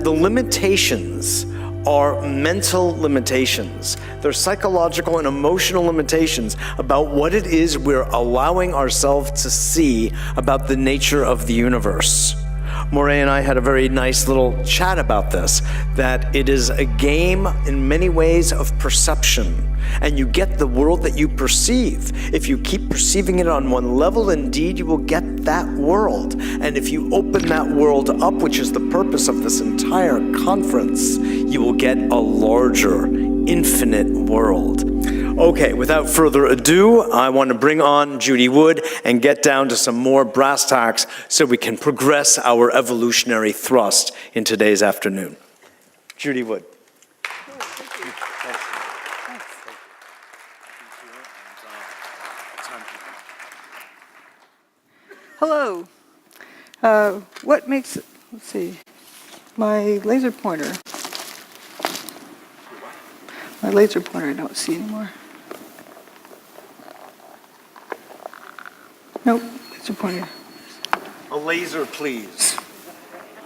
the limitations are mental limitations. They're psychological and emotional limitations about what it is we're allowing ourselves to see about the nature of the universe. Moray and I had a very nice little chat about this, that it is a game in many ways of perception, and you get the world that you perceive. If you keep perceiving it on one level, indeed, you will get that world. And if you open that world up, which is the purpose of this entire conference, you will get a larger, infinite world. Okay, without further ado, I want to bring on Judy Wood and get down to some more brass tacks so we can progress our evolutionary thrust in today's afternoon. Judy Wood. Hello. What makes, let's see, my laser pointer I don't see anymore. Nope, laser pointer. A laser, please.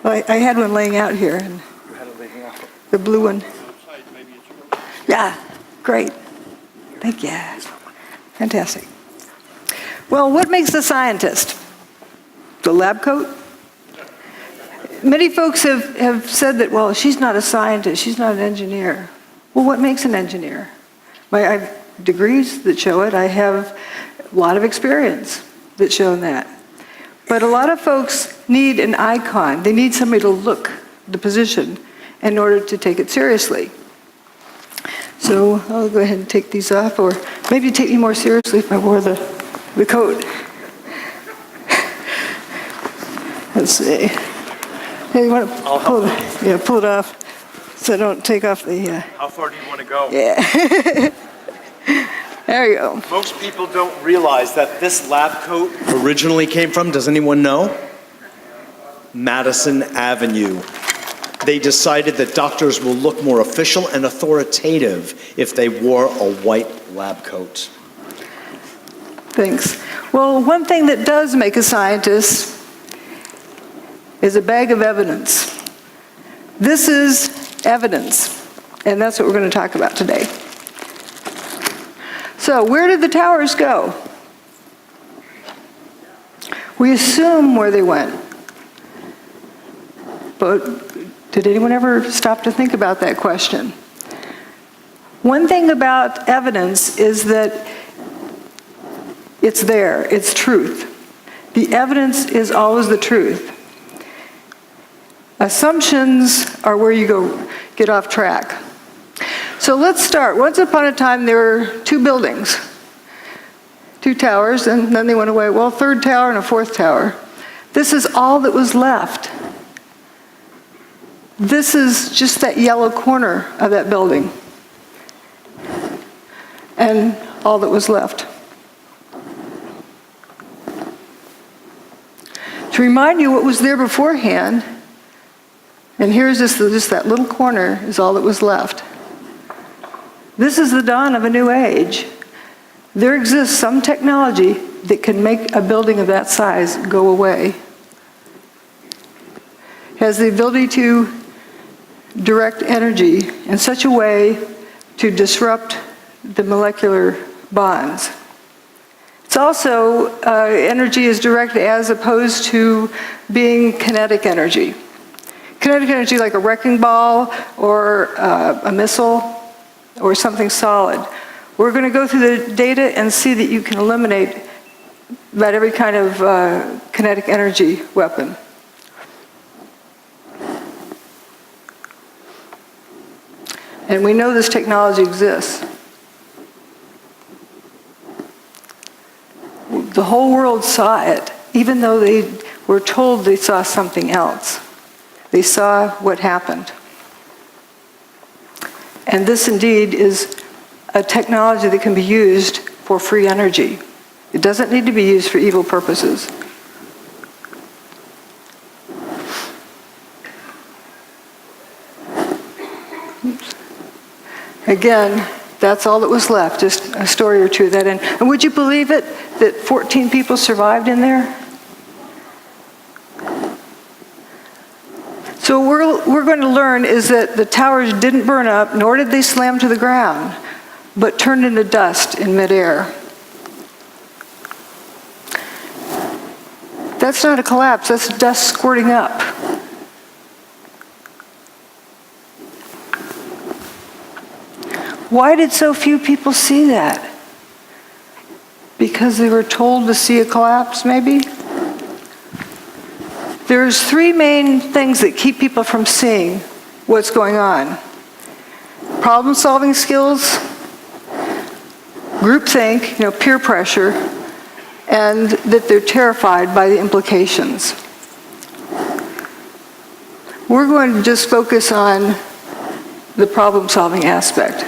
Well, I had one laying out here, and You had it laying out. the blue one. Yeah, great. Thank you. Fantastic. Well, what makes a scientist? The lab coat? Many folks have said that, well, she's not a scientist, she's not an engineer. Well, what makes an engineer? I have degrees that show it. I have a lot of experience that show that. But a lot of folks need an icon. They need somebody to look the position in order to take it seriously. So I'll go ahead and take these off, or maybe take me more seriously if I wore the coat. Let's see. Hey, you want to pull it off so I don't take off the... How far do you want to go? Yeah. There you go. Most people don't realize that this lab coat originally came from, does anyone know? Madison Avenue. They decided that doctors will look more official and authoritative if they wore a white lab coat. Thanks. Well, one thing that does make a scientist is a bag of evidence. This is evidence, and that's what we're going to talk about today. So, where did the towers go? We assume where they went. But did anyone ever stop to think about that question? One thing about evidence is that it's there, it's truth. The evidence is always the truth. Assumptions are where you get off track. So let's start. Once upon a time, there were two buildings, two towers, and then they went away. Well, third tower and a fourth tower. This is all that was left. This is just that yellow corner of that building, and all that was left. To remind you what was there beforehand, and here's just that little corner is all that was left. This is the dawn of a new age. There exists some technology that can make a building of that size go away. It has the ability to direct energy in such a way to disrupt the molecular bonds. It's also, energy is direct as opposed to being kinetic energy. Kinetic energy like a wrecking ball or a missile or something solid. We're going to go through the data and see that you can eliminate about every kind of kinetic energy weapon. And we know this technology exists. The whole world saw it, even though they were told they saw something else. They saw what happened. And this indeed is a technology that can be used for free energy. It doesn't need to be used for evil purposes. Oops. Again, that's all that was left, just a story or two of that. And would you believe it, that 14 people survived in there? So what we're going to learn is that the towers didn't burn up, nor did they slam to the ground, but turned into dust in midair. That's not a collapse, that's dust squirting up. Why did so few people see that? Because they were told to see a collapse, maybe? There's three main things that keep people from seeing what's going on. Problem-solving skills, groupthink, peer pressure, and that they're terrified by the implications. We're going to just focus on the problem-solving aspect.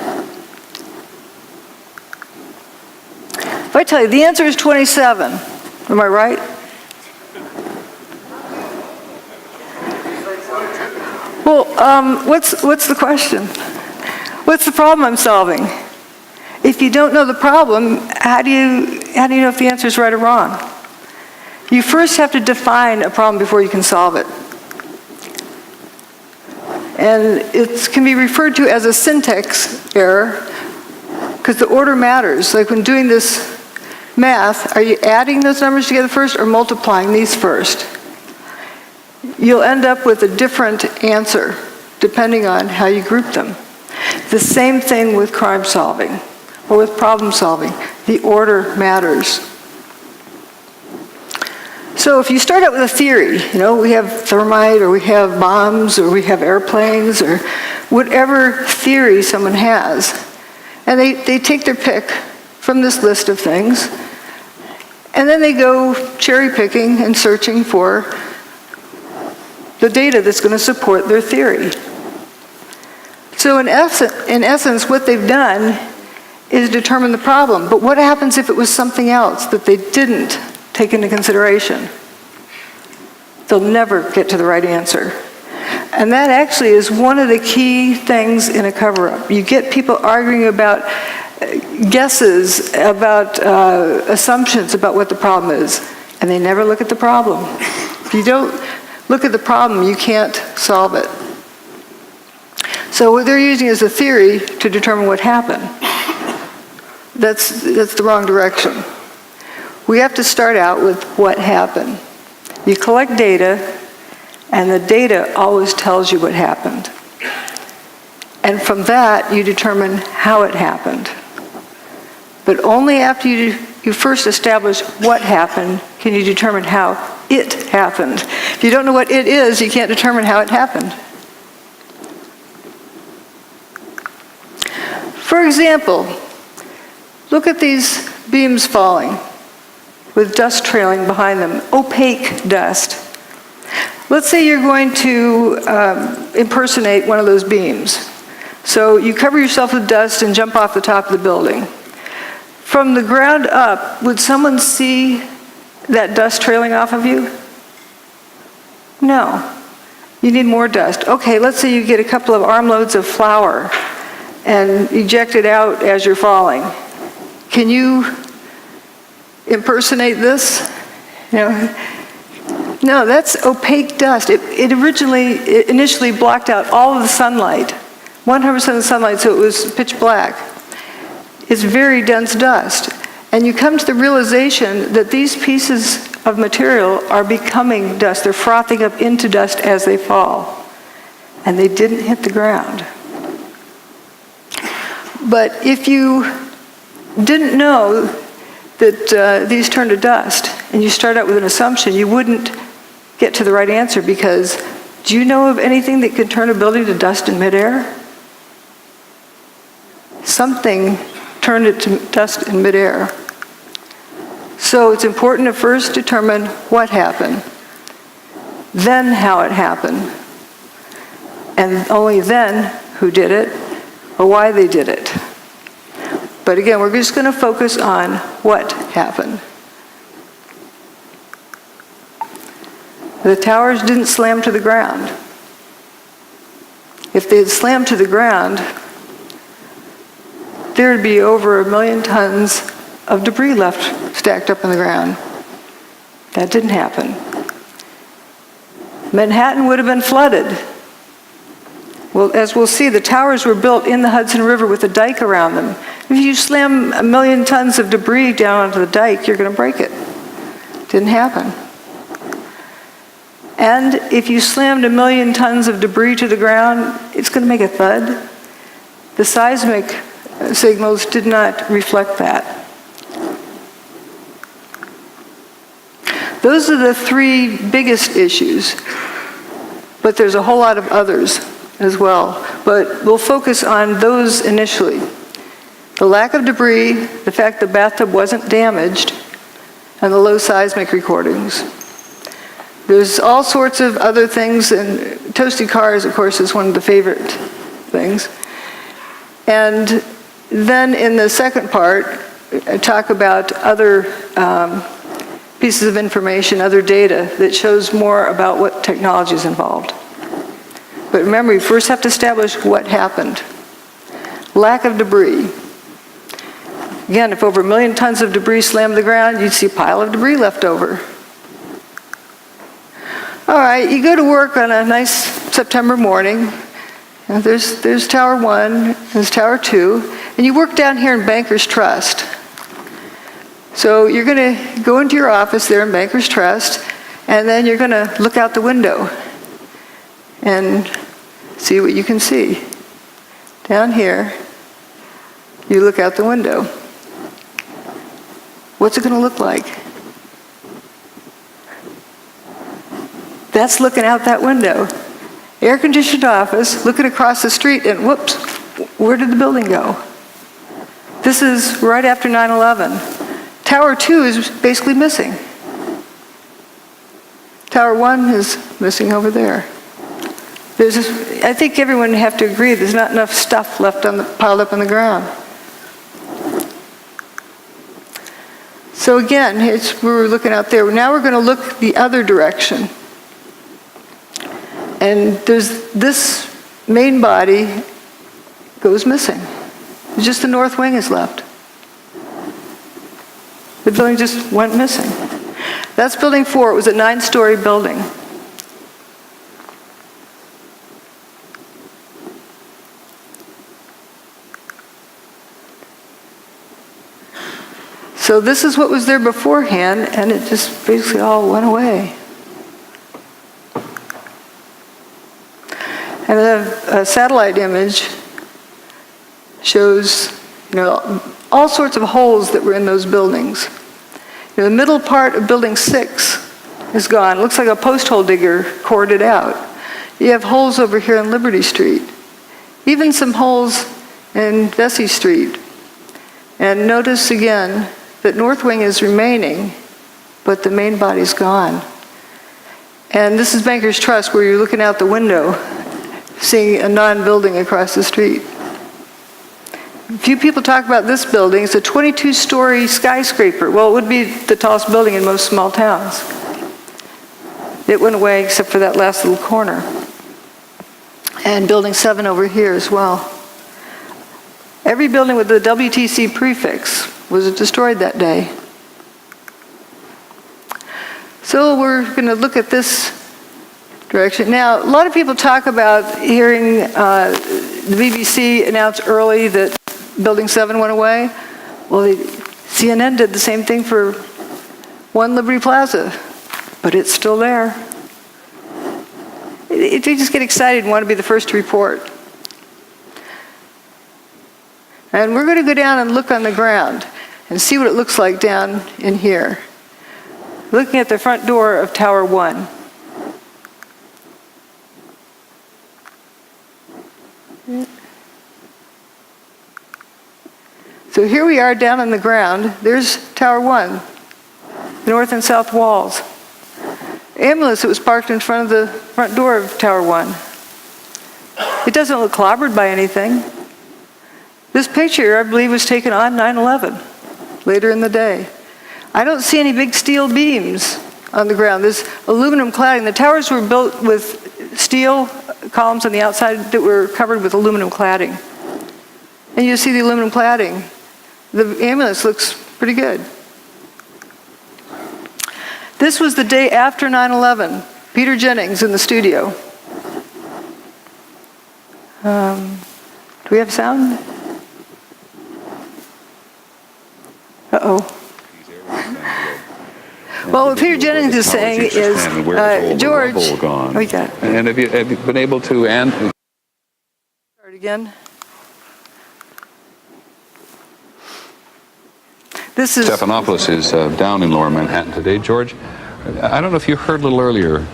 If I tell you the answer is 27, am I right? Well, what's the question? What's the problem I'm solving? If you don't know the problem, how do you know if the answer is right or wrong? You first have to define a problem before you can solve it. And it can be referred to as a syntax error because the order matters. Like when doing this math, are you adding those numbers together first or multiplying these first? You'll end up with a different answer depending on how you group them. The same thing with crime solving or with problem solving. The order matters. So if you start out with a theory, we have thermite or we have bombs or we have airplanes or whatever theory someone has, and they take their pick from this list of things, and then they go cherry picking and searching for the data that's going to support their theory. So in essence, what they've done is determine the problem. But what happens if it was something else that they didn't take into consideration? They'll never get to the right answer. And that actually is one of the key things in a cover-up. You get people arguing about guesses, about assumptions about what the problem is, and they never look at the problem. If you don't look at the problem, you can't solve it. So what they're using is a theory to determine what happened. That's the wrong direction. We have to start out with what happened. You collect data, and the data always tells you what happened. And from that, you determine how it happened. But only after you first establish what happened can you determine how it happened. If you don't know what it is, you can't determine how it happened. For example, look at these beams falling with dust trailing behind them, opaque dust. Let's say you're going to impersonate one of those beams. So you cover yourself with dust and jump off the top of the building. From the ground up, would someone see that dust trailing off of you? No. You need more dust. Okay, let's say you get a couple of armloads of flour and eject it out as you're falling. Can you impersonate this? No, that's opaque dust. It initially blocked out all of the sunlight, 100% of the sunlight, so it was pitch black. It's very dense dust. And you come to the realization that these pieces of material are becoming dust. They're frothing up into dust as they fall. And they didn't hit the ground. But if you didn't know that these turn to dust, and you start out with an assumption, you wouldn't get to the right answer because do you know of anything that could turn a building to dust in midair? Something turned it to dust in midair. So it's important to first determine what happened, then how it happened, and only then who did it or why they did it. But again, we're just going to focus on what happened. The towers didn't slam to the ground. If they had slammed to the ground, there would be over 1 million tons of debris left stacked up in the ground. That didn't happen. Manhattan would have been flooded. Well, as we'll see, the towers were built in the Hudson River with a dike around them. If you slam 1 million tons of debris down onto the dike, you're going to break it. Didn't happen. And if you slammed 1 million tons of debris to the ground, it's going to make a thud. The seismic signals did not reflect that. Those are the 3 biggest issues, but there's a whole lot of others as well. But we'll focus on those initially. The lack of debris, the fact the bathtub wasn't damaged, and the low seismic recordings. There's all sorts of other things, and toasty cars, of course, is one of the favorite things. And then in the second part, I talk about other pieces of information, other data that shows more about what technology is involved. But remember, you first have to establish what happened. Lack of debris. Again, if over 1 million tons of debris slammed the ground, you'd see a pile of debris left over. All right, you go to work on a nice September morning. And there's Tower 1, there's Tower 2, and you work down here in Bankers Trust. So you're going to go into your office there in Bankers Trust, and then you're going to look out the window and see what you can see. Down here, you look out the window. What's it going to look like? That's looking out that window. Air-conditioned office, looking across the street, and whoops, where did the building go? This is right after 9/11. Tower 2 is basically missing. Tower 1 is missing over there. I think everyone would have to agree there's not enough stuff left piled up on the ground. So again, we were looking out there. Now we're going to look the other direction. And there's this main body goes missing. Just the north wing is left. The building just went missing. That's building 4. It was a 9-story building. So this is what was there beforehand, and it just basically all went away. And a satellite image shows, all sorts of holes that were in those buildings. The middle part of building 6 is gone. It looks like a post hole digger cored it out. You have holes over here on Liberty Street. Even some holes in Vesey Street. And notice again that north wing is remaining, but the main body's gone. And this is Bankers Trust, where you're looking out the window, seeing a non-building across the street. Few people talk about this building. It's a 22-story skyscraper. Well, it would be the tallest building in most small towns. It went away except for that last little corner. And building 7 over here as well. Every building with the WTC prefix was destroyed that day. So we're going to look at this direction. Now, a lot of people talk about hearing the BBC announce early that Building 7 went away. Well, CNN did the same thing for 1 Liberty Plaza, but it's still there. They just get excited and want to be the first to report. And we're going to go down and look on the ground and see what it looks like down in here. Looking at the front door of Tower 1. So here we are down on the ground. There's Tower 1, the north and south walls. Ambulance that was parked in front of the front door of Tower 1. It doesn't look clobbered by anything. This picture, I believe, was taken on 9/11, later in the day. I don't see any big steel beams on the ground. There's aluminum cladding. The towers were built with steel columns on the outside that were covered with aluminum cladding. And you see the aluminum cladding. The ambulance looks pretty good. This was the day after 9/11. Peter Jennings in the studio. Do we have sound? Uh-oh. Well, what Peter Jennings is saying is, George, we got it. And have you been able to Start again. This is Stephanopoulos is down in Lower Manhattan today. George, I don't know if you heard a little earlier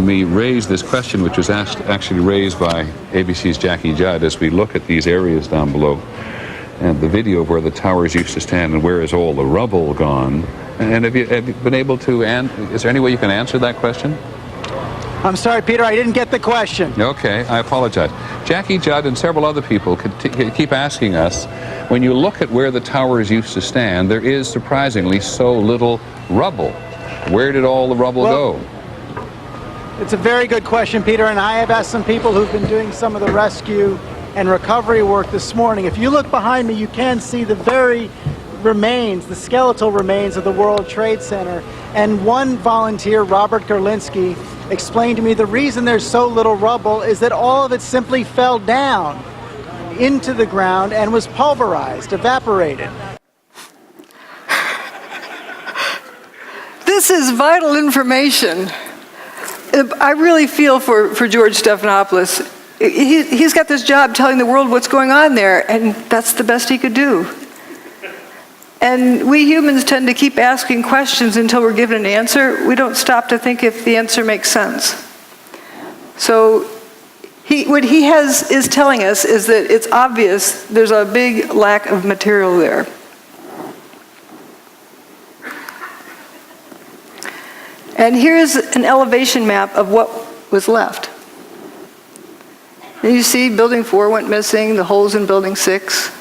me raise this question, which was actually raised by ABC's Jackie Judd as we look at these areas down below and the video of where the towers used to stand and where is all the rubble gone. And have you been able to, is there any way you can answer that question? I'm sorry, Peter, I didn't get the question. Okay, I apologize. Jackie Judd and several other people keep asking us, when you look at where the towers used to stand, there is surprisingly so little rubble. Where did all the rubble go? It's a very good question, Peter, and I have asked some people who've been doing some of the rescue and recovery work this morning. If you look behind me, you can see the very remains, the skeletal remains of the World Trade Center. And one volunteer, Robert Gerlinsky, explained to me the reason there's so little rubble is that all of it simply fell down into the ground and was pulverized, evaporated. This is vital information. I really feel for George Stephanopoulos. He's got this job telling the world what's going on there, and that's the best he could do. And we humans tend to keep asking questions until we're given an answer. We don't stop to think if the answer makes sense. So what he is telling us is that it's obvious there's a big lack of material there. And here's an elevation map of what was left. And you see Building 4 went missing, the holes in Building 6.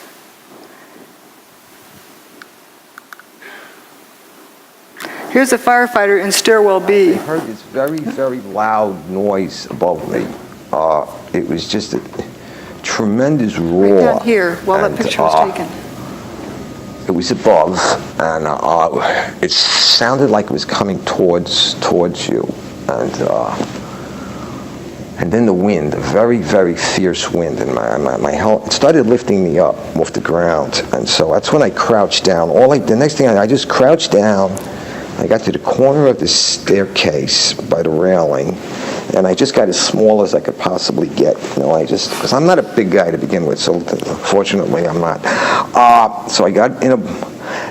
Here's a firefighter in Stairwell B. I heard this very, very loud noise above me. It was just a tremendous roar. Right down here, while that picture was taken. It was above, and it sounded like it was coming towards you, and then the wind, a very, very fierce wind, and my helmet, it started lifting me up off the ground, and so that's when I crouched down. The next thing I just crouched down. I got to the corner of the staircase by the railing, and I just got as small as I could possibly get. Because I'm not a big guy to begin with, so fortunately I'm not. So I got in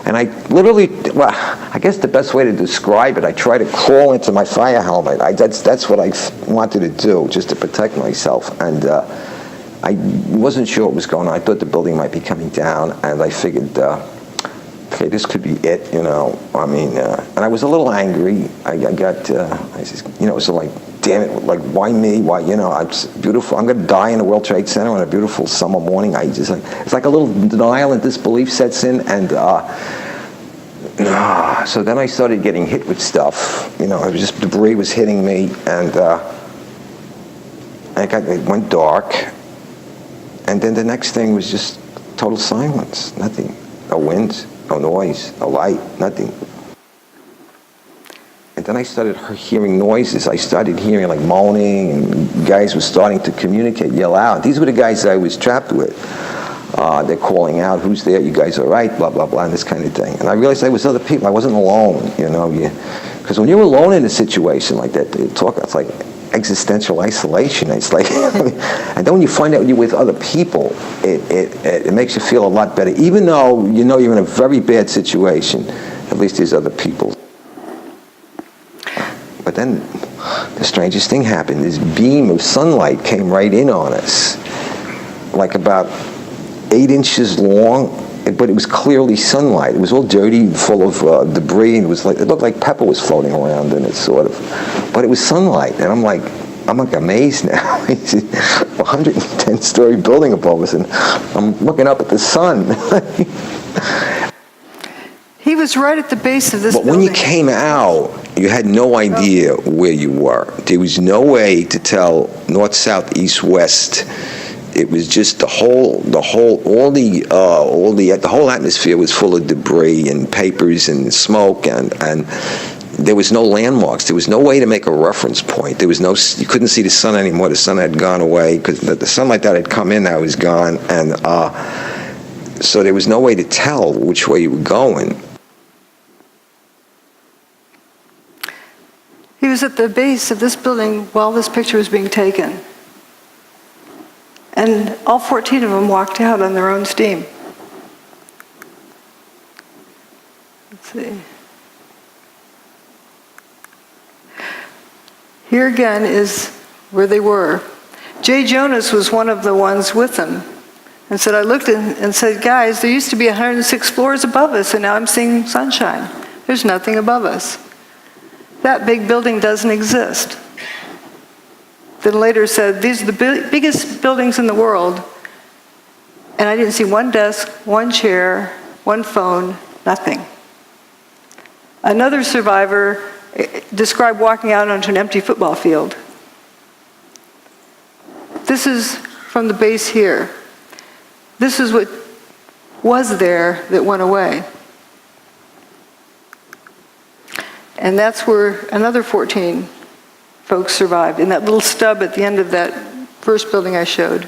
and I literally, I guess the best way to describe it, I tried to crawl into my fire helmet. That's what I wanted to do, just to protect myself. And I wasn't sure what was going on. I thought the building might be coming down, and I figured, okay, this could be it, and I was a little angry. I said, so like, damn it, like, why me? Why, it's beautiful. I'm going to die in the World Trade Center on a beautiful summer morning. It's like a little denial and disbelief sets in, and so then I started getting hit with stuff. It was just debris was hitting me, and it went dark, and then the next thing was just total silence, nothing, no wind. No noise, no light, nothing. And then I started hearing noises. I started hearing like moaning, and guys were starting to communicate, yell out. These were the guys I was trapped with. They're calling out, who's there? You guys all right? Blah, blah, blah, and this kind of thing. And I realized there was other people. I wasn't alone, Because when you're alone in a situation like that, it's like existential isolation. It's like, and then when you find out you're with other people, it makes you feel a lot better. Even though you're in a very bad situation, at least there's other people. But then the strangest thing happened. This beam of sunlight came right in on us, like about 8 inches long, but it was clearly sunlight. It was all dirty, full of debris, and it looked like pepper was floating around in it, sort of. But it was sunlight, and I'm like amazed now. It's a 110-story building above us, and I'm looking up at the sun. He was right at the base of this building. But when you came out, you had no idea where you were. There was no way to tell north, south, east, west. It was just the whole atmosphere was full of debris and papers and smoke, and there was no landmarks. There was no way to make a reference point. There was no, you couldn't see the sun anymore. The sun had gone away because the sunlight that had come in, that was gone. And so there was no way to tell which way you were going. He was at the base of this building while this picture was being taken. And all 14 of them walked out on their own steam. Let's see. Here again is where they were. Jay Jonas was one of the ones with them and said, I looked and said, guys, there used to be 106 floors above us, and now I'm seeing sunshine. There's nothing above us. That big building doesn't exist. Then later said, these are the biggest buildings in the world, and I didn't see one desk, one chair, one phone, nothing. Another survivor described walking out onto an empty football field. This is from the base here. This is what was there that went away. And that's where another 14 folks survived, in that little stub at the end of that first building I showed.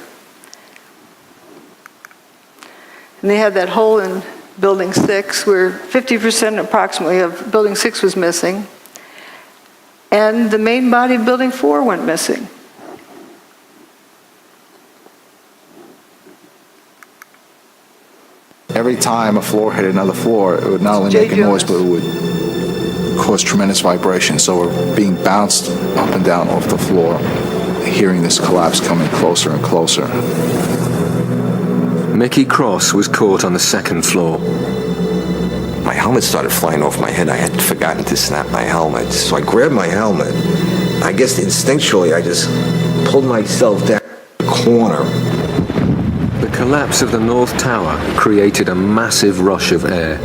And they had that hole in Building 6 where 50% approximately of Building 6 was missing. And the main body of Building 4 went missing. Every time a floor hit another floor, it would not only make a noise, but it would cause tremendous vibration. So we're being bounced up and down off the floor, hearing this collapse coming closer and closer. Mickey Cross was caught on the second floor. My helmet started flying off my head. I had forgotten to snap my helmet. So I grabbed my helmet. I guess instinctually I just pulled myself down the corner. The collapse of the North Tower created a massive rush of air.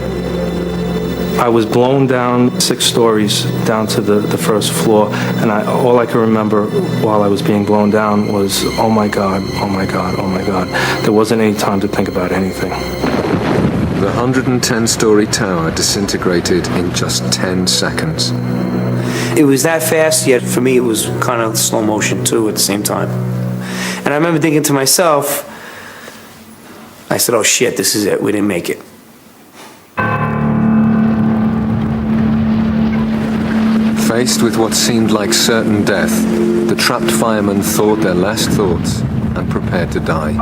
I was blown down 6 stories down to the first floor, and all I can remember while I was being blown down was, oh my God, oh my God, oh my God. There wasn't any time to think about anything. The 110-story tower disintegrated in just 10 seconds. It was that fast, yet for me it was kind of slow motion too at the same time. And I remember thinking to myself, I said, oh shit, this is it, we didn't make it. Faced with what seemed like certain death, the trapped firemen thought their last thoughts and prepared to die.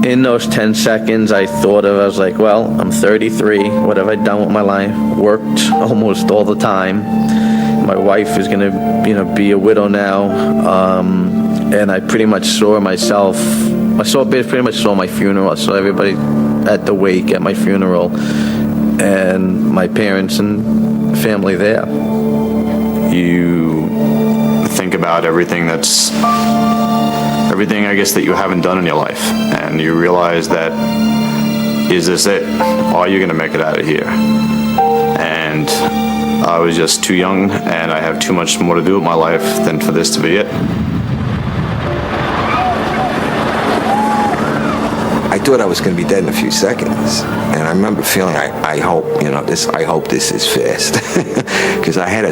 In those 10 seconds, I was like, well, I'm 33. What have I done with my life? Worked almost all the time. My wife is gonna, be a widow now. And I pretty much saw myself. Pretty much saw my funeral. I saw everybody at the wake at my funeral, and my parents and family there. You think about everything, I guess, that you haven't done in your life, and you realize that, is this it? Are you gonna make it out of here? And I was just too young, and I have too much more to do with my life than for this to be it. I thought I was going to be dead in a few seconds, and I remember feeling, I hope this is fast, because I had a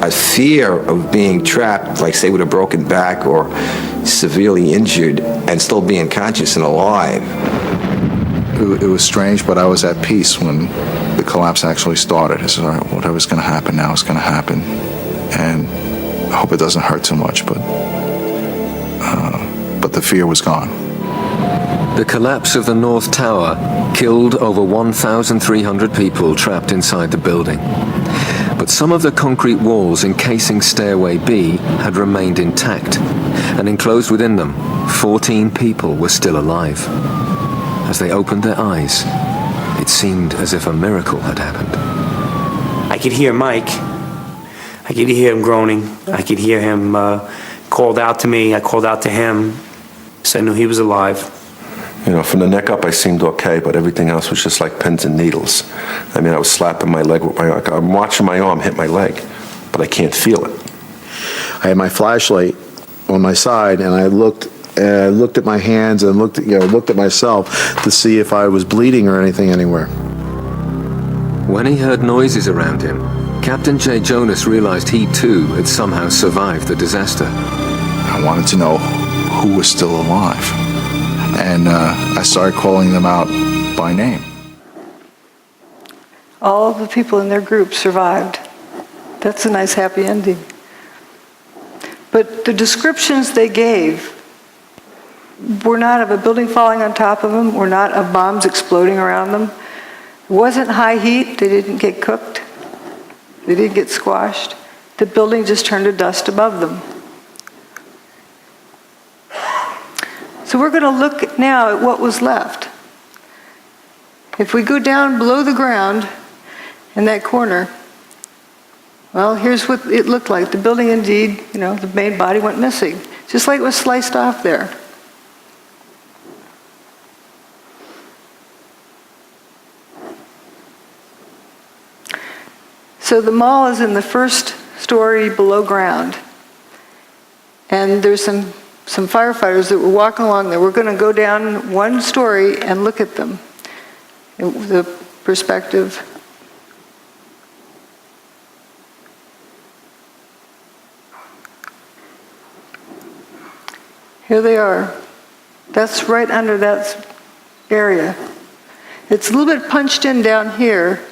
fear of being trapped, like say with a broken back or severely injured, and still being conscious and alive. It was strange, but I was at peace when the collapse actually started. I said, all right, whatever's going to happen now is going to happen, and I hope it doesn't hurt too much, but the fear was gone. The collapse of the North Tower killed over 1,300 people trapped inside the building. But some of the concrete walls encasing Stairway B had remained intact, and enclosed within them, 14 people were still alive. As they opened their eyes, it seemed as if a miracle had happened. I could hear Mike. I could hear him groaning. I could hear him called out to me. I called out to him. So I knew he was alive. From the neck up, I seemed okay, but everything else was just like pins and needles. I was slapping my leg with I'm watching my arm hit my leg, but I can't feel it. I had my flashlight on my side, and I looked at my hands and looked at myself to see if I was bleeding or anything anywhere. When he heard noises around him, Captain Jay Jonas realized he too had somehow survived the disaster. I wanted to know who was still alive. And I started calling them out by name. All of the people in their group survived. That's a nice happy ending. But the descriptions they gave were not of a building falling on top of them, were not of bombs exploding around them. It wasn't high heat, they didn't get cooked, they didn't get squashed. The building just turned to dust above them. So we're going to look now at what was left. If we go down below the ground in that corner, well, here's what it looked like. The building indeed, the main body went missing, just like it was sliced off there. So the mall is in the first story below ground. And there's some firefighters that were walking along there. We're going to go down one story and look at them. The perspective. Here they are. That's right under that area. It's a little bit punched in down here,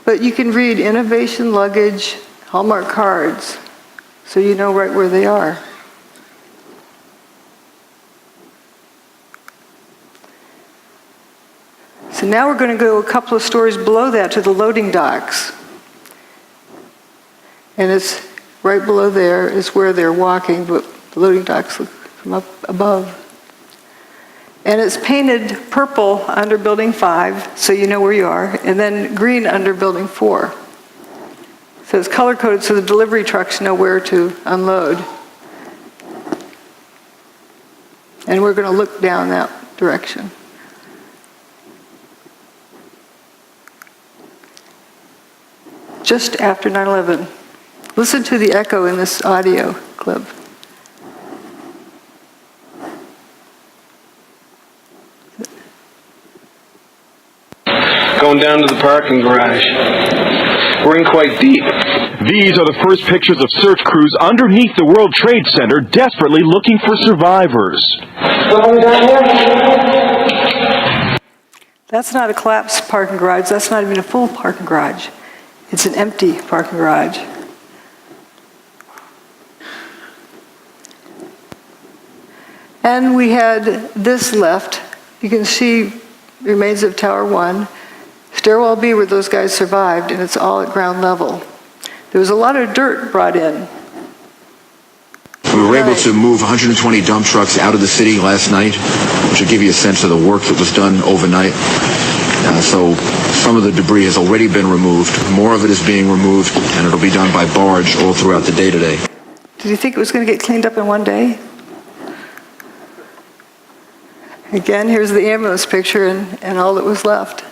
but you can read Innovation Luggage, Hallmark cards, so you know right where they are. So now we're going to go a couple of stories below that to the loading docks. And it's right below there is where they're walking, but the loading docks look from up above. And it's painted purple under Building 5, so you know where you are, and then green under Building 4. So it's color-coded so the delivery trucks know where to unload. And we're going to look down that direction. Just after 9/11. Listen to the echo in this audio clip. Going down to the parking garage. We're in quite deep. These are the first pictures of search crews underneath the World Trade Center, desperately looking for survivors. That's not a collapsed parking garage. That's not even a full parking garage. It's an empty parking garage. And we had this left. You can see remains of Tower 1. Stairwell B where those guys survived, and it's all at ground level. There was a lot of dirt brought in. We were able to move 120 dump trucks out of the city last night, which will give you a sense of the work that was done overnight. So some of the debris has already been removed. More of it is being removed, and it'll be done by barge all throughout the day today. Did you think it was going to get cleaned up in one day? Again, here's the ambulance picture and all that was left.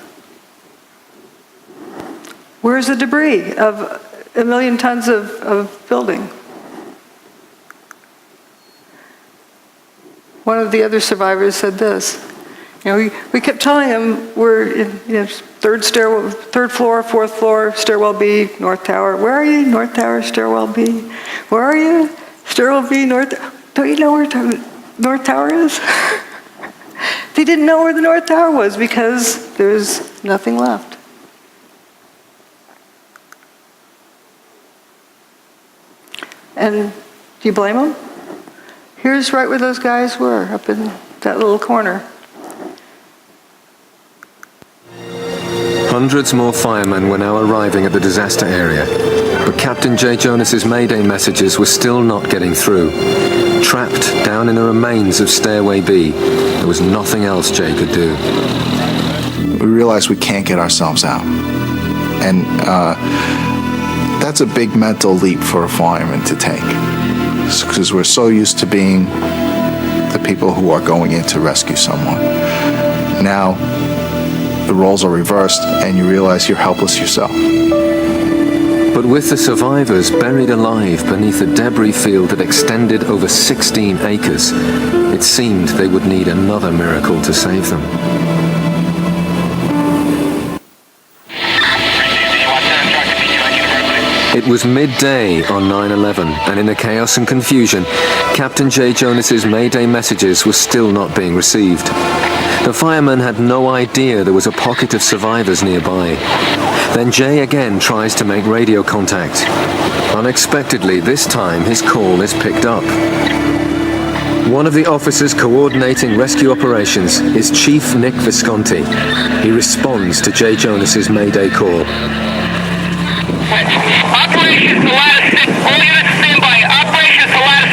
Where's the debris of 1 million tons of building? One of the other survivors said this. We kept telling him we're in third floor, fourth floor, stairwell B, North Tower. Where are you? North Tower, stairwell B. Where are you? Stairwell B, North. Don't you know where North Tower is? They didn't know where the North Tower was because there's nothing left. And do you blame them? Here's right where those guys were, up in that little corner. Hundreds more firemen were now arriving at the disaster area, but Captain Jay Jonas's Mayday messages were still not getting through. Trapped down in the remains of Stairway B, there was nothing else Jay could do. We realize we can't get ourselves out. And that's a big mental leap for a fireman to take, because we're so used to being the people who are going in to rescue someone. Now, the roles are reversed, and you realize you're helpless yourself. But with the survivors buried alive beneath a debris field that extended over 16 acres, it seemed they would need another miracle to save them. It was midday on 9/11, and in the chaos and confusion, Captain Jay Jonas's Mayday messages were still not being received. The firemen had no idea there was a pocket of survivors nearby. Then Jay again tries to make radio contact. Unexpectedly, this time his call is picked up. One of the officers coordinating rescue operations is Chief Nick Visconti. He responds to Jay Jonas's Mayday call. Operation Salata 6, all units stand by. Operation Salata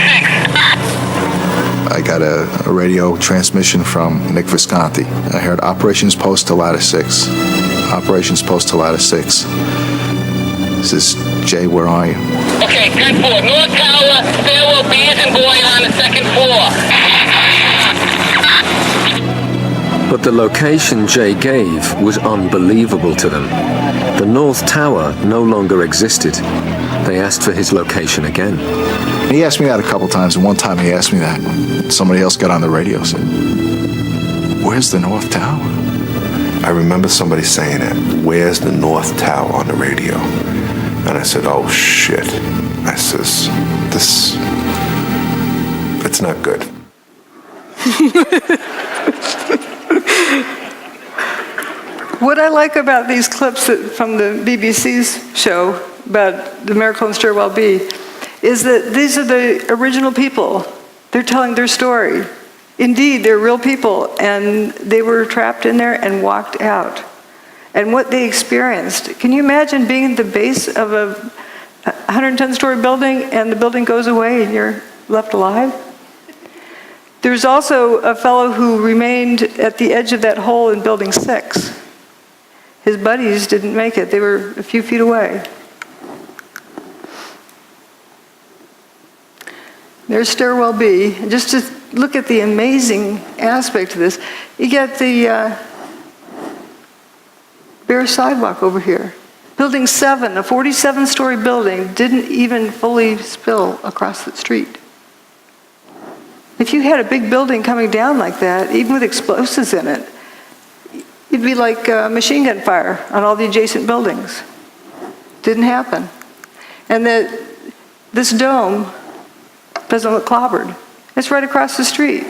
6. I got a radio transmission from Nick Visconti. I heard Operations Post Talata 6. Operations Post Talata 6. This is Jay, where are you? Okay, 10-4. North Tower, stairwell B as in boy on the second floor. But the location Jay gave was unbelievable to them. The North Tower no longer existed. They asked for his location again. He asked me that a couple times, and one time he asked me that. Somebody else got on the radio and said, "Where's the North Tower?" I remember somebody saying it, "Where's the North Tower?" on the radio. And I said, "Oh shit." I says, it's not good. What I like about these clips from the BBC's show about the miracle in Stairwell B is that these are the original people. They're telling their story. Indeed, they're real people, and they were trapped in there and walked out. And what they experienced. Can you imagine being at the base of a 110-story building and the building goes away and you're left alive? There's also a fellow who remained at the edge of that hole in Building 6. His buddies didn't make it. They were a few feet away. There's Stairwell B. And just to look at the amazing aspect of this, you get the bare sidewalk over here. Building 7, a 47-story building, didn't even fully spill across the street. If you had a big building coming down like that, even with explosives in it, it'd be like machine gun fire on all the adjacent buildings. Didn't happen. And this dome doesn't look clobbered. It's right across the street.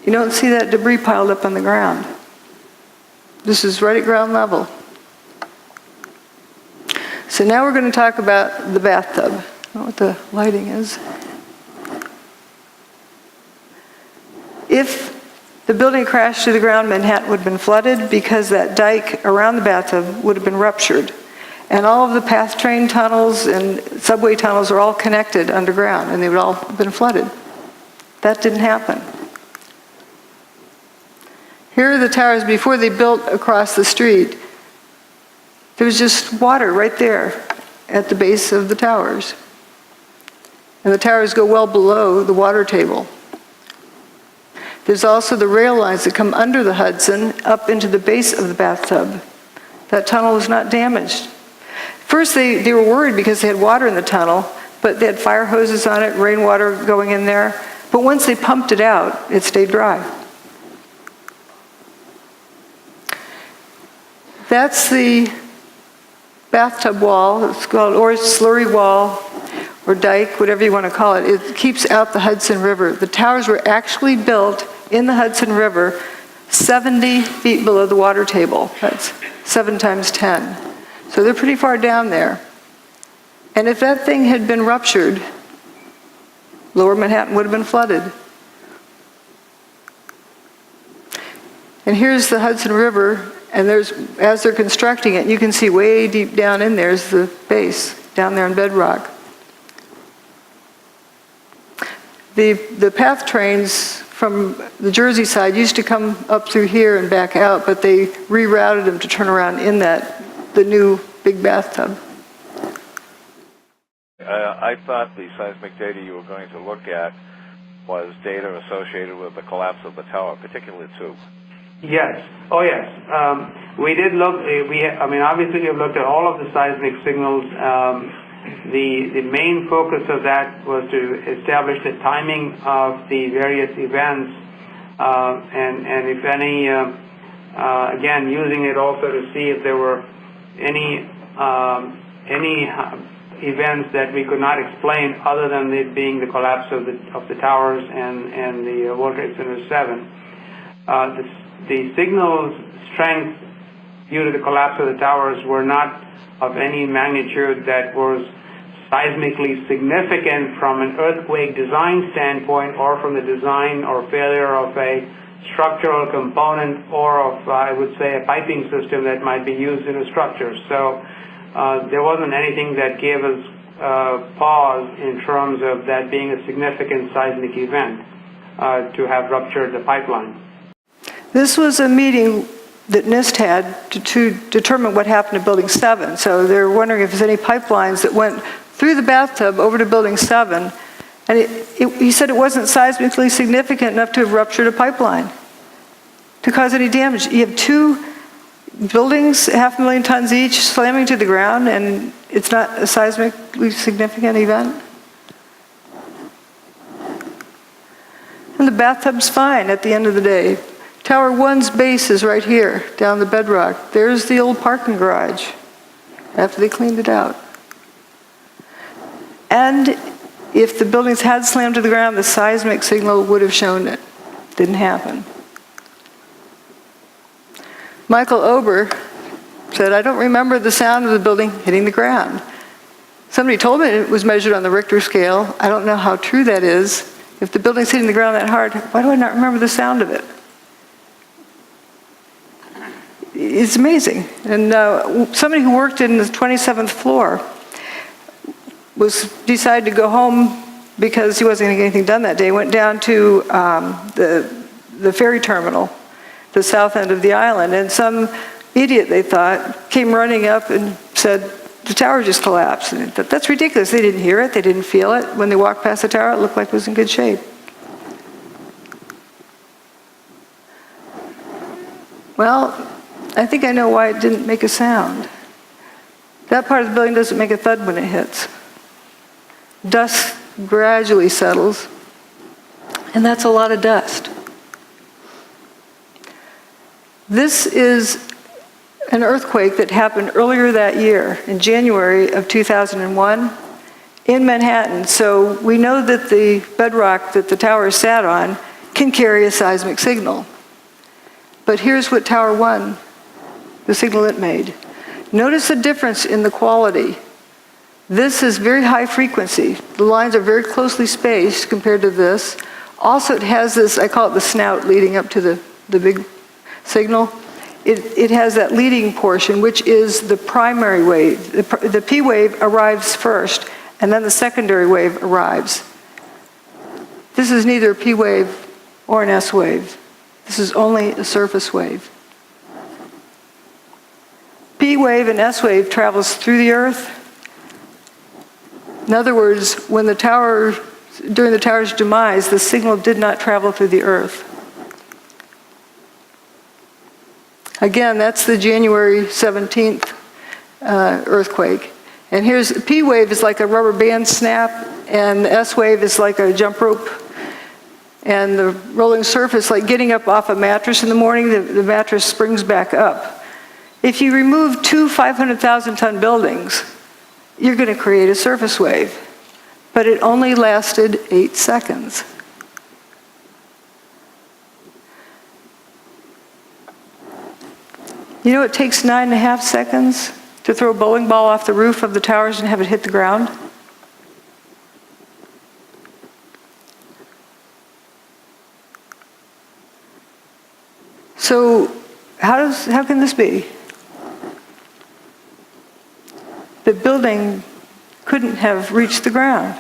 You don't see that debris piled up on the ground. This is right at ground level. So now we're going to talk about the bathtub. I don't know what the lighting is. If the building crashed to the ground, Manhattan would have been flooded because that dike around the bathtub would have been ruptured. And all of the PATH train tunnels and subway tunnels are all connected underground, and they would all have been flooded. That didn't happen. Here are the towers before they built across the street. There was just water right there at the base of the towers. And the towers go well below the water table. There's also the rail lines that come under the Hudson up into the base of the bathtub. That tunnel was not damaged. First, they were worried because they had water in the tunnel, but they had fire hoses on it, rainwater going in there. But once they pumped it out, it stayed dry. That's the bathtub wall. It's called, or slurry wall, or dike, whatever you want to call it. It keeps out the Hudson River. The towers were actually built in the Hudson River 70 feet below the water table. That's 7 times 10. So they're pretty far down there. And if that thing had been ruptured, Lower Manhattan would have been flooded. And here's the Hudson River, and as they're constructing it, you can see way deep down in there is the base, down there in bedrock. The PATH trains from the Jersey side used to come up through here and back out, but they rerouted them to turn around in the new big bathtub. I thought the seismic data you were going to look at was data associated with the collapse of the tower, particularly 2. Yes. Oh, yes. We did look. Obviously, we've looked at all of the seismic signals. The main focus of that was to establish the timing of the various events and if any, again, using it also to see if there were any events that we could not explain other than it being the collapse of the towers and the World Trade Center 7. The signal strength due to the collapse of the towers were not of any magnitude that was seismically significant from an earthquake design standpoint, or from the design or failure of a structural component, or of, I would say, a piping system that might be used in a structure. So there wasn't anything that gave us pause in terms of that being a significant seismic event to have ruptured the pipeline. This was a meeting that NIST had to determine what happened to Building 7. So they're wondering if there's any pipelines that went through the bathtub over to Building 7. And he said it wasn't seismically significant enough to have ruptured a pipeline to cause any damage. You have two buildings, 500,000 tons each, slamming to the ground, and it's not a seismically significant event? And the bathtub's fine at the end of the day. Tower 1's base is right here, down the bedrock. There's the old parking garage, after they cleaned it out. And if the buildings had slammed to the ground, the seismic signal would have shown it. Didn't happen. Michael Ober said, I don't remember the sound of the building hitting the ground. Somebody told me it was measured on the Richter scale. I don't know how true that is. If the building's hitting the ground that hard, why do I not remember the sound of it? It's amazing. And somebody who worked in the 27th floor decided to go home because he wasn't going to get anything done that day. Went down to the ferry terminal, the south end of the island, and some idiot, they thought, came running up and said, the tower just collapsed. And that's ridiculous. They didn't hear it. They didn't feel it. When they walked past the tower, it looked like it was in good shape. Well, I think I know why it didn't make a sound. That part of the building doesn't make a thud when it hits. Dust gradually settles, and that's a lot of dust. This is an earthquake that happened earlier that year, in January of 2001, in Manhattan. So we know that the bedrock that the tower sat on can carry a seismic signal. But here's what Tower 1, the signal it made. Notice the difference in the quality. This is very high frequency. The lines are very closely spaced compared to this. Also, it has this, I call it the snout leading up to the big signal. It has that leading portion, which is the primary wave. The P wave arrives first, and then the secondary wave arrives. This is neither a P wave or an S wave. This is only a surface wave. P wave and S wave travels through the Earth. In other words, when the tower, during the tower's demise, the signal did not travel through the Earth. Again, that's the January 17th earthquake. And here's, P wave is like a rubber band snap, and the S wave is like a jump rope. And the rolling surface, like getting up off a mattress in the morning, the mattress springs back up. If you remove two 500,000-ton buildings, you're going to create a surface wave. But it only lasted 8 seconds. You know it takes 9.5 seconds to throw a bowling ball off the roof of the towers and have it hit the ground? So how can this be? The building couldn't have reached the ground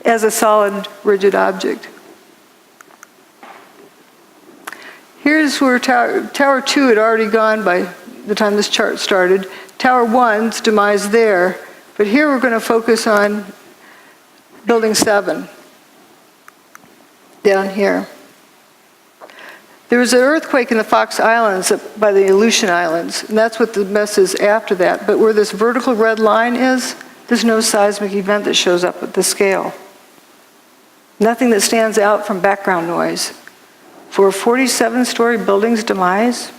as a solid, rigid object. Here's where Tower 2 had already gone by the time this chart started. Tower 1's demise there. But here we're going to focus on Building 7, down here. There was an earthquake in the Fox Islands by the Aleutian Islands, and that's what the mess is after that. But where this vertical red line is, there's no seismic event that shows up at this scale. Nothing that stands out from background noise. For a 47-story building's demise?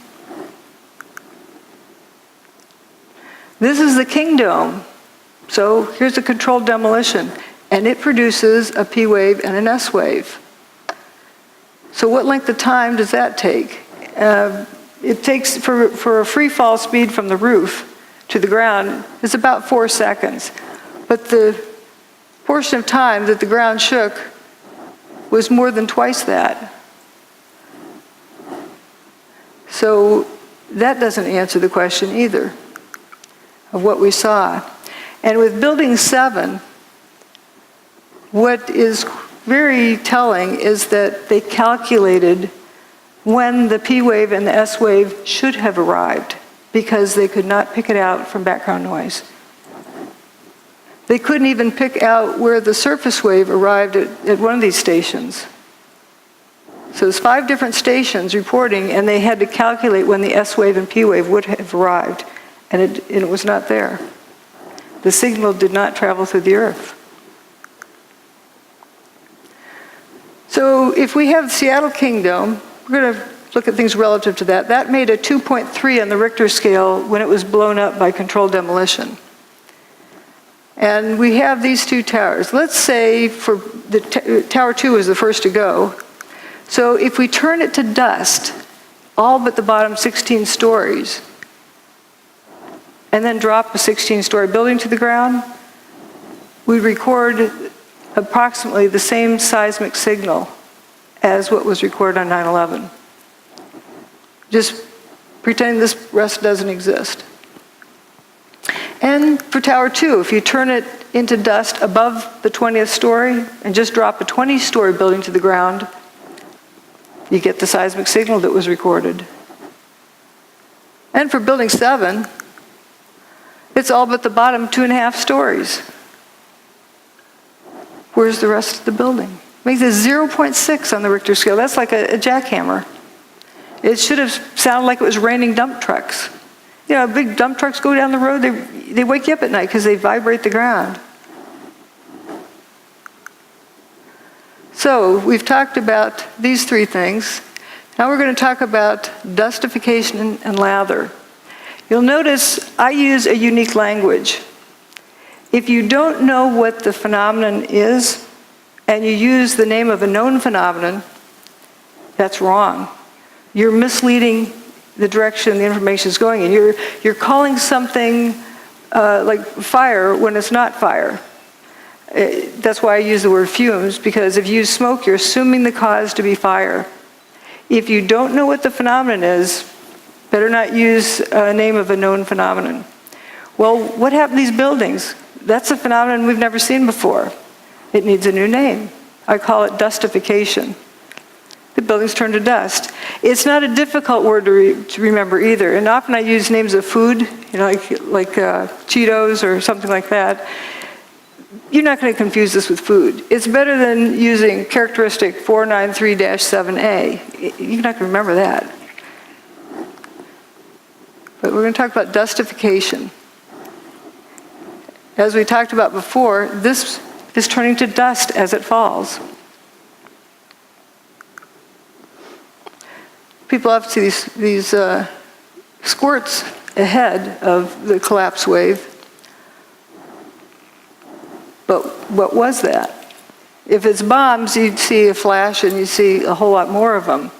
This is the King Dome. So here's a controlled demolition, and it produces a P wave and an S wave. So what length of time does that take? It takes, for a free fall speed from the roof to the ground, is about 4 seconds. But the portion of time that the ground shook was more than twice that. So that doesn't answer the question either of what we saw. And with Building 7, what is very telling is that they calculated when the P wave and the S wave should have arrived because they could not pick it out from background noise. They couldn't even pick out where the surface wave arrived at one of these stations. So there's 5 different stations reporting, and they had to calculate when the S wave and P wave would have arrived, and it was not there. The signal did not travel through the earth. So if we have Seattle King Dome, we're going to look at things relative to that. That made a 2.3 on the Richter scale when it was blown up by controlled demolition. And we have these 2 towers. Let's say for Tower 2 was the first to go. So if we turn it to dust, all but the bottom 16 stories, and then drop a 16-story building to the ground, we record approximately the same seismic signal as what was recorded on 9/11. Just pretend this rest doesn't exist. And for Tower 2, if you turn it into dust above the 20th story and just drop a 20-story building to the ground, you get the seismic signal that was recorded. And for Building 7, it's all but the bottom 2.5 stories. Where's the rest of the building? Makes it 0.6 on the Richter scale. That's like a jackhammer. It should have sounded like it was raining dump trucks. You know, big dump trucks go down the road, they wake you up at night because they vibrate the ground. So we've talked about these 3 things. Now we're going to talk about dustification and lather. You'll notice I use a unique language. If you don't know what the phenomenon is, and you use the name of a known phenomenon, that's wrong. You're misleading the direction the information is going in. You're calling something like fire when it's not fire. That's why I use the word fumes, because if you use smoke, you're assuming the cause to be fire. If you don't know what the phenomenon is, better not use a name of a known phenomenon. Well, what happened to these buildings? That's a phenomenon we've never seen before. It needs a new name. I call it dustification. The buildings turn to dust. It's not a difficult word to remember either. And often I use names of food, you know, like Cheetos or something like that. You're not going to confuse this with food. It's better than using characteristic 493-7A. You're not going to remember that. But we're going to talk about dustification. As we talked about before, this is turning to dust as it falls. People often see these squirts ahead of the collapse wave. But what was that? If it's bombs, you'd see a flash and you see a whole lot more of them.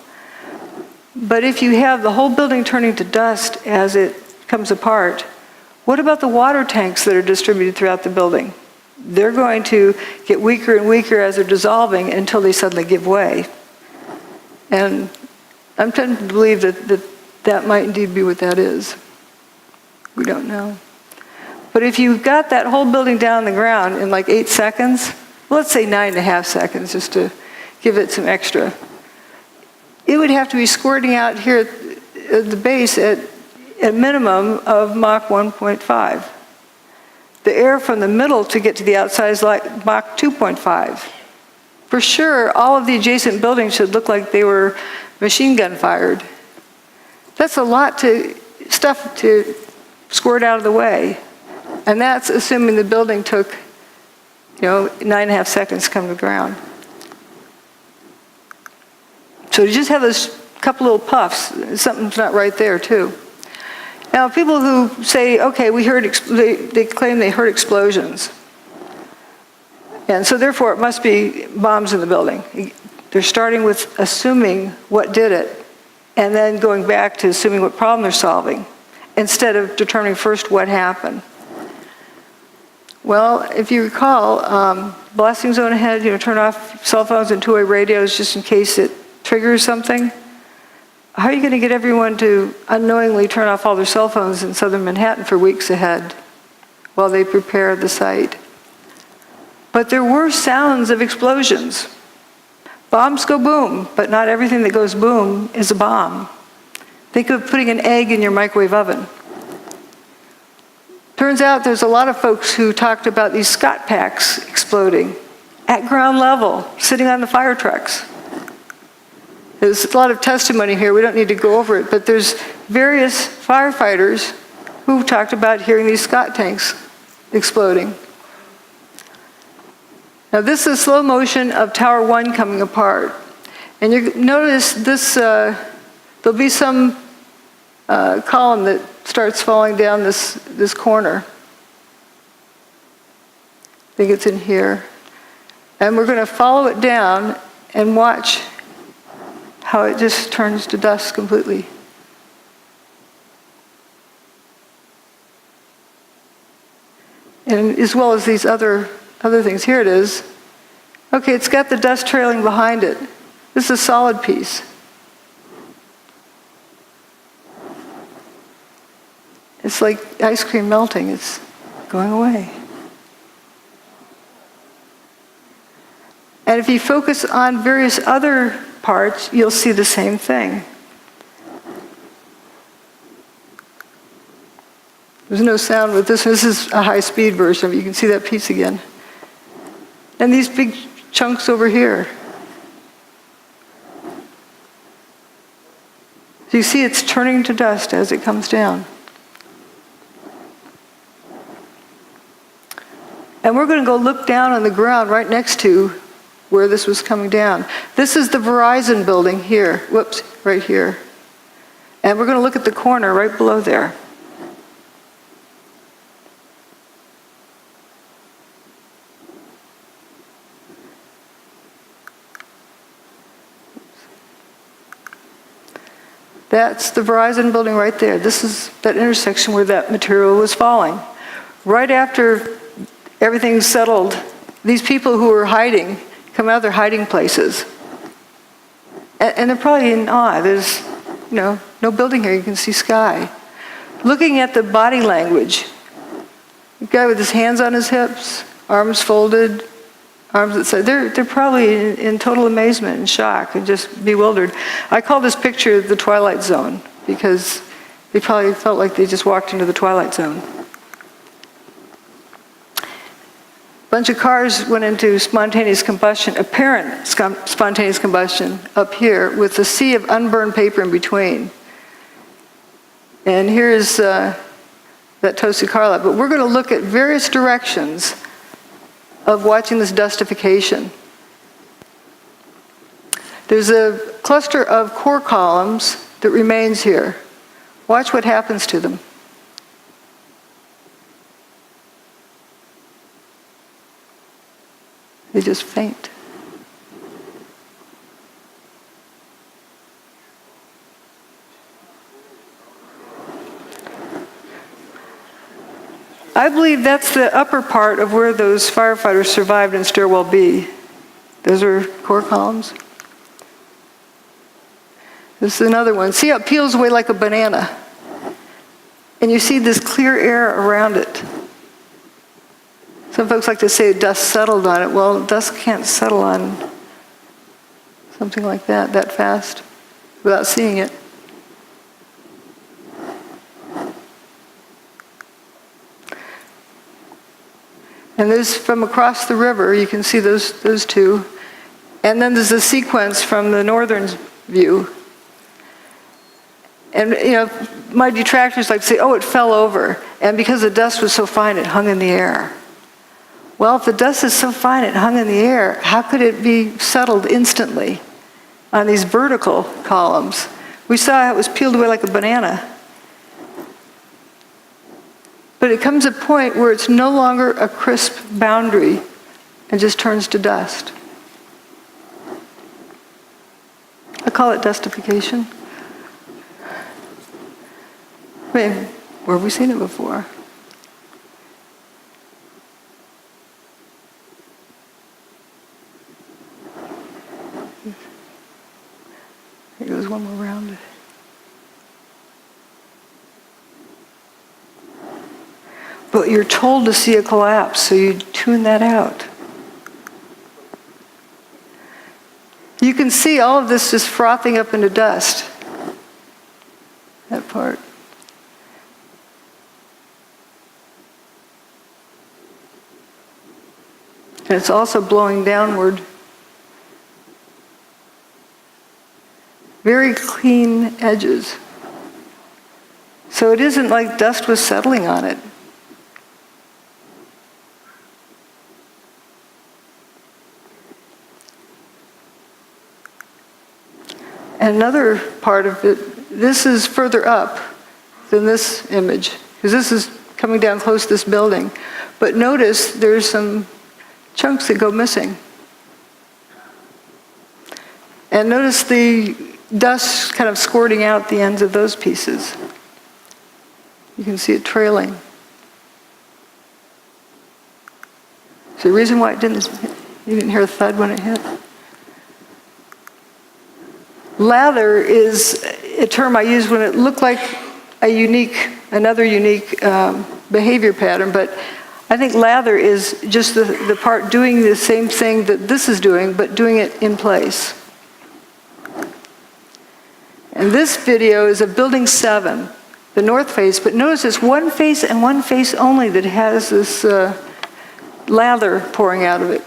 But if you have the whole building turning to dust as it comes apart, what about the water tanks that are distributed throughout the building? They're going to get weaker and weaker as they're dissolving until they suddenly give way. And I'm tempted to believe that might indeed be what that is. We don't know. But if you got that whole building down on the ground in like 8 seconds, let's say 9.5 seconds just to give it some extra, it would have to be squirting out here at the base at a minimum of Mach 1.5. The air from the middle to get to the outside is like Mach 2.5. For sure, all of the adjacent buildings should look like they were machine gun fired. That's a lot of stuff to squirt out of the way. And that's assuming the building took, 9.5 seconds to come to the ground. So you just have this couple little puffs. Something's not right there, too. Now, people who say, okay, we heard, they claim they heard explosions. And so therefore, it must be bombs in the building. They're starting with assuming what did it, and then going back to assuming what problem they're solving, instead of determining first what happened. Well, if you recall, blasting zone ahead, turn off cell phones and two-way radios just in case it triggers something. How are you going to get everyone to unknowingly turn off all their cell phones in southern Manhattan for weeks ahead while they prepare the site? But there were sounds of explosions. Bombs go boom, but not everything that goes boom is a bomb. Think of putting an egg in your microwave oven. Turns out there's a lot of folks who talked about these Scott packs exploding at ground level, sitting on the fire trucks. There's a lot of testimony here. We don't need to go over it, but there's various firefighters who talked about hearing these Scott tanks exploding. Now this is slow motion of Tower 1 coming apart. And you notice this, there'll be some column that starts falling down this corner. I think it's in here. And we're going to follow it down and watch how it just turns to dust completely. And as well as these other things. Here it is. Okay, it's got the dust trailing behind it. This is a solid piece. It's like ice cream melting. It's going away. And if you focus on various other parts, you'll see the same thing. There's no sound with this. This is a high-speed version. You can see that piece again. And these big chunks over here. So you see it's turning to dust as it comes down. And we're going to go look down on the ground right next to where this was coming down. This is the Verizon building here. Whoops, right here. And we're going to look at the corner right below there. That's the Verizon building right there. This is that intersection where that material was falling. Right after everything's settled, these people who were hiding come out of their hiding places. And they're probably in awe. There's, no building here. You can see sky. Looking at the body language, the guy with his hands on his hips, arms folded, arms at side, they're probably in total amazement and shock and just bewildered. I call this picture the Twilight Zone because they probably felt like they just walked into the Twilight Zone. A bunch of cars went into spontaneous combustion, apparent spontaneous combustion up here with a sea of unburned paper in between. And here's that toasted car lot. But we're going to look at various directions of watching this dustification. There's a cluster of core columns that remains here. Watch what happens to them. They just faint. I believe that's the upper part of where those firefighters survived in Stairwell B. Those are core columns. This is another one. See how it peels away like a banana? And you see this clear air around it. Some folks like to say dust settled on it. Well, dust can't settle on something like that fast, without seeing it. And there's from across the river, you can see those two. And then there's a sequence from the northern view. And my detractors like to say, oh, it fell over. And because the dust was so fine, it hung in the air. Well, if the dust is so fine it hung in the air, how could it be settled instantly? on these vertical columns. We saw how it was peeled away like a banana. But it comes a point where it's no longer a crisp boundary and just turns to dust. I call it dustification. I mean, where have we seen it before? Here goes one more round. But you're told to see a collapse, so you tune that out. You can see all of this just frothing up into dust. That part. And it's also blowing downward. Very clean edges. So it isn't like dust was settling on it. And another part of it, this is further up than this image, because this is coming down close to this building. But notice there's some chunks that go missing. And notice the dust kind of squirting out the ends of those pieces. You can see it trailing. So the reason why it didn't, you didn't hear a thud when it hit? Lather is a term I use when it looked like another unique behavior pattern, but I think lather is just the part doing the same thing that this is doing, but doing it in place. And this video is of Building 7, the north face, but notice it's one face and one face only that has this lather pouring out of it.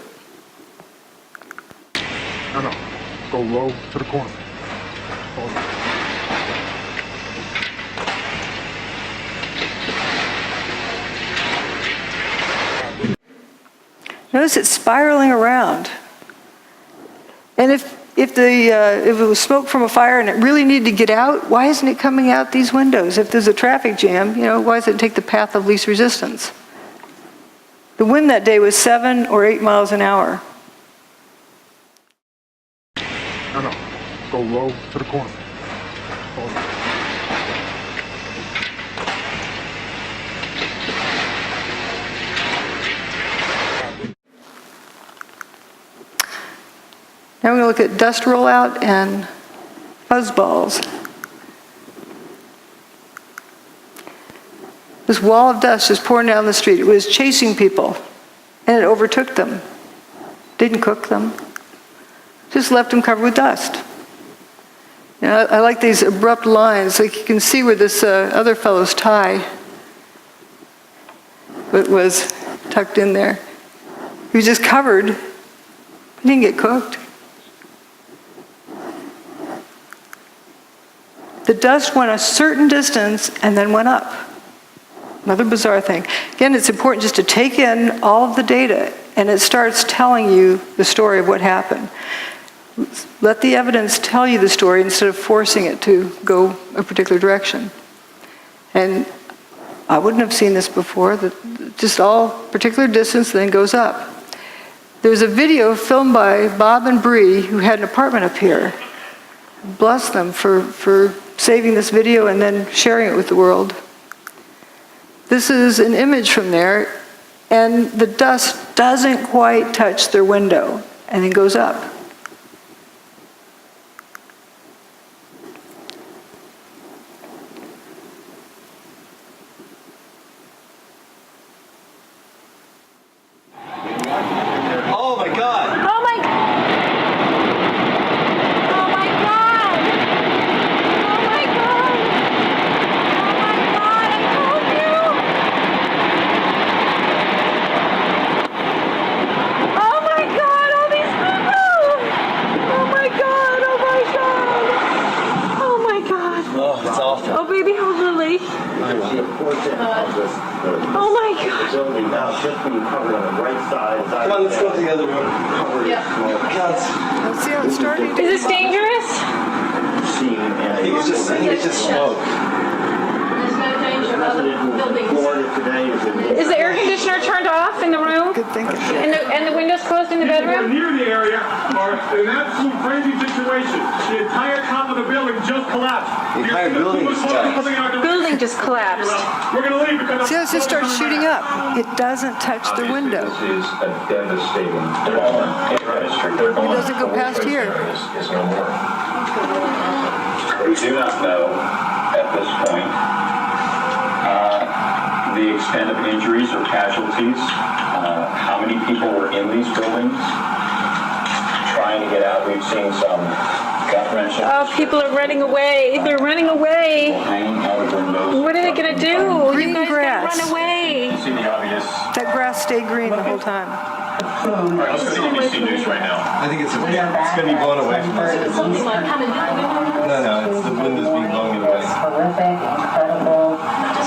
No, go low to the corner. Notice it's spiraling around. And if it was smoke from a fire and it really needed to get out, why isn't it coming out these windows? If there's a traffic jam, why does it take the path of least resistance? The wind that day was 7 or 8 miles an hour. No, go low to the corner. Now we're going to look at dust rollout and fuzzballs. This wall of dust is pouring down the street. It was chasing people, and it overtook them. Didn't cook them. Just left them covered with dust. I like these abrupt lines. Like you can see where this other fellow's tie was tucked in there. He was just covered. He didn't get cooked. The dust went a certain distance and then went up. Another bizarre thing. Again, it's important just to take in all of the data, and it starts telling you the story of what happened. Let the evidence tell you the story instead of forcing it to go a particular direction. And I wouldn't have seen this before, that just all particular distance then goes up. There's a video filmed by Bob and Bree, who had an apartment up here. Bless them for saving this video and then sharing it with the world. This is an image from there, and the dust doesn't quite touch their window and then goes up. Oh my God! Oh my God! Oh my God! Oh my God! Oh my God! I told you! Oh my God! All these people! Oh my God! Oh my God! Oh my God! Oh, it's awful. Oh baby, hold the leg. really? Oh my God. Come on, let's go to the other room. Let's see how it's starting to. Is this dangerous? I think it's just smoke. There's no danger of other buildings. Is the air conditioner turned off in the room? Good thinking. And the windows closed in the bedroom? Near the area are an absolute crazy situation. The entire top of the building just collapsed. The entire building is collapsed. Building just collapsed. We're going to leave because See how it just starts shooting up? It doesn't touch the window. This is a devastating development. It doesn't go past here. Is no more. We do not know at this point the extent of injuries or casualties, how many people were in these buildings trying to get out. We've seen some gut-wrenching. Oh, people are running away. They're running away. Hanging out of windows. What are they going to do? Green You guys grass. gotta run away. You see the obvious. That grass stayed green the whole time. All right, let's go to NBC News right now. I think it's going to be blown away from us. No, it's the wind is being blown away. Horrific, incredible,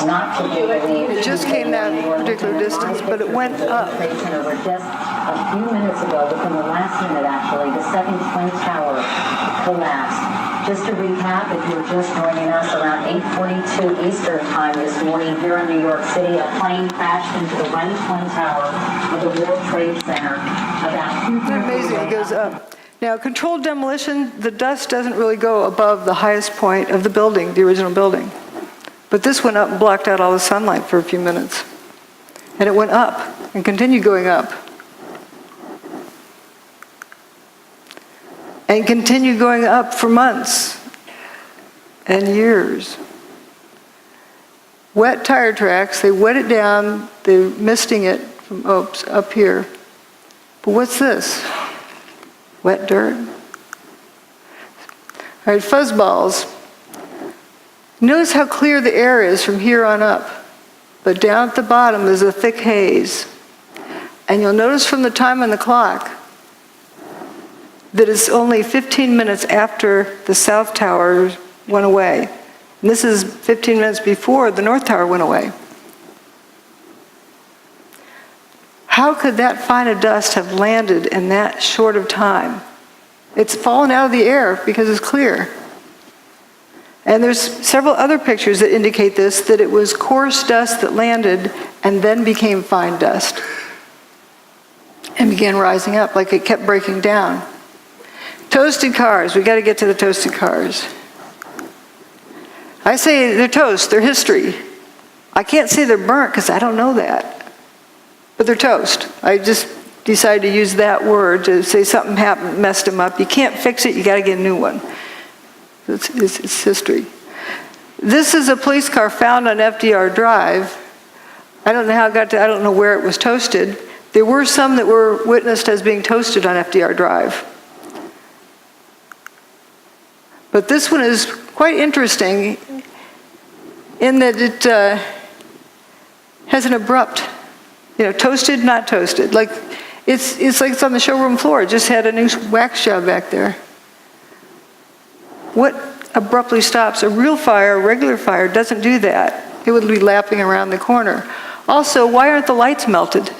not to be believed. It just came that particular distance, but it went up. Trade Center where just a few minutes ago, within the last minute actually, the second twin tower collapsed. Just to recap, if you're just joining us, around 8:42 Eastern time this morning here in New York City, a plane crashed into the right twin tower of the World Trade Center. It's amazing, it goes up. Now, controlled demolition, the dust doesn't really go above the highest point of the building, the original building. But this went up and blocked out all the sunlight for a few minutes. And it went up and continued going up. And continued going up for months and years. Wet tire tracks, they wet it down, they're misting it from up here. But what's this? Wet dirt? All right, fuzzballs. Notice how clear the air is from here on up. But down at the bottom is a thick haze. And you'll notice from the time on the clock that it's only 15 minutes after the South Tower went away. And this is 15 minutes before the North Tower went away. How could that fine of dust have landed in that short of time? It's fallen out of the air because it's clear. And there's several other pictures that indicate this, that it was coarse dust that landed and then became fine dust and began rising up like it kept breaking down. Toasted cars, we got to get to the toasted cars. I say they're toast, they're history. I can't say they're burnt because I don't know that. But they're toast. I just decided to use that word to say something happened, messed them up. You can't fix it, you got to get a new one. It's history. This is a police car found on FDR Drive. I don't know how it got to, I don't know where it was toasted. There were some that were witnessed as being toasted on FDR Drive. But this one is quite interesting in that it has an abrupt, toasted, not toasted. Like it's like it's on the showroom floor. It just had a new wax job back there. What abruptly stops? A real fire, a regular fire, doesn't do that. It would be lapping around the corner. Also, why aren't the lights melted?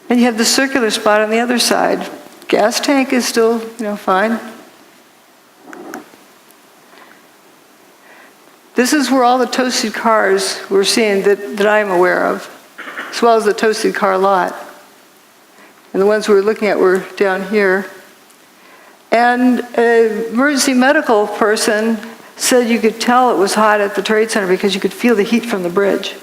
And you have the circular spot on the other side. Gas tank is still, fine. This is where all the toasted cars we're seeing that I'm aware of, as well as the toasted car lot. And the ones we were looking at were down here. And an emergency medical person said you could tell it was hot at the Trade Center because you could feel the heat from the bridge.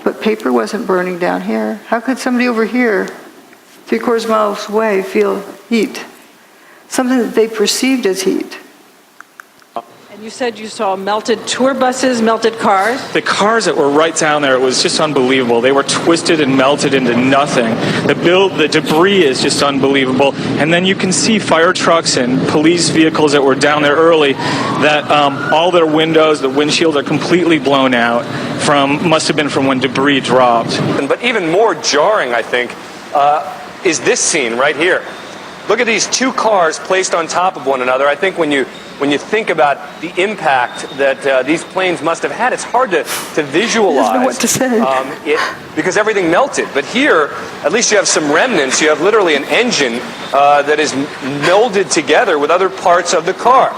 But paper wasn't burning down here. How could somebody over here, 3/4 miles away, feel heat? Something that they perceived as heat. And you said you saw melted tour buses, melted cars? The cars that were right down there, it was just unbelievable. They were twisted and melted into nothing. The debris is just unbelievable. And then you can see fire trucks and police vehicles that were down there early that all their windows, the windshields are completely blown out must have been from when debris dropped. But even more jarring, I think, is this scene right here. Look at these two cars placed on top of one another. I think when you think about the impact that these planes must have had, it's hard to visualize. I don't know what to say. Because everything melted. But here, at least you have some remnants. You have literally an engine that is melded together with other parts of the car.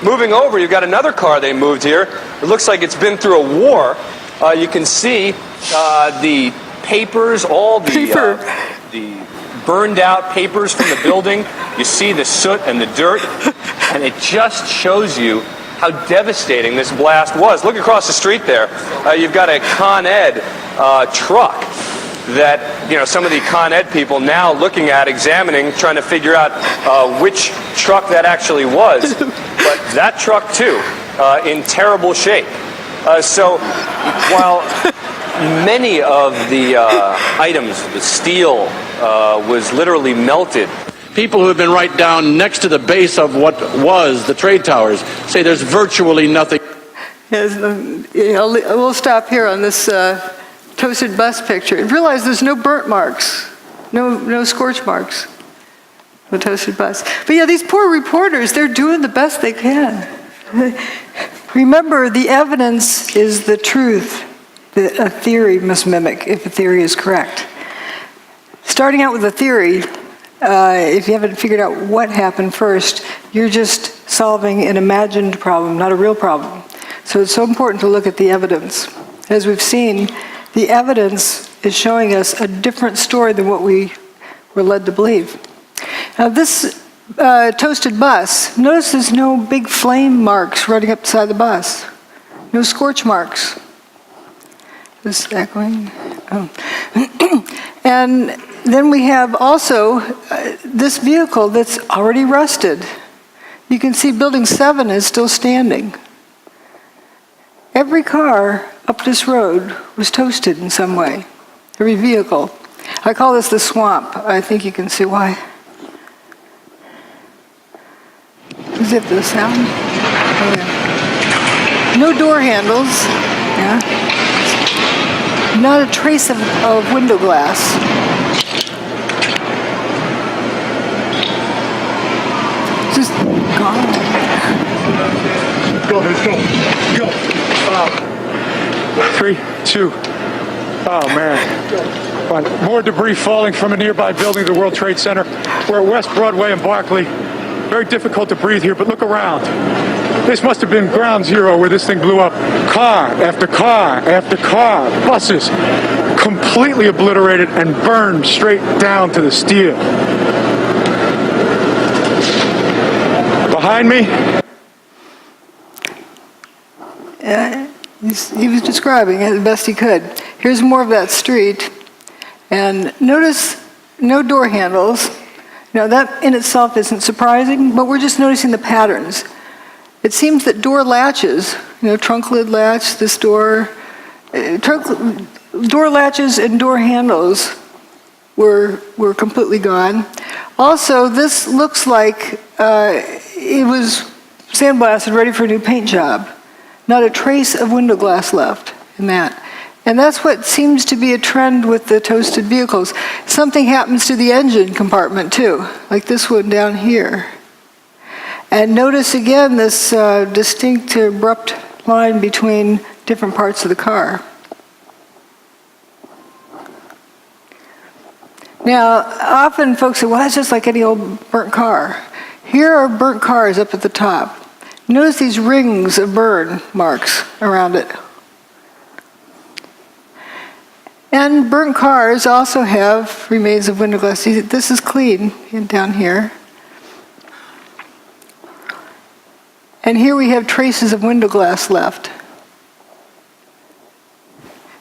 Moving over, you've got another car they moved here. It looks like it's been through a war. You can see the papers, all the burned out papers from the building. You see the soot and the dirt, and it just shows you how devastating this blast was. Look across the street there. You've got a Con Ed truck that, you know, some of the Con Ed people now looking at, examining, trying to figure out which truck that actually was. But that truck, too, in terrible shape. So while many of the items, the steel, was literally melted. People who have been right down next to the base of what was the trade towers say there's virtually nothing. Yes, we'll stop here on this toasted bus picture. And realize there's no burnt marks, no scorch marks. The toasted bus. But yeah, these poor reporters, they're doing the best they can. Remember, the evidence is the truth that a theory must mimic if a theory is correct. Starting out with a theory, if you haven't figured out what happened first, you're just solving an imagined problem, not a real problem. So it's so important to look at the evidence. As we've seen, the evidence is showing us a different story than what we were led to believe. Now this toasted bus, notice there's no big flame marks running up beside the bus. No scorch marks. Is that going? Oh. And then we have also this vehicle that's already rusted. You can see Building 7 is still standing. Every car up this road was toasted in some way. Every vehicle. I call this the swamp. I think you can see why. Is it the sound? Oh, yeah. No door handles. Yeah. Not a trace of window glass. Just gone. Go, let's go. Go. 3, 2. Oh, man. More debris falling from a nearby building, the World Trade Center. We're at West Broadway and Barclay. Very difficult to breathe here, but look around. This must have been ground zero where this thing blew up. Car after car after car, buses completely obliterated and burned straight down to the steel. Behind me. He was describing it the best he could. Here's more of that street. And notice no door handles. Now that in itself isn't surprising, but we're just noticing the patterns. It seems that door latches, trunk lid latch, this door, door latches and door handles were completely gone. Also, this looks like it was sandblasted, ready for a new paint job. Not a trace of window glass left in that. And that's what seems to be a trend with the toasted vehicles. Something happens to the engine compartment too, like this one down here. And notice again this distinct, abrupt line between different parts of the car. Now, often folks say, well, that's just like any old burnt car. Here are burnt cars up at the top. Notice these rings of burn marks around it. And burnt cars also have remains of window glass. See, this is clean down here. And here we have traces of window glass left.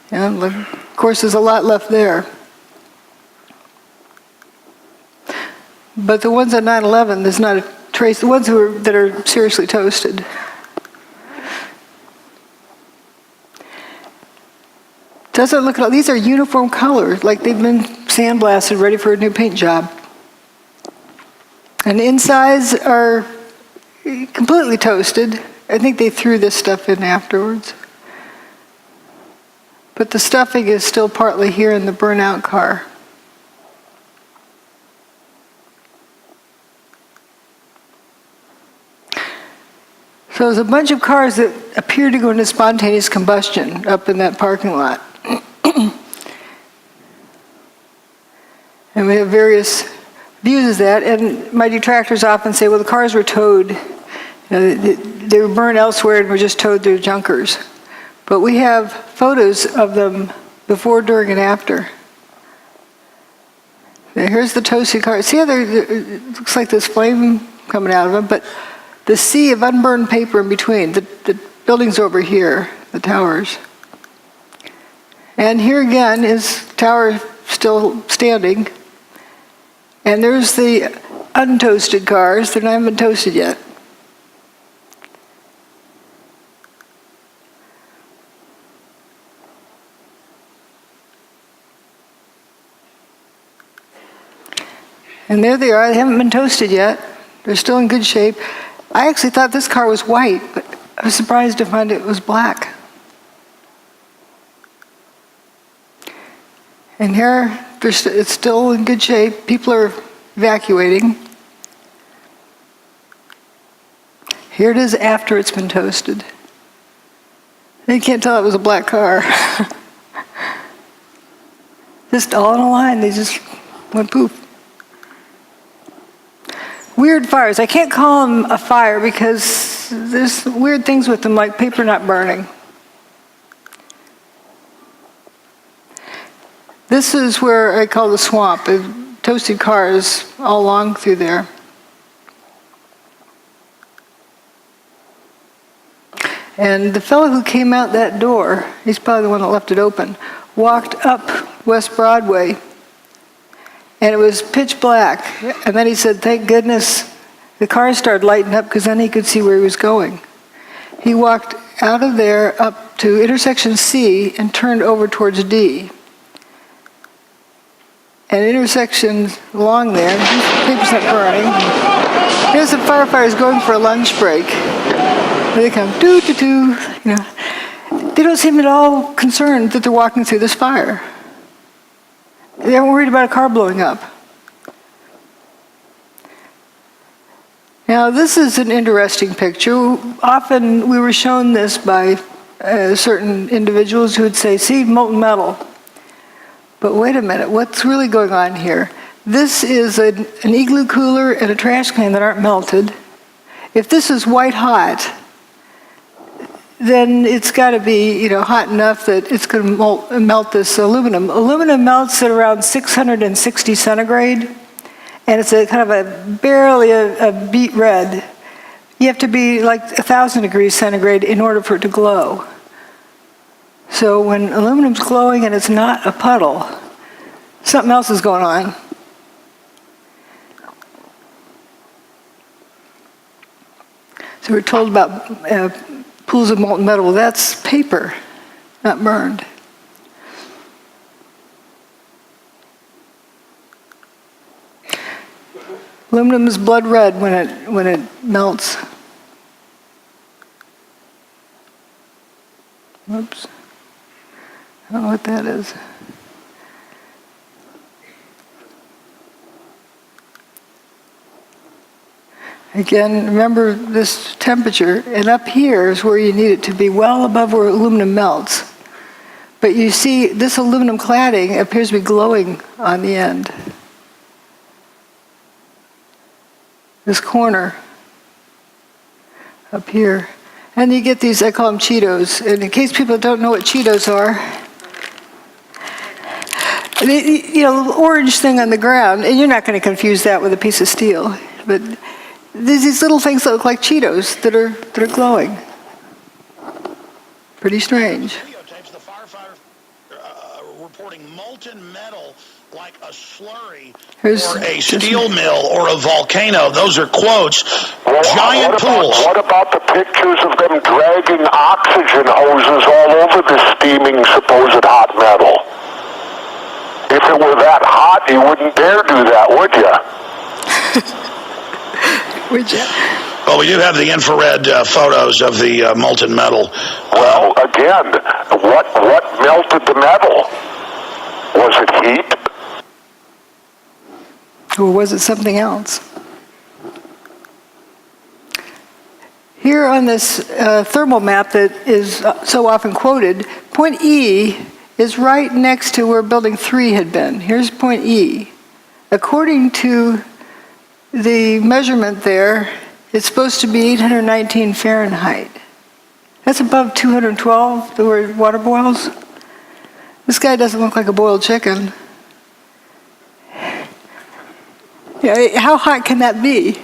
And of course, there's a lot left there. But the ones at 9/11, there's not a trace. The ones that are seriously toasted. Doesn't look at all. These are uniform colors, like they've been sandblasted, ready for a new paint job. And the insides are completely toasted. I think they threw this stuff in afterwards. But the stuffing is still partly here in the burnout car. So there's a bunch of cars that appear to go into spontaneous combustion up in that parking lot. And we have various views of that, and my detractors often say, well, the cars were towed, they were burned elsewhere and were just towed through junkers. But we have photos of them before, during, and after. Now, here's the toasted car. See how it looks like this flame coming out of them, but the sea of unburned paper in between. The building's over here, the towers. And here again is tower still standing. And there's the untoasted cars that haven't been toasted yet. And there they are. They haven't been toasted yet. They're still in good shape. I actually thought this car was white, but I was surprised to find it was black. And here, it's still in good shape. People are evacuating. Here it is after it's been toasted. You can't tell it was a black car. Just all in a line, they just went poof. Weird fires. I can't call them a fire because there's weird things with them, like paper not burning. This is where I call the swamp. Toasted cars all along through there. And the fellow who came out that door, he's probably the one that left it open, walked up West Broadway, and it was pitch black. And then he said, thank goodness the cars started lighting up, because then he could see where he was going. He walked out of there up to intersection C and turned over towards D. And intersections along there, paper's not burning. Here's the firefighters going for a lunch break. They come, doo-doo-doo, you know. They don't seem at all concerned that they're walking through this fire. They aren't worried about a car blowing up. Now, this is an interesting picture. Often we were shown this by certain individuals who would say, see, molten metal. But wait a minute, what's really going on here? This is an igloo cooler and a trash can that aren't melted. If this is white hot, then it's got to be, hot enough that it's going to melt this aluminum. Aluminum melts at around 660 centigrade, and it's a kind of barely a beet red. You have to be like 1,000 degrees centigrade in order for it to glow. So when aluminum's glowing and it's not a puddle, something else is going on. So we're told about pools of molten metal. Well, that's paper, not burned. Aluminum is blood red when it melts. Whoops. I don't know what that is. Again, remember this temperature, and up here is where you need it to be well above where aluminum melts. But you see, this aluminum cladding appears to be glowing on the end. This corner up here. And you get these, I call them Cheetos. And in case people don't know what Cheetos are, the orange thing on the ground, and you're not going to confuse that with a piece of steel, but there's these little things that look like Cheetos that are glowing. Pretty strange. Videotapes the firefighter reporting molten metal like a slurry or a steel mill or a volcano. Those are quotes. Giant pools. What about the pictures of them dragging oxygen hoses all over the steaming supposed hot metal? If it were that hot, you wouldn't dare do that, would you? Would you? Well, we do have the infrared photos of the molten metal. Well, again, what melted the metal? Was it heat? Or was it something else? Here on this thermal map that is so often quoted, point E is right next to where building 3 had been. Here's point E. According to the measurement there, it's supposed to be 819 Fahrenheit. That's above 212, the word water boils. This guy doesn't look like a boiled chicken. Yeah, how hot can that be?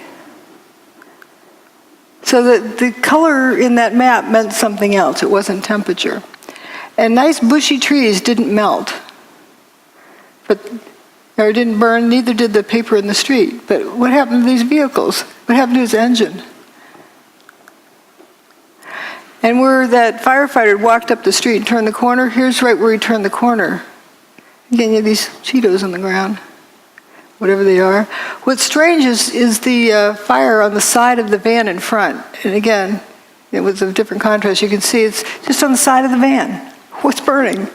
So the color in that map meant something else. It wasn't temperature. And nice bushy trees didn't melt, or didn't burn, neither did the paper in the street. But what happened to these vehicles? What happened to his engine? And where that firefighter walked up the street and turned the corner, here's right where he turned the corner. Again, you have these Cheetos on the ground, whatever they are. What's strange is the fire on the side of the van in front. And again, it was of different contrast. You can see it's just on the side of the van. What's burning?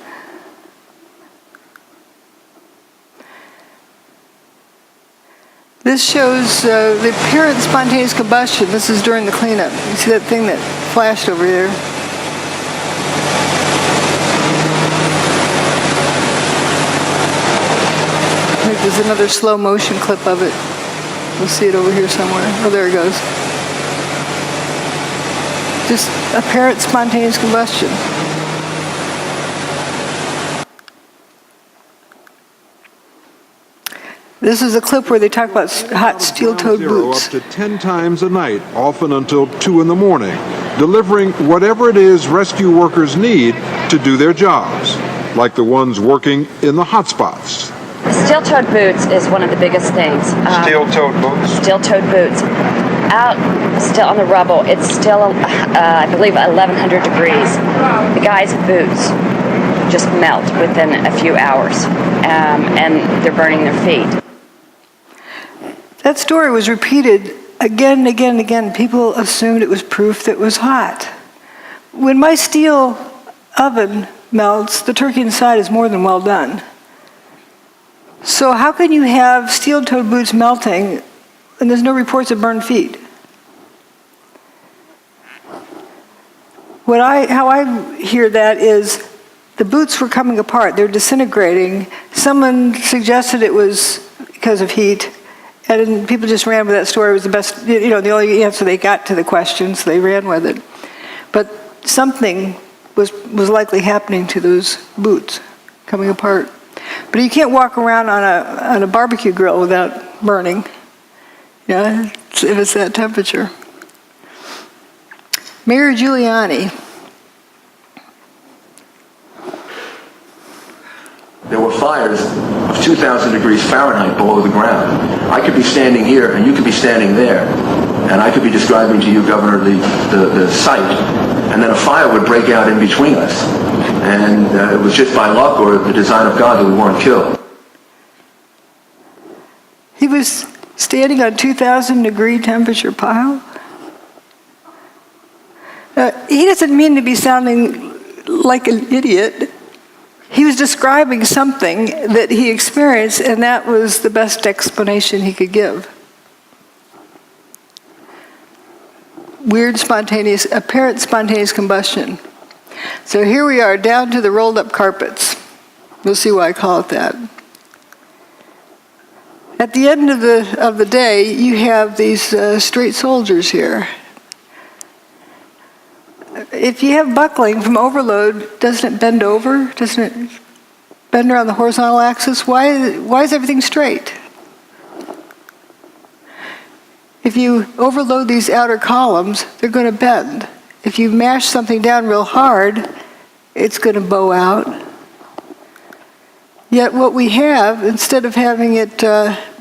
This shows the apparent spontaneous combustion. This is during the cleanup. You see that thing that flashed over there? I think there's another slow motion clip of it. We'll see it over here somewhere. Oh, there it goes. Just apparent spontaneous combustion. This is a clip where they talk about hot steel-toed boots. Up to 10 times a night, often until 2 in the morning, delivering whatever it is rescue workers need to do their jobs, like the ones working in the hotspots. Steel-toed boots is one of the biggest things. Steel-toed boots? Steel-toed boots. Out still on the rubble, it's still, I believe, 1,100 degrees. The guys' boots just melt within a few hours, and they're burning their feet. That story was repeated again and again and again. People assumed it was proof that it was hot. When my steel oven melts, the turkey inside is more than well done. So how can you have steel-toed boots melting and there's no reports of burned feet? How I hear that is the boots were coming apart. They're disintegrating. Someone suggested it was because of heat. And people just ran with that story. It was the best, the only answer they got to the question, so they ran with it. But something was likely happening to those boots coming apart. But you can't walk around on a barbecue grill without burning, if it's that temperature. Mayor Giuliani. There were fires of 2,000 degrees Fahrenheit below the ground. I could be standing here and you could be standing there. And I could be describing to you, Governor, the site. And then a fire would break out in between us. And it was just by luck or the design of God that we weren't killed. He was standing on 2,000 degree temperature pile. He doesn't mean to be sounding like an idiot. He was describing something that he experienced, and that was the best explanation he could give. Weird apparent spontaneous combustion. So here we are, down to the rolled up carpets. You'll see why I call it that. At the end of the day, you have these straight soldiers here. If you have buckling from overload, doesn't it bend over? Doesn't it bend around the horizontal axis? Why is everything straight? If you overload these outer columns, they're going to bend. If you mash something down real hard, it's going to bow out. Yet what we have, instead of having it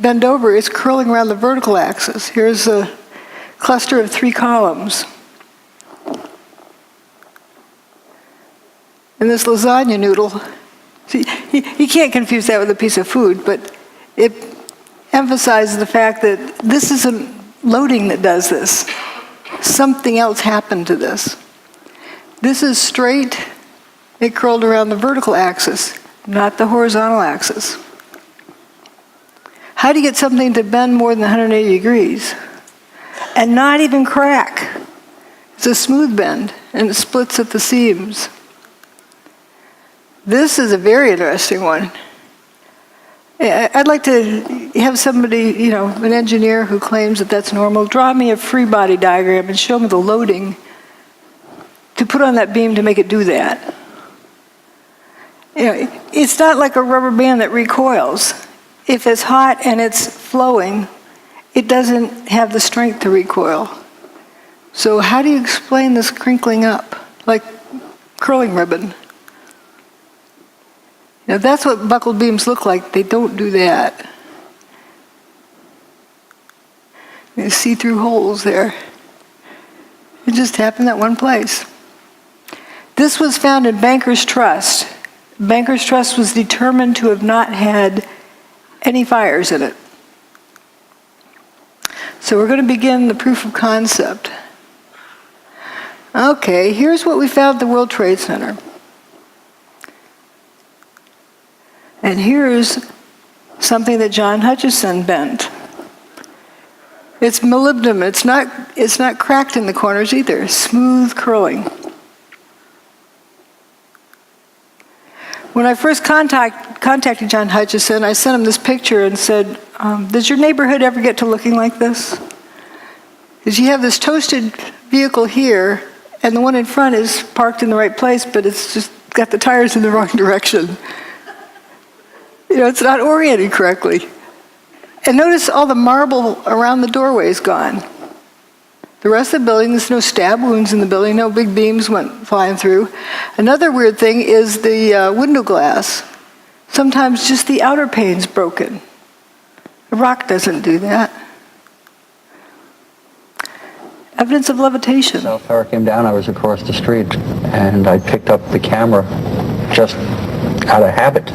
bend over, is curling around the vertical axis. Here's a cluster of 3 columns. And this lasagna noodle, see, you can't confuse that with a piece of food, but it emphasizes the fact that this isn't loading that does this. Something else happened to this. This is straight, it curled around the vertical axis, not the horizontal axis. How do you get something to bend more than 180 degrees and not even crack? It's a smooth bend, and it splits at the seams. This is a very interesting one. I'd like to have somebody, an engineer who claims that that's normal, draw me a free body diagram and show me the loading to put on that beam to make it do that. It's not like a rubber band that recoils. If it's hot and it's flowing, it doesn't have the strength to recoil. So how do you explain this crinkling up, like curling ribbon? That's what buckled beams look like. They don't do that. You see through holes there. It just happened that one place. This was found in Banker's Trust. Banker's Trust was determined to have not had any fires in it. So we're going to begin the proof of concept. Okay, here's what we found at the World Trade Center. And here's something that John Hutchison bent. It's molybdenum. It's not cracked in the corners either. Smooth curling. When I first contacted John Hutchison, I sent him this picture and said, does your neighborhood ever get to looking like this? Because you have this toasted vehicle here, and the one in front is parked in the right place, but it's just got the tires in the wrong direction. It's not oriented correctly. And notice all the marble around the doorway is gone. The rest of the building, there's no stab wounds in the building, no big beams went flying through. Another weird thing is the window glass. Sometimes just the outer pane's broken. The rock doesn't do that. Evidence of levitation. So far came down, I was across the street, and I picked up the camera just out of habit.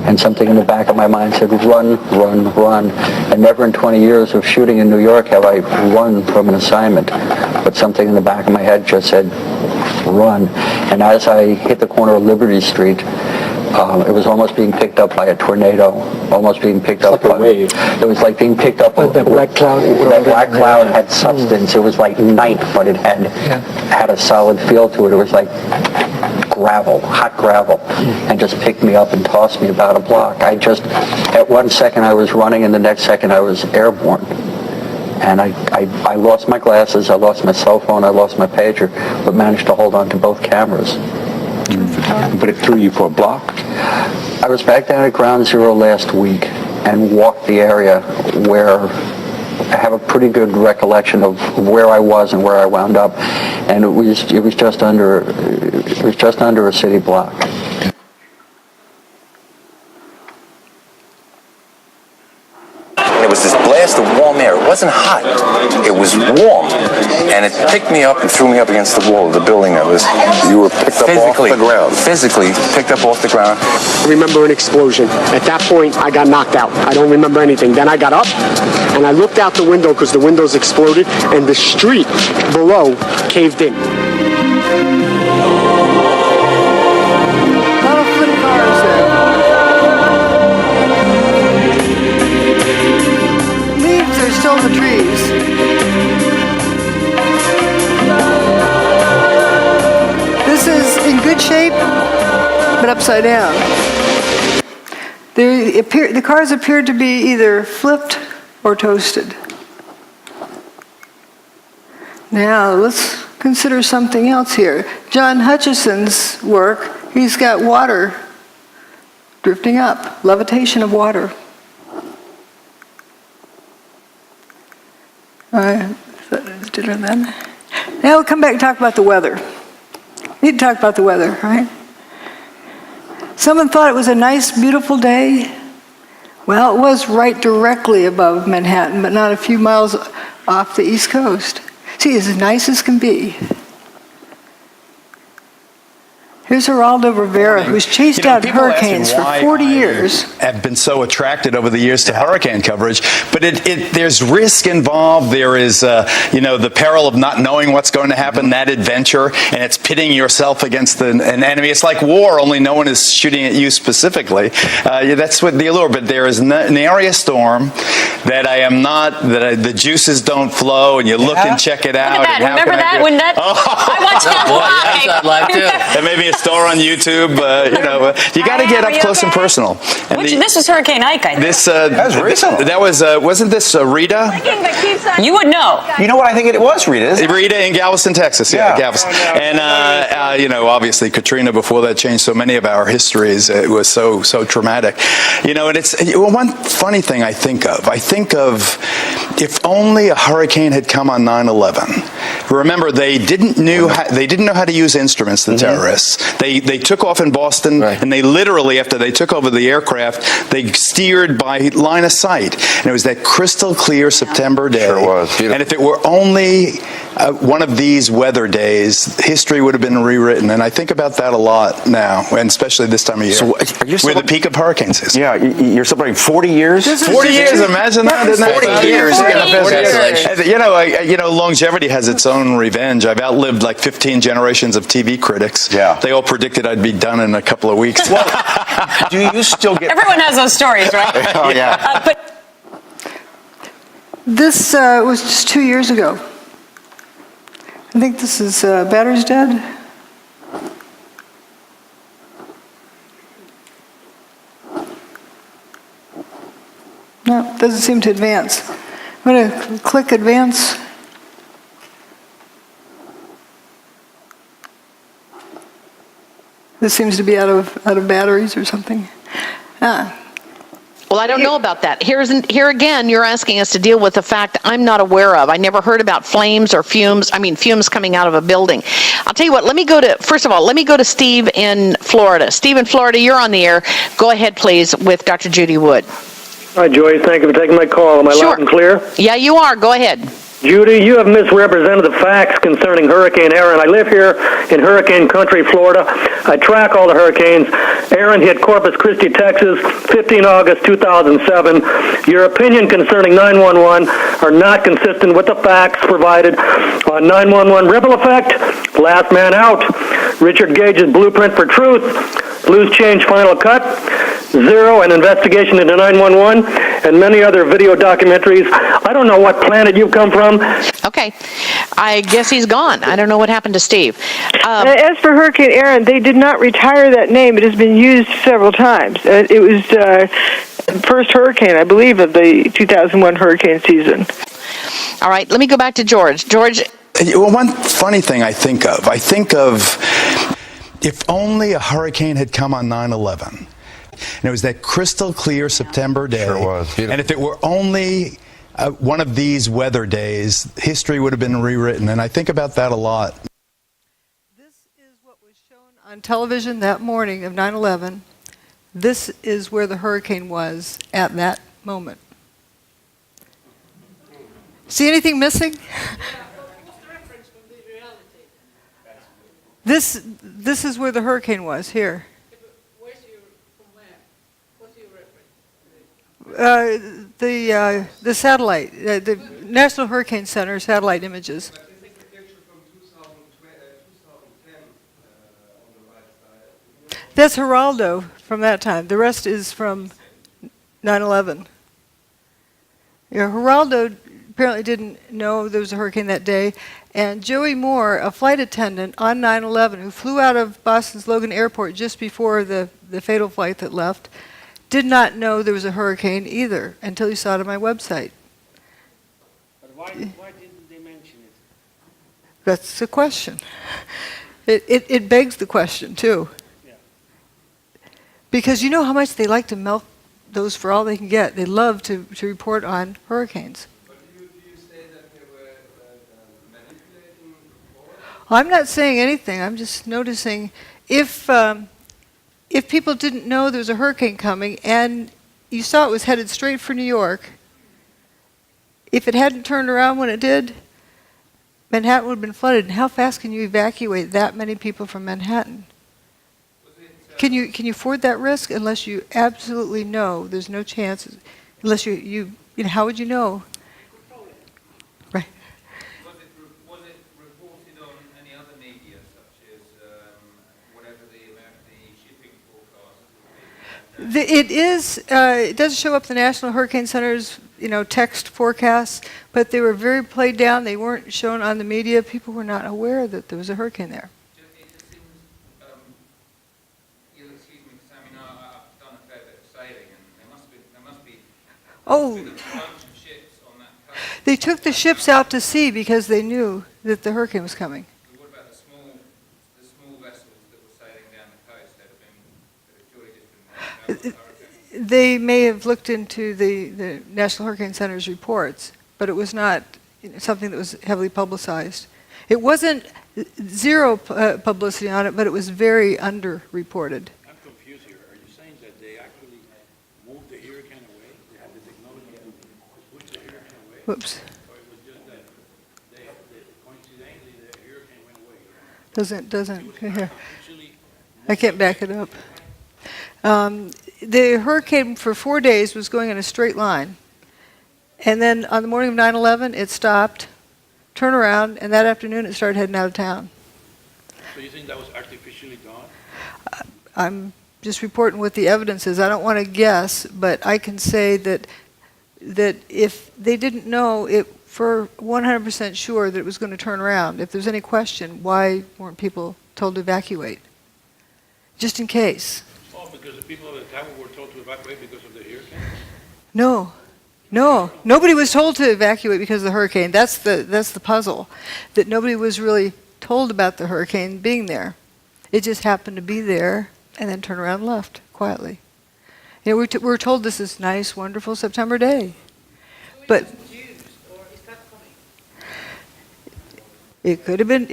And something in the back of my mind said, run, run, run. And never in 20 years of shooting in New York have I run from an assignment. But something in the back of my head just said, run. And as I hit the corner of Liberty Street, it was almost being picked up by a tornado, almost being picked up by a wave. It was like being picked up by that black cloud. That black cloud had substance. It was like night, but it had a solid feel to it. It was like gravel, hot gravel, and just picked me up and tossed me about a block. At one second I was running, and the next second I was airborne. And I lost my glasses, I lost my cell phone, I lost my pager, but managed to hold on to both cameras. But it threw you for a block? I was back down at Ground Zero last week and walked the area where I have a pretty good recollection of where I was and where I wound up, and it was just under a city block. It was this blast of warm air. It wasn't hot. It was warm. And it picked me up and threw me up against the wall of the building that was... You were picked up off the ground? Physically picked up off the ground. I remember an explosion. At that point, I got knocked out. I don't remember anything. Then I got up, and I looked out the window because the windows exploded, and the street below caved in. Still in the trees. This is in good shape, but upside down. The cars appeared to be either flipped or toasted. Now let's consider something else here. John Hutchison's work, he's got water drifting up, levitation of water. Now we'll come back and talk about the weather. We need to talk about the weather, right? Someone thought it was a nice, beautiful day. Well, it was right directly above Manhattan, but not a few miles off the East Coast. See, it's as nice as can be. Here's Geraldo Rivera, who's chased out people ask me hurricanes for why 40 I years. have been so attracted over the years to hurricane coverage, but there's risk involved. There is, the peril of not knowing what's going to happen, that adventure, and it's pitting yourself against an enemy. It's like war, only no one is shooting at you specifically. That's what the allure. But there is an area storm that the juices don't flow, and you look and check it out. Look at that. Remember that? When that? I watched that live. And maybe a store on YouTube. You got to get up close and personal. And This was Hurricane Ike, I think. that was recent. That was wasn't this Rita? You would know. You know what I think it was, Rita? Rita in Galveston, Texas. Yeah, Galveston. And obviously Katrina before that changed so many of our histories. It was so traumatic. And it's one funny thing I think of if only a hurricane had come on 9/11. Remember, they didn't know how to use instruments, the terrorists. They took off in Boston, and they literally, after they took over the aircraft, they steered by line of sight. And it was that crystal clear September day. Sure was. And if it were only one of these weather days, history would have been rewritten. And I think about that a lot now, and especially this time of year. So we're the peak of hurricane season. Yeah, you're celebrating 40 years? 40 years, imagine that. 40 years. 40 years. Longevity has its own revenge. I've outlived like 15 generations of TV critics. Yeah. They all predicted I'd be done in a couple of weeks. Do you still get... Everyone has those stories, right? Oh, yeah. This was just 2 years ago. I think this is Batter's Dead. No, doesn't seem to advance. I'm going to click advance. This seems to be out of batteries or something. Well, I don't know about that. Here again, you're asking us to deal with a fact I'm not aware of. I never heard about flames or fumes. Fumes coming out of a building. I'll tell you what, let me go to Steve in Florida. Steve in Florida, you're on the air. Go ahead, please, with Dr. Judy Wood. Hi, Joyce. Thank you for taking my call. Am I loud and clear? Yeah, you are. Go ahead. Judy, you have misrepresented the facts concerning Hurricane Aaron. I live here in hurricane country, Florida. I track all the hurricanes. Aaron hit Corpus Christi, Texas, 15 August 2007. Your opinion concerning 911 are not consistent with the facts provided on 911 ripple effect, last man out, Richard Gage's blueprint for truth, loose change final cut, Zero, an investigation into 911, and many other video documentaries. I don't know what planet you've come from. Okay. I guess he's gone. I don't know what happened to Steve. As for Hurricane Aaron, they did not retire that name. It has been used several times. It was first hurricane, I believe, of the 2001 hurricane season. All right. Let me go back to George. George. Well, one funny thing I think of if only a hurricane had come on 9/11. And it was that crystal clear September day. Sure was. And if it were only one of these weather days, history would have been rewritten. And I think about that a lot. This is what was shown on television that morning of 9/11. This is where the hurricane was at that moment. See anything missing? This is where the hurricane was, here. The satellite, the National Hurricane Center satellite images. That's Geraldo from that time. The rest is from 9/11. Geraldo apparently didn't know there was a hurricane that day, and Joey Moore, a flight attendant on 9/11 who flew out of Boston's Logan Airport just before the fatal flight that left, did not know there was a hurricane either until he saw it on my website. But why didn't they mention it? That's the question. It begs the question, too. Yeah. Because you know how much they like to milk those for all they can get. They love to report on hurricanes. But do you say that they were manipulating reports? I'm not saying anything. I'm just noticing if people didn't know there was a hurricane coming and you saw it was headed straight for New York, if it hadn't turned around when it did, Manhattan would have been flooded. And how fast can you evacuate that many people from Manhattan? Can you afford that risk unless you absolutely know there's no chance, unless you know, how would you know? Right. Was it reported on any other media, such as whatever the shipping forecast? It is. It doesn't show up in the National Hurricane Center's, text forecasts, but they were very played down. They weren't shown on the media. People were not aware that there was a hurricane there. It just seems, you'll excuse me, because I mean, I've done a fair bit of sailing, and there must be Oh. a bunch of ships on that coast. They took the ships out to sea because they knew that the hurricane was coming. But what about the small vessels that were sailing down the coast that have surely just been They may have looked into the National Hurricane Center's reports, but it was not something that was heavily publicized. It wasn't zero publicity on it, but it was very underreported. I'm confused here. Are you saying that they actually moved the hurricane away? They had the technology to push the hurricane away? Whoops. Or it was just that coincidentally the hurricane went away? Doesn't. Here. I can't back it up. The hurricane for 4 days was going in a straight line. And then on the morning of 9/11, it stopped, turned around, and that afternoon it started heading out of town. So you think that was artificially done? I'm just reporting what the evidence is. I don't want to guess, but I can say that if they didn't know it for 100% sure that it was going to turn around, if there's any question, why weren't people told to evacuate? Just in case. Oh, because the people at the tower were told to evacuate because of the hurricane? No. Nobody was told to evacuate because of the hurricane. That's the puzzle, that nobody was really told about the hurricane being there. It just happened to be there and then turned around and left quietly. We were told this is nice, wonderful September day. But it could have been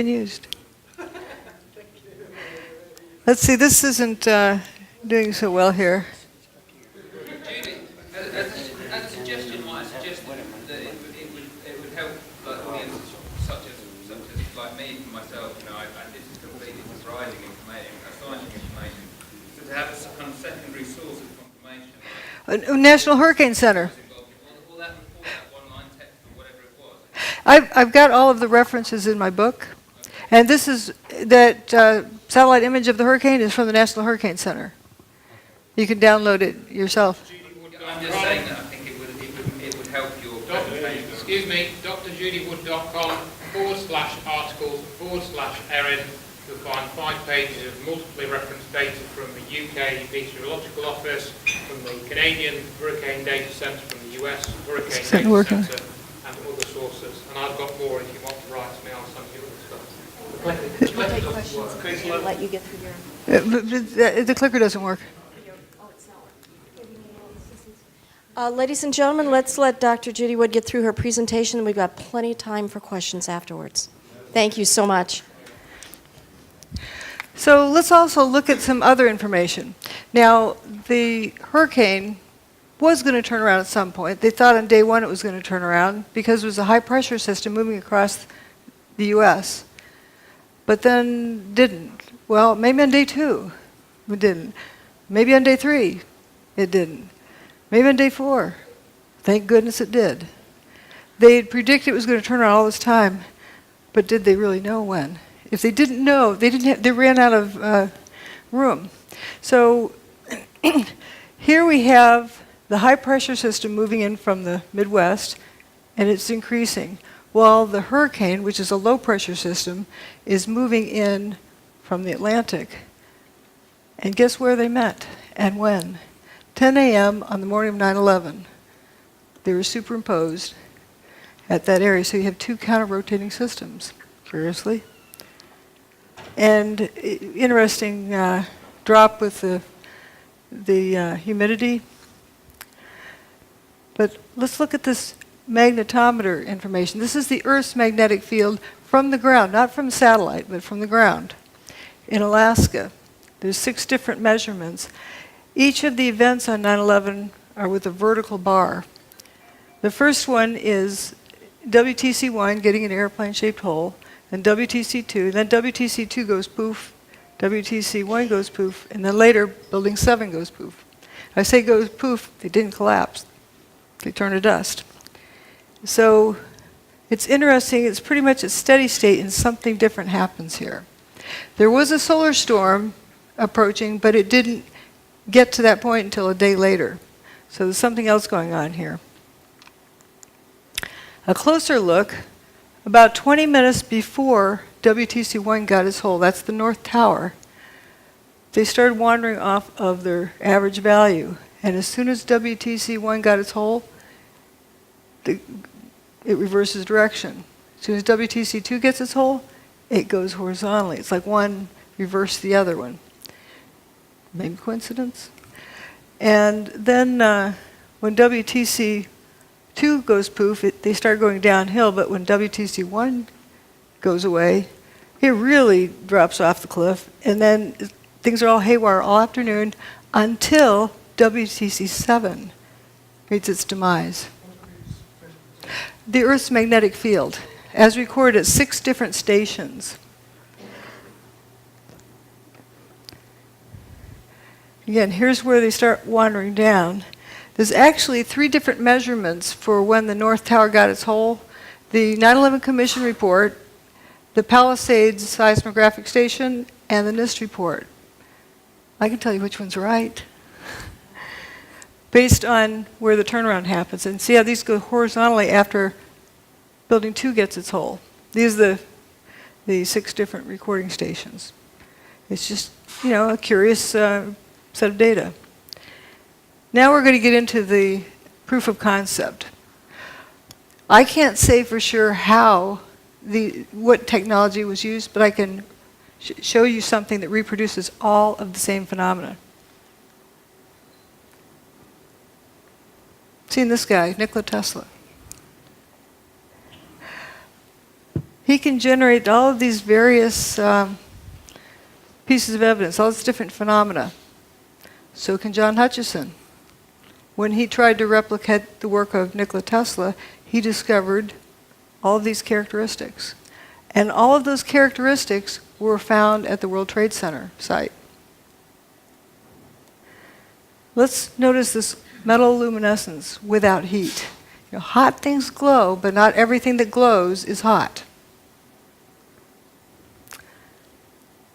used. Let's see, this isn't doing so well here. Judy, as a suggestion, might I suggest that it would help like audiences such as like me and myself. This is completely surprising information, astonishing information. So to have a kind of secondary source of confirmation. National Hurricane Center. All that report, that one-line text or whatever it was. I've got all of the references in my book, and this is that satellite image of the hurricane is from the National Hurricane Center. You can download it yourself. I'm just saying that I think it would help your presentation. Excuse me, drjudywood.com/articles/Erin. You'll find 5 pages of multiply referenced data from the UK Meteorological Office, from the Canadian Hurricane Data Centre, from the US Hurricane Data Centre, and other sources. And I've got more if you want to write to me, I'll send you other stuff. We'll take questions. We'll let you get through your... The clicker doesn't work. Ladies and gentlemen, let's let Dr. Judy Wood get through her presentation. We've got plenty of time for questions afterwards. Thank you so much. So let's also look at some other information. Now, the hurricane was going to turn around at some point. They thought on day one it was going to turn around because it was a high-pressure system moving across the U.S., but then didn't. Well, maybe on day 2 it didn't. Maybe on day 3 it didn't. Maybe on day 4. Thank goodness it did. They had predicted it was going to turn around all this time, but did they really know when? If they didn't know, they ran out of room. So here we have the high-pressure system moving in from the Midwest, and it's increasing, while the hurricane, which is a low-pressure system, is moving in from the Atlantic. And guess where they met and when? 10 a.m. on the morning of 9/11. They were superimposed at that area, so you have 2 counter-rotating systems. Curiously. And interesting drop with the humidity. But let's look at this magnetometer information. This is the Earth's magnetic field from the ground, not from satellite, but from the ground in Alaska. There's 6 different measurements. Each of the events on 9/11 are with a vertical bar. The first one is WTC1 getting an airplane-shaped hole, then WTC2, then WTC2 goes poof, WTC-1 goes poof, and then later Building 7 goes poof. I say goes poof, they didn't collapse. They turned to dust. So it's interesting, it's pretty much a steady state and something different happens here. There was a solar storm approaching, but it didn't get to that point until a day later. So there's something else going on here. A closer look, about 20 minutes before WTC-1 got its hole, that's the North Tower, they started wandering off of their average value. And as soon as WTC-1 got its hole, it reverses direction. As soon as WTC-2 gets its hole, it goes horizontally. It's like one reversed the other one. Maybe coincidence? And then when WTC-2 goes poof, they start going downhill, but when WTC-1 goes away, it really drops off the cliff, and then things are all haywire all afternoon until WTC-7 meets its demise. The Earth's magnetic field, as recorded at 6 different stations. Again, here's where they start wandering down. There's actually 3 different measurements for when the North Tower got its hole. The 9/11 Commission report, the Palisades seismographic station, and the NIST report. I can tell you which one's right, based on where the turnaround happens. And see how these go horizontally after Building 2 gets its hole. These are the 6 different recording stations. It's just, you know, a curious set of data. Now we're going to get into the proof of concept. I can't say for sure what technology was used, but I can show you something that reproduces all of the same phenomena. Seen this guy, Nikola Tesla. He can generate all of these various pieces of evidence, all these different phenomena. So can John Hutchison. When he tried to replicate the work of Nikola Tesla, he discovered all of these characteristics. And all of those characteristics were found at the World Trade Center site. Let's notice this metal luminescence without heat. You know, hot things glow, but not everything that glows is hot.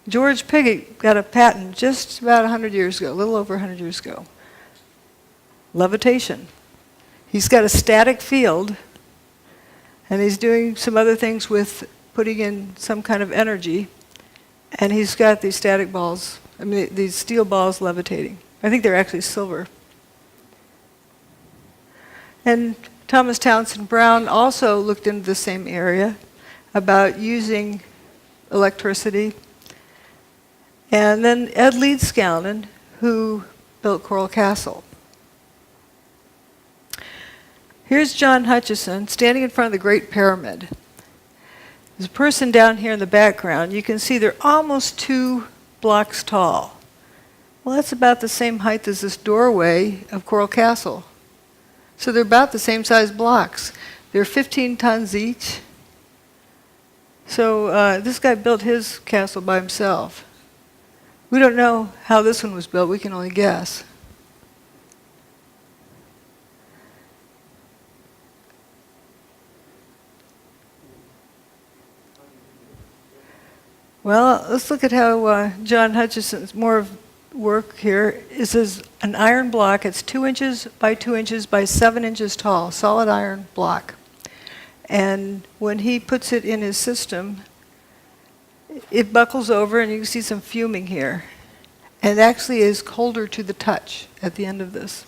George Pigott got a patent just about 100 years ago, a little over 100 years ago. Levitation. He's got a static field, and he's doing some other things with putting in some kind of energy, and he's got these static balls, these steel balls levitating. I think they're actually silver. And Thomas Townsend Brown also looked into the same area about using electricity. And then Ed Leedskalnin, who built Coral Castle. Here's John Hutchison standing in front of the Great Pyramid. There's a person down here in the background. You can see they're almost 2 blocks tall. Well, that's about the same height as this doorway of Coral Castle. So they're about the same size blocks. They're 15 tons each. So this guy built his castle by himself. We don't know how this one was built. We can only guess. Well, let's look at how John Hutchison's more of work here. This is an iron block. It's 2 inches by 2 inches by 7 inches tall, solid iron block. And when he puts it in his system, it buckles over, and you can see some fuming here. And it actually is colder to the touch at the end of this.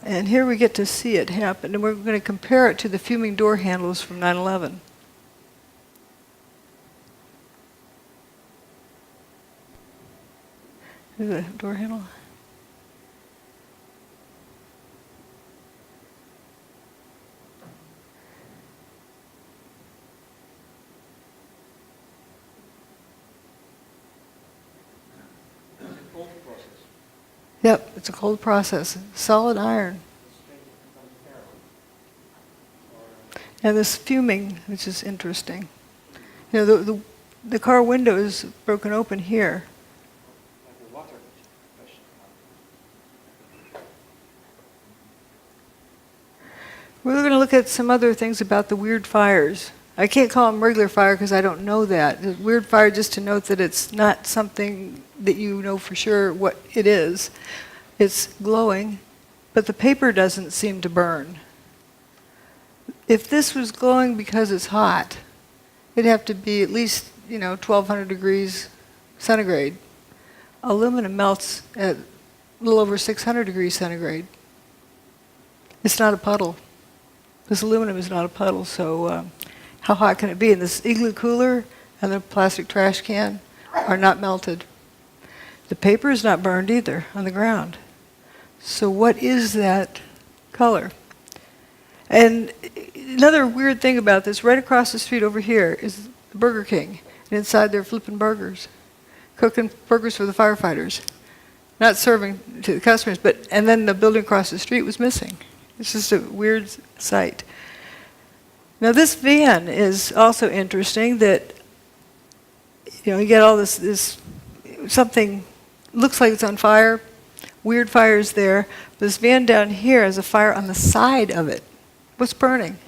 And here we get to see it happen. And we're going to compare it to the fuming door handles from 9/11. Here's the door handle. Yep, it's a cold process. Solid iron. And this fuming, which is interesting. You know, the car window is broken open here. We're going to look at some other things about the weird fires. I can't call them regular fire because I don't know that. The weird fire, just to note that it's not something that you know for sure what it is. It's glowing, but the paper doesn't seem to burn. If this was glowing because it's hot, it'd have to be at least, 1,200 degrees centigrade. Aluminum melts at a little over 600 degrees centigrade. It's not a puddle. This aluminum is not a puddle, so how hot can it be? And this igloo cooler and the plastic trash can are not melted. The paper is not burned either on the ground. So what is that color? And another weird thing about this, right across the street over here is Burger King. And inside they're flipping burgers, cooking burgers for the firefighters, not serving to the customers, and then the building across the street was missing. It's just a weird sight. Now this van is also interesting that, you get all this something looks like it's on fire, weird fires there. This van down here has a fire on the side of it. What's burning?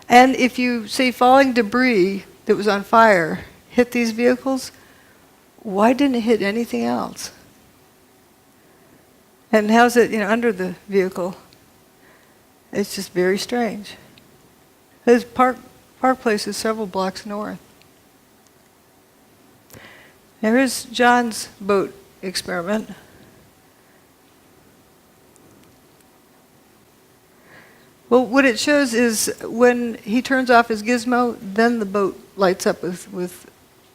And if you say falling debris that was on fire hit these vehicles, why didn't it hit anything else? And how's it, under the vehicle? It's just very strange. This Park Place is several blocks north. Now here's John's boat experiment. Well, what it shows is when he turns off his gizmo, then the boat lights up with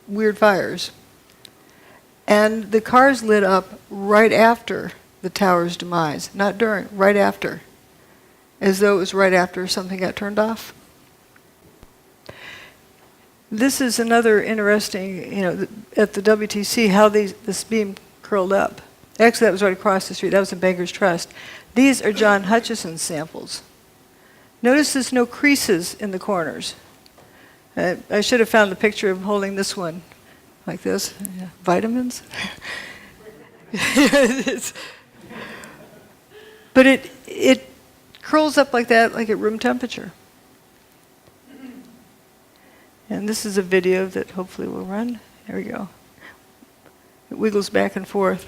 weird fires. And the car's lit up right after the tower's demise, not during, right after, as though it was right after something got turned off. This is another interesting, at the WTC, how this beam curled up. Actually, that was right across the street. That was in Bankers Trust. These are John Hutchison's samples. Notice there's no creases in the corners. I should have found the picture of holding this one like this. Yeah. Vitamins? But it curls up like that, like at room temperature. And this is a video that hopefully will run. There we go. It wiggles back and forth.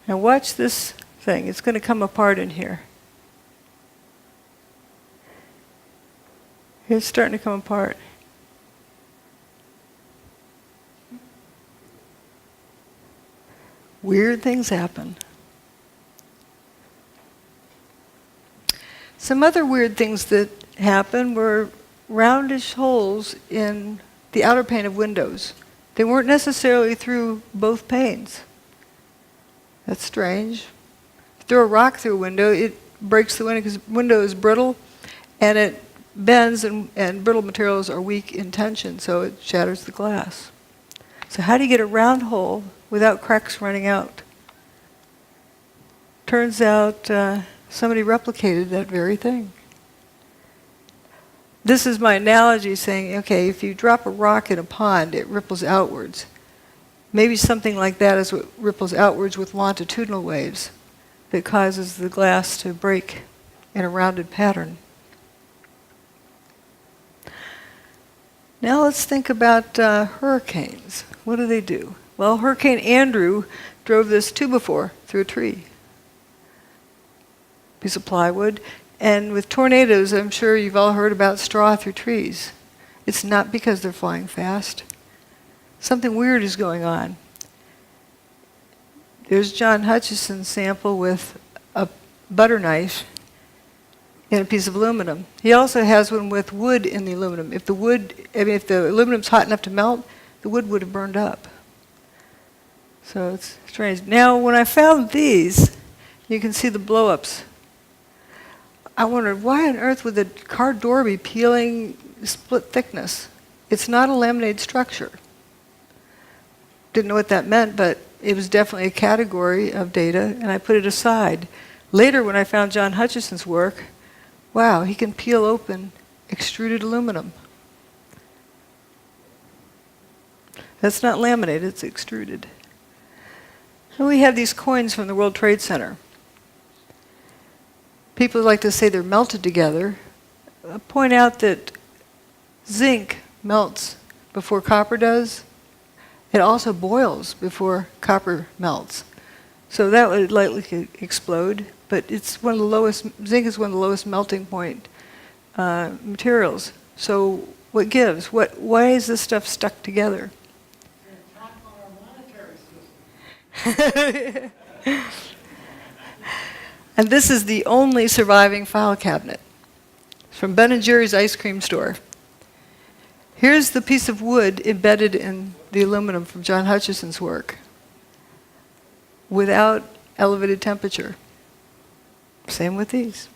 Now watch this thing. It's going to come apart in here. It's starting to come apart. Weird things happen. Some other weird things that happened were roundish holes in the outer pane of windows. They weren't necessarily through both panes. That's strange. Throw a rock through a window, it breaks the window because window is brittle and it bends, and brittle materials are weak in tension, so it shatters the glass. So how do you get a round hole without cracks running out? Turns out somebody replicated that very thing. This is my analogy saying, okay, if you drop a rock in a pond, it ripples outwards. Maybe something like that is what ripples outwards with longitudinal waves that causes the glass to break in a rounded pattern. Now let's think about hurricanes. What do they do? Well, Hurricane Andrew drove this 2x4 through a tree. Piece of plywood. And with tornadoes, I'm sure you've all heard about straw through trees. It's not because they're flying fast. Something weird is going on. There's John Hutchison's sample with a butter knife in a piece of aluminum. He also has one with wood in the aluminum. If the aluminum's hot enough to melt, the wood would have burned up. So it's strange. Now, when I found these, you can see the blow-ups. I wondered, why on earth would the car door be peeling split thickness? It's not a laminated structure. Didn't know what that meant, but it was definitely a category of data, and I put it aside. Later, when I found John Hutchison's work, wow, he can peel open extruded aluminum. That's not laminated, it's extruded. And we have these coins from the World Trade Center. People like to say they're melted together. I point out that zinc melts before copper does. It also boils before copper melts. So that would likely explode, but it's one of the lowest, zinc is one of the lowest melting point materials. So what gives? Why is this stuff stuck together? And this is the only surviving file cabinet from Ben & Jerry's ice cream store. Here's the piece of wood embedded in the aluminum from John Hutchison's work without elevated temperature. Same with these.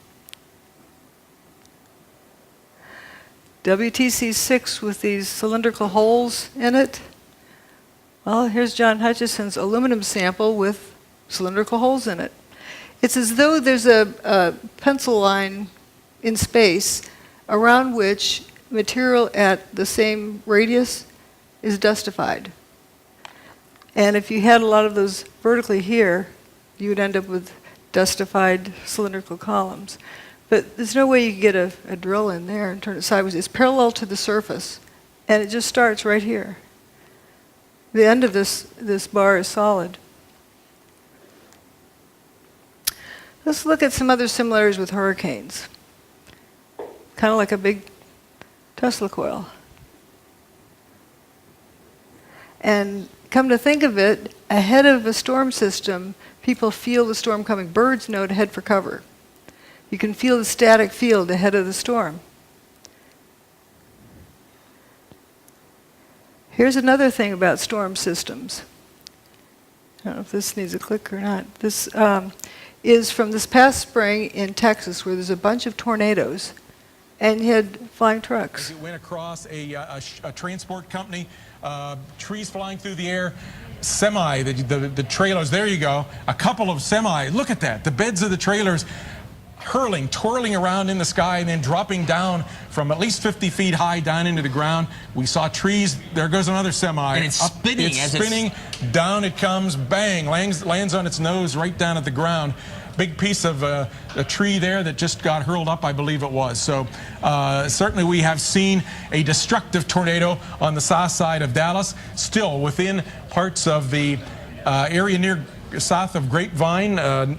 WTC6 with these cylindrical holes in it. Well, here's John Hutchison's aluminum sample with cylindrical holes in it. It's as though there's a pencil line in space around which material at the same radius is dustified. And if you had a lot of those vertically here, you would end up with dustified cylindrical columns. But there's no way you could get a drill in there and turn it sideways. It's parallel to the surface, and it just starts right here. The end of this bar is solid. Let's look at some other similarities with hurricanes. Kind of like a big Tesla coil. And come to think of it, ahead of a storm system, people feel the storm coming. Birds know to head for cover. You can feel the static field ahead of the storm. Here's another thing about storm systems. I don't know if this needs a click or not. This is from this past spring in Texas, where there's a bunch of tornadoes, and you had flying trucks. It went across a transport company, trees flying through the air, semi, the trailers, there you go, a couple of semi, look at that, the beds of the trailers hurling, twirling around in the sky and then dropping down from at least 50 feet high down into the ground. We saw trees, there goes another semi. And it's spinning. It's spinning, down it comes, bang, lands on its nose right down at the ground. Big piece of a tree there that just got hurled up, I believe it was. So certainly we have seen a destructive tornado on the south side of Dallas, still within parts of the area near south of Grapevine,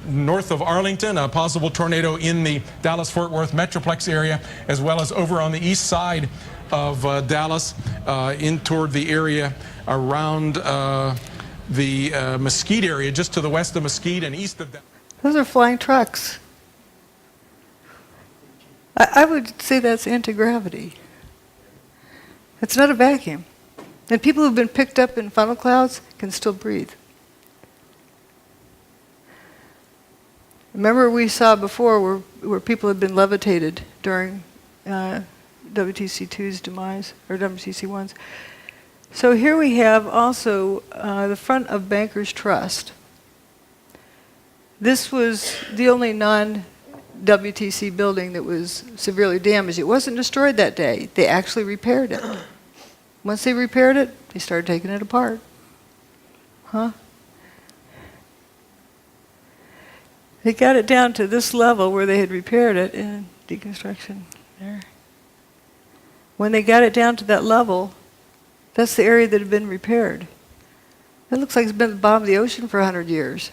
north of Arlington, a possible tornado in the Dallas-Fort Worth Metroplex area, as well as over on the east side of Dallas, in toward the area around the Mesquite area, just to the west of Mesquite and east of Dallas. Those are flying trucks. I would say that's anti-gravity. It's not a vacuum. And people who've been picked up in funnel clouds can still breathe. Remember we saw before where people had been levitated during WTC2's demise, or WTC1's. So here we have also the front of Bankers Trust. This was the only non-WTC building that was severely damaged. It wasn't destroyed that day. They actually repaired it. Once they repaired it, they started taking it apart. Huh? They got it down to this level where they had repaired it in deconstruction there. When they got it down to that level, that's the area that had been repaired. That looks like it's been at the bottom of the ocean for 100 years.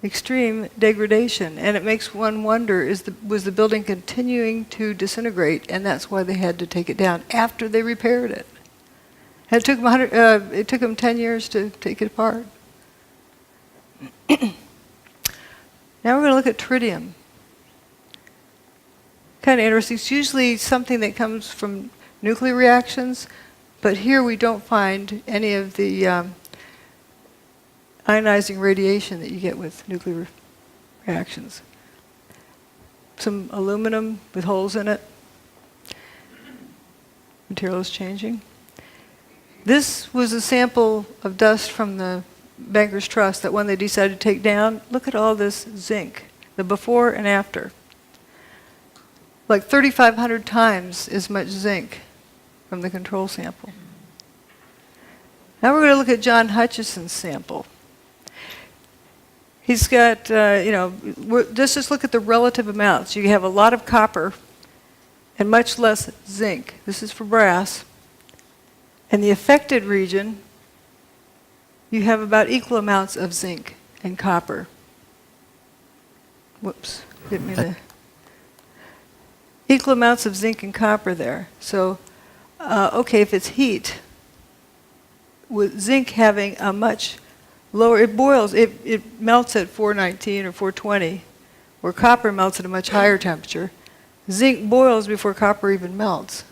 Extreme degradation, and it makes one wonder, was the building continuing to disintegrate, and that's why they had to take it down after they repaired it. And it took them 10 years to take it apart. Now we're going to look at tritium. Kind of interesting. It's usually something that comes from nuclear reactions, but here we don't find any of the ionizing radiation that you get with nuclear reactions. Some aluminum with holes in it. Material is changing. This was a sample of dust from the Bankers Trust that when they decided to take down, look at all this zinc. the before and after. Like 3,500 times as much zinc from the control sample. Now we're going to look at John Hutchison's sample. He's got, let's just look at the relative amounts. You have a lot of copper and much less zinc. This is for brass. In the affected region, you have about equal amounts of zinc and copper. Whoops, didn't mean to. Equal amounts of zinc and copper there. So, okay, if it's heat, with zinc having a much lower, it boils, it melts at 419 or 420, where copper melts at a much higher temperature. Zinc boils before copper even melts.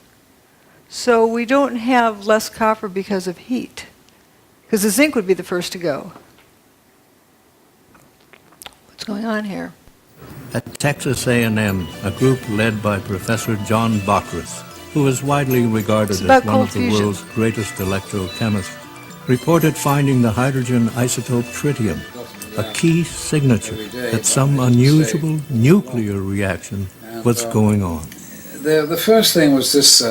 So we don't have less copper because of heat, because the zinc would be the first to go. What's going on here? At Texas A&M, a group led by Professor John Bockris, who is widely regarded as one of the world's greatest electrochemists, reported finding the hydrogen isotope tritium, a key signature that some unusual nuclear reaction was going on. The first thing was this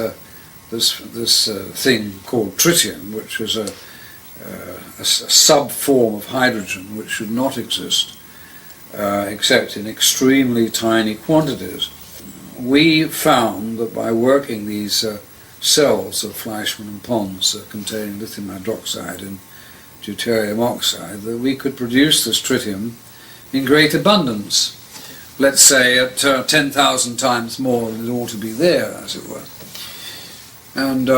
thing called tritium, which was a sub-form of hydrogen which should not exist except in extremely tiny quantities. We found that by working these cells of Fleischmann and Pons containing lithium hydroxide and deuterium oxide, that we could produce this tritium in great abundance, let's say at 10,000 times more than it ought to be there, as it were. And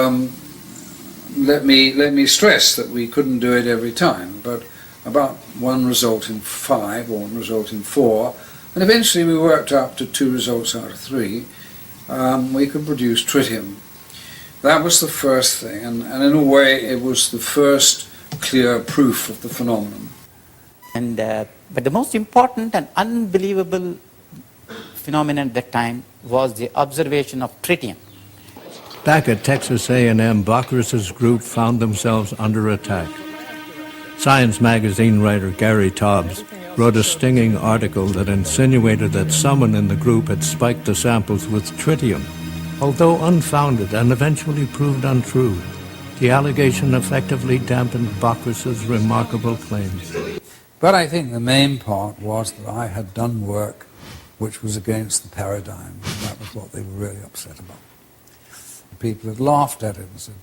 let me stress that we couldn't do it every time, but about one result in 5 or one result in 4, and eventually we worked up to 2 results out of 3. We could produce tritium. That was the first thing, and in a way it was the first clear proof of the phenomenon. And but the most important and unbelievable phenomenon at that time was the observation of tritium. Back at Texas A&M, Bockris's group found themselves under attack. Science magazine writer Gary Taubes wrote a stinging article that insinuated that someone in the group had spiked the samples with tritium. Although unfounded and eventually proved untrue, the allegation effectively dampened Bockris's remarkable claims. But I think the main part was that I had done work which was against the paradigm, and that was what they were really upset about. The people had laughed at it and said,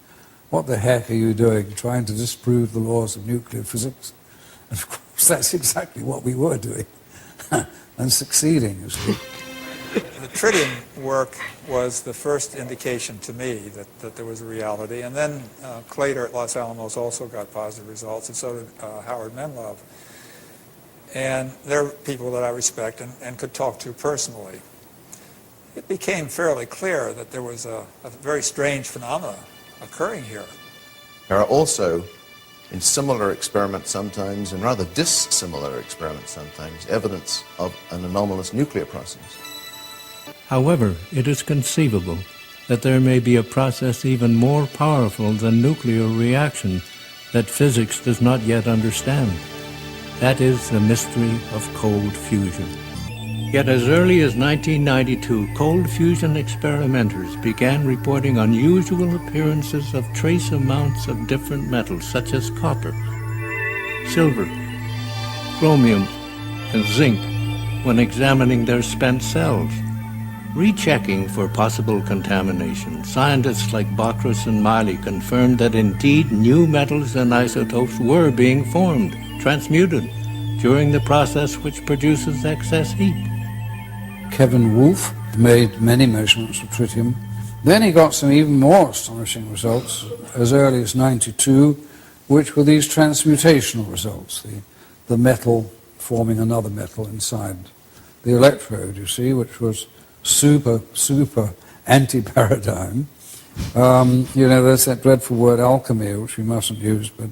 "What the heck are you doing, trying to disprove the laws of nuclear physics?" And of course that's exactly what we were doing, and succeeding, you see. The tritium work was the first indication to me that there was a reality, and then Claytor at Los Alamos also got positive results, and so did Howard Menlove. And they're people that I respect and could talk to personally. It became fairly clear that there was a very strange phenomena occurring here. There are also, in similar experiments sometimes, and rather dissimilar experiments sometimes, evidence of an anomalous nuclear process. However, it is conceivable that there may be a process even more powerful than nuclear reaction that physics does not yet understand. That is the mystery of cold fusion. Yet as early as 1992, cold fusion experimenters began reporting unusual appearances of trace amounts of different metals such as copper, silver, chromium, and zinc when examining their spent cells. Rechecking for possible contamination, scientists like Bockris and Miley confirmed that indeed new metals and isotopes were being formed, transmuted, during the process which produces excess heat. Kevin Wolf made many measurements of tritium. Then he got some even more astonishing results as early as '92, which were these transmutational results, the metal forming another metal inside the electrode, you see, which was super anti-paradigm. There's that dreadful word alchemy, which we mustn't use, but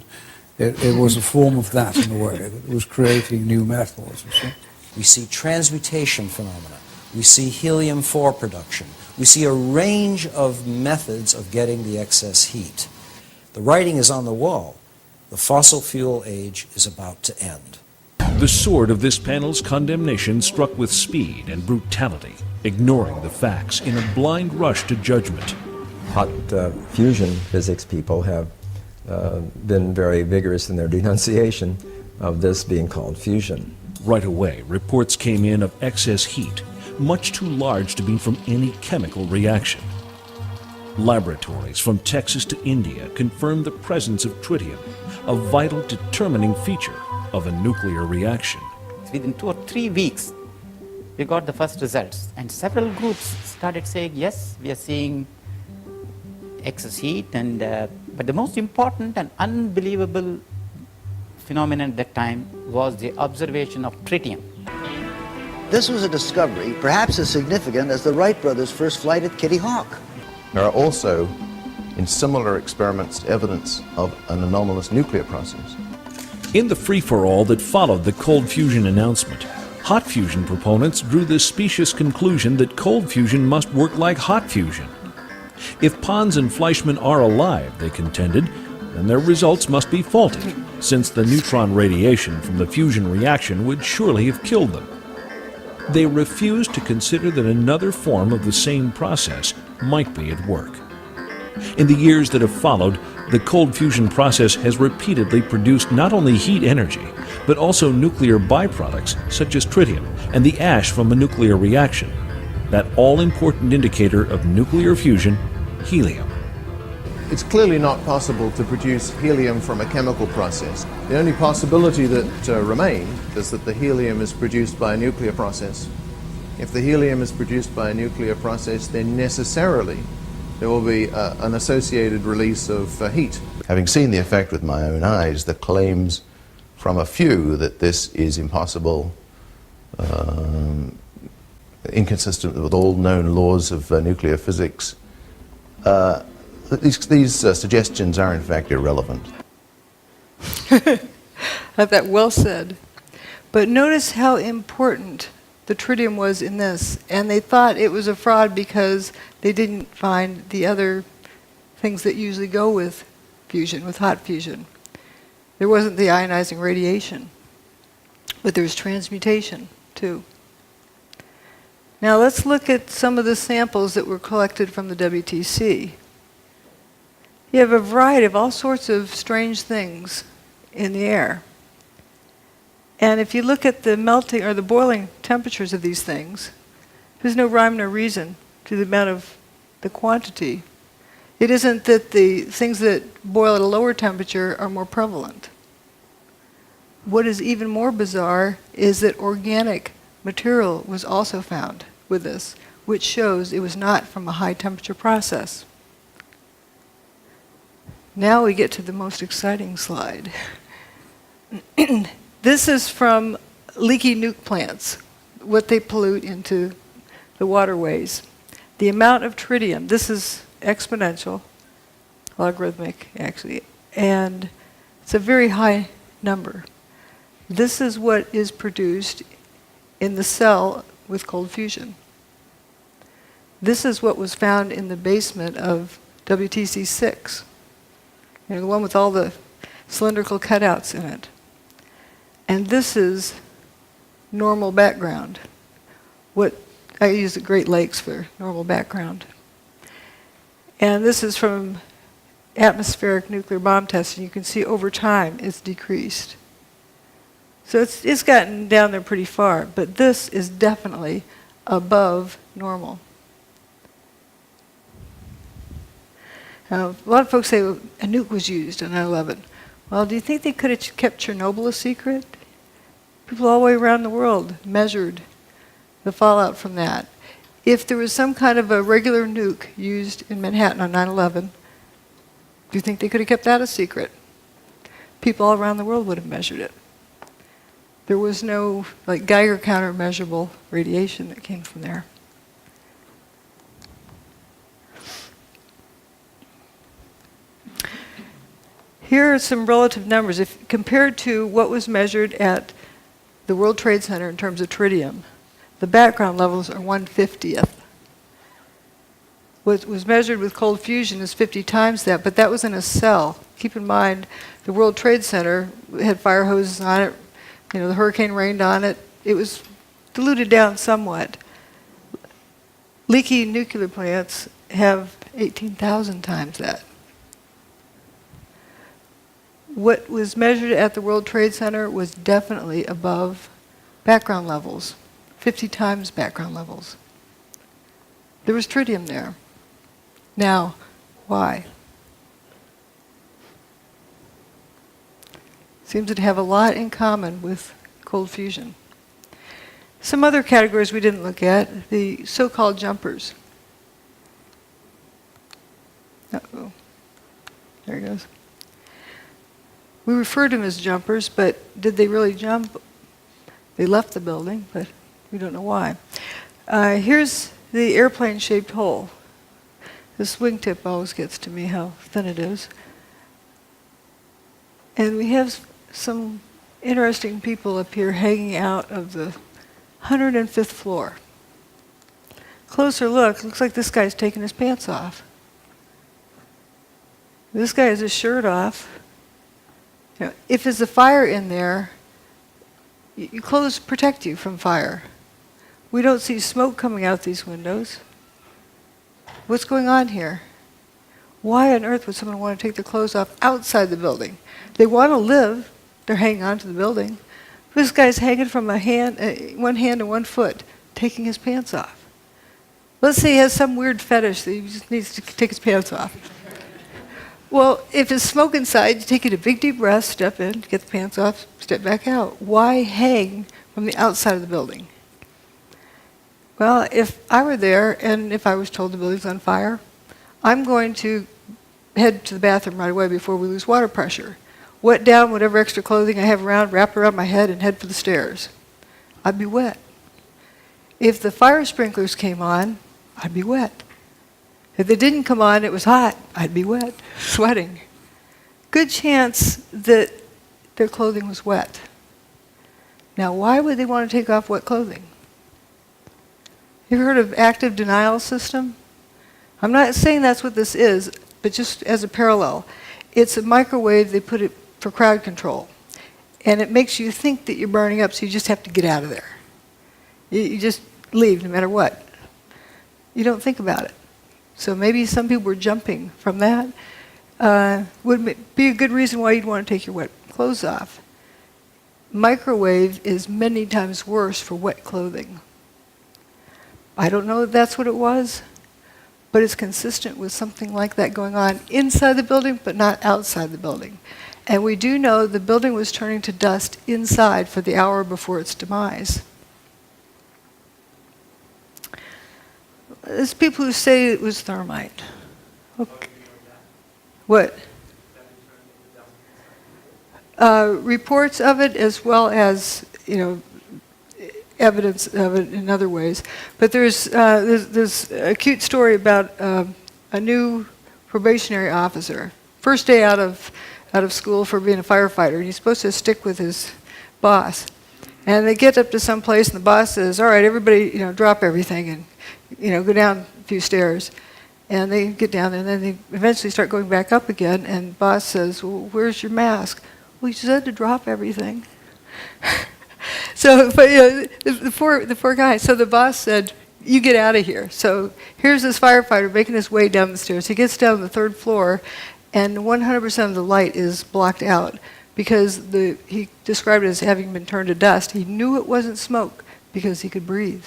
it was a form of that in a way, that it was creating new metals, you see. We see transmutation phenomena. We see helium-4 production. We see a range of methods of getting the excess heat. The writing is on the wall. The fossil fuel age is about to end. The sword of this panel's condemnation struck with speed and brutality, ignoring the facts in a blind rush to judgment. Hot fusion physics people have been very vigorous in their denunciation of this being called fusion. Right away, reports came in of excess heat, much too large to be from any chemical reaction. Laboratories from Texas to India confirmed the presence of tritium, a vital determining feature of a nuclear reaction. Within 2 or 3 weeks, we got the first results, and several groups started saying, yes, we are seeing excess heat, and but the most important and unbelievable phenomenon at that time was the observation of tritium. This was a discovery perhaps as significant as the Wright brothers' first flight at Kitty Hawk. There are also, in similar experiments, evidence of an anomalous nuclear process. In the free-for-all that followed the cold fusion announcement, hot fusion proponents drew the specious conclusion that cold fusion must work like hot fusion. If Pons and Fleischmann are alive, they contended, then their results must be faulty, since the neutron radiation from the fusion reaction would surely have killed them. They refused to consider that another form of the same process might be at work. In the years that have followed, the cold fusion process has repeatedly produced not only heat energy, but also nuclear byproducts such as tritium and the ash from a nuclear reaction, that all-important indicator of nuclear fusion, helium. It's clearly not possible to produce helium from a chemical process. The only possibility that remains is that the helium is produced by a nuclear process. If the helium is produced by a nuclear process, then necessarily there will be an associated release of heat. Having seen the effect with my own eyes, the claims from a few that this is impossible, inconsistent with all known laws of nuclear physics, these suggestions are in fact irrelevant. I thought well said. But notice how important the tritium was in this, and they thought it was a fraud because they didn't find the other things that usually go with fusion, with hot fusion. There wasn't the ionizing radiation, but there was transmutation too. Now let's look at some of the samples that were collected from the WTC. You have a variety of all sorts of strange things in the air. And if you look at the melting or the boiling temperatures of these things, there's no rhyme nor reason to the amount of the quantity. It isn't that the things that boil at a lower temperature are more prevalent. What is even more bizarre is that organic material was also found with this, which shows it was not from a high temperature process. Now we get to the most exciting slide. This is from leaky nuke plants, what they pollute into the waterways. The amount of tritium, this is exponential, logarithmic actually, and it's a very high number. This is what is produced in the cell with cold fusion. This is what was found in the basement of WTC-6. You know, the one with all the cylindrical cutouts in it. And this is normal background. What I use the Great Lakes for normal background. And this is from atmospheric nuclear bomb testing. You can see over time it's decreased. So it's gotten down there pretty far, but this is definitely above normal. Now, a lot of folks say a nuke was used on 9/11. Well, do you think they could have kept Chernobyl a secret? People all the way around the world measured the fallout from that. If there was some kind of a regular nuke used in Manhattan on 9/11, do you think they could have kept that a secret? People all around the world would have measured it. There was no like Geiger counter measurable radiation that came from there. Here are some relative numbers. If compared to what was measured at the World Trade Center in terms of tritium, the background levels are 1/50th. What was measured with cold fusion is 50 times that, but that was in a cell. Keep in mind, the World Trade Center had fire hoses on it, the hurricane rained on it. It was diluted down somewhat. Leaky nuclear plants have 18,000 times that. What was measured at the World Trade Center was definitely above background levels, 50 times background levels. There was tritium there. Now, why? Seems to have a lot in common with cold fusion. Some other categories we didn't look at, the so-called jumpers. Uh-oh. There he goes. We refer to them as jumpers, but did they really jump? They left the building, but we don't know why. Here's the airplane-shaped hole. This wingtip always gets to me, how thin it is. And we have some interesting people up here hanging out of the 105th floor. Closer look, looks like this guy's taking his pants off. This guy has his shirt off. If there's a fire in there, your clothes protect you from fire. We don't see smoke coming out these windows. What's going on here? Why on earth would someone want to take their clothes off outside the building? They want to live. They're hanging on to the building. This guy's hanging from one hand and 1 foot, taking his pants off. Let's say he has some weird fetish that he just needs to take his pants off. Well, if there's smoke inside, you take a big deep breath, step in, get the pants off, step back out. Why hang from the outside of the building? Well, if I were there and if I was told the building's on fire, I'm going to head to the bathroom right away before we lose water pressure. Wet down whatever extra clothing I have around, wrap around my head, and head for the stairs. I'd be wet. If the fire sprinklers came on, I'd be wet. If they didn't come on, it was hot, I'd be wet, sweating. Good chance that their clothing was wet. Now, why would they want to take off wet clothing? You've heard of active denial system? I'm not saying that's what this is, but just as a parallel. It's a microwave, they put it for crowd control. And it makes you think that you're burning up, so you just have to get out of there. You just leave no matter what. You don't think about it. So maybe some people were jumping from that. Would be a good reason why you'd want to take your wet clothes off. Microwave is many times worse for wet clothing. I don't know if that's what it was, but it's consistent with something like that going on inside the building, but not outside the building. And we do know the building was turning to dust inside for the hour before its demise. There's people who say it was thermite. Okay. What? Reports of it, as well as evidence of it in other ways. But there's a cute story about a new probationary officer, first day out of school for being a firefighter, and he's supposed to stick with his boss. And they get up to some place, and the boss says, "All right, everybody, drop everything and go down a few stairs." And they get down there, and then they eventually start going back up again. And the boss says, "Well, where's your mask?" "Well, you said to drop everything." So, but the poor guy. So the boss said, "You get out of here." So here's this firefighter making his way down the stairs. He gets down to the 3rd floor, and 100% of the light is blocked out because he described it as having been turned to dust. He knew it wasn't smoke because he could breathe,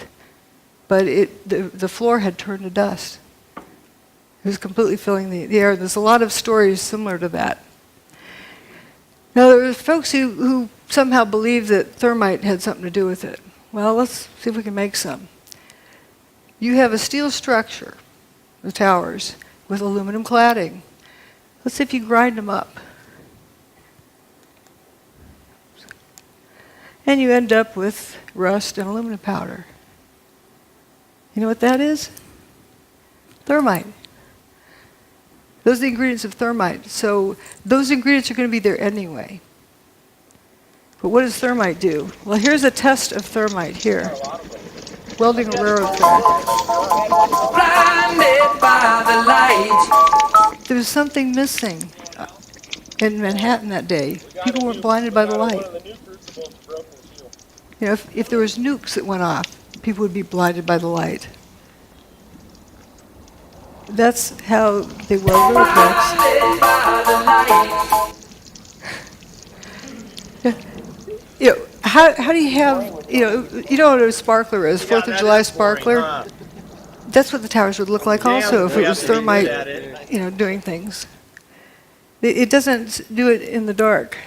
but the floor had turned to dust. It was completely filling the air. There's a lot of stories similar to that. Now, there were folks who somehow believed that thermite had something to do with it. Well, let's see if we can make some. You have a steel structure, the towers, with aluminum cladding. Let's see if you grind them up. And you end up with rust and aluminum powder. You know what that is? Thermite. Those are the ingredients of thermite. So those ingredients are going to be there anyway. But what does thermite do? Well, here's a test of thermite here. Welding a railroad track. Blinded by the light. There was something missing in Manhattan that day. People weren't blinded by the light. You know, if there was nukes that went off, people would be blinded by the light. That's how they weld earthworks. You know, how do you have, you know what a sparkler is, 4th of July sparkler? That's what the towers would look like also if it was thermite, you know, doing things. It doesn't do it in the dark.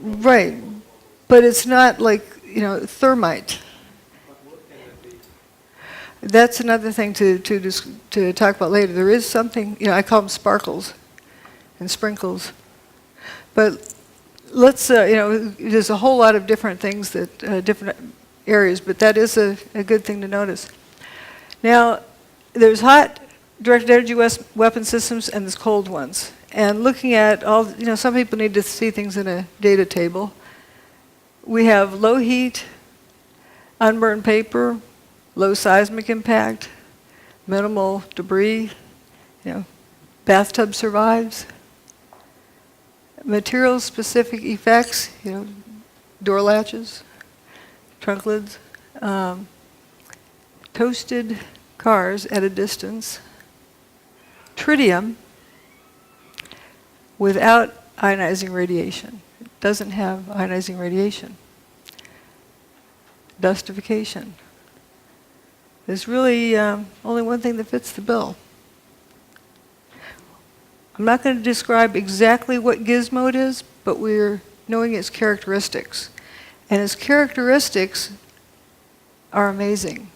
Right, but it's not like, you know, thermite. That's another thing to talk about later. There is something, you know, I call them sparkles and sprinkles. But let's, you know, there's a whole lot of different things that, different areas, but that is a good thing to notice. Now, there's hot directed energy weapon systems and there's cold ones. And looking at all, you know, some people need to see things in a data table. We have low heat, unburned paper, low seismic impact, minimal debris, you know, bathtub survives. Material-specific effects, you know, door latches, trunk lids, toasted cars at a distance, tritium without ionizing radiation. It doesn't have ionizing radiation. Dustification. There's really only one thing that fits the bill. I'm not going to describe exactly what gizmo it is, but we're knowing its characteristics. And its characteristics are amazing.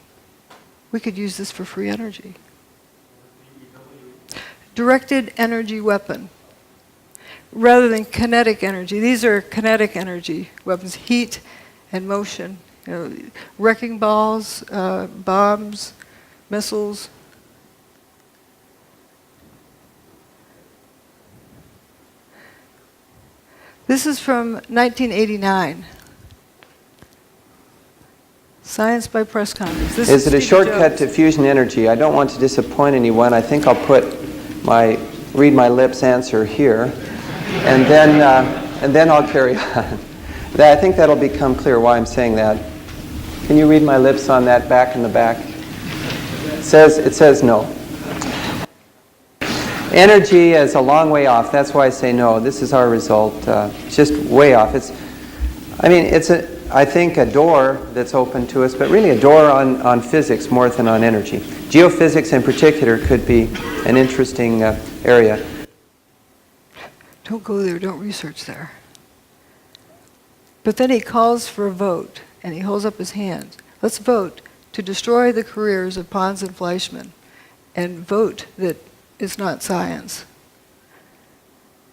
We could use this for free energy. Directed energy weapon. Rather than kinetic energy. These are kinetic energy weapons, heat and motion. You know, wrecking balls, bombs, missiles. This is from 1989. Science by Press Conference. This Is it a Stevie shortcut Jobs. to fusion energy? I don't want to disappoint anyone. I think I'll put my read my lips answer here, and then I'll carry on. I think that'll become clear why I'm saying that. Can you read my lips on that back in the back? It says no. Energy is a long way off. That's why I say no. This is our result. It's just way off. It's I think a door that's open to us, but really a door on physics more than on energy. Geophysics in particular could be an interesting area. Don't go there, don't research there. But then he calls for a vote, and he holds up his hand. Let's vote to destroy the careers of Pons and Fleischmann, and vote that it's not science.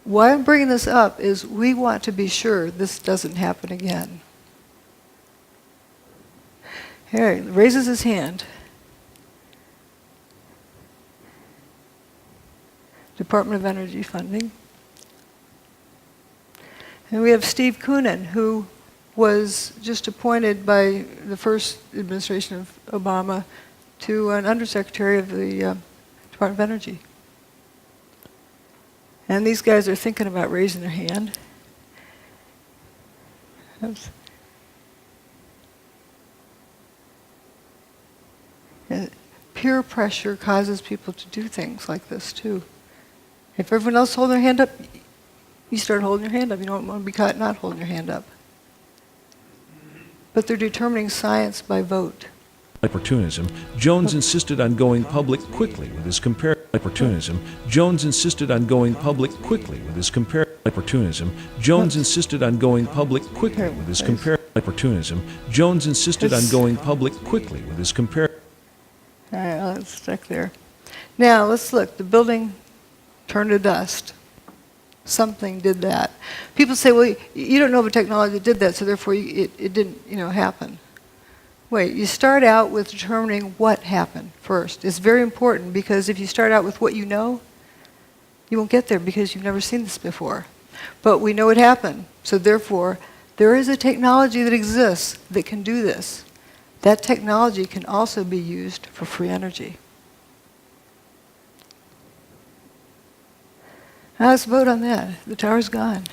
Why I'm bringing this up is we want to be sure this doesn't happen again. Here, he raises his hand. Department of Energy funding. And we have Steve Koonin, who was just appointed by the first administration of Obama to an undersecretary of the Department of Energy. And these guys are thinking about raising their hand. Oops. And peer pressure causes people to do things like this too. If everyone else holds their hand up, you start holding your hand up. You don't want to be caught not holding your hand up. But they're determining science by vote. Opportunism, Jones insisted on going public quickly with his Opportunism, Jones insisted on going public quickly with his Opportunism, Jones insisted on going public quickly with his Opportunism, Jones insisted on going public quickly with his All right, let's stick there. Now, let's look. The building turned to dust. Something did that. People say, well, you don't know of a technology that did that, so therefore it didn't, happen. Wait, you start out with determining what happened first. It's very important because if you start out with what you know, you won't get there because you've never seen this before. But we know it happened, so therefore there is a technology that exists that can do this. That technology can also be used for free energy. Now let's vote on that. The tower's gone.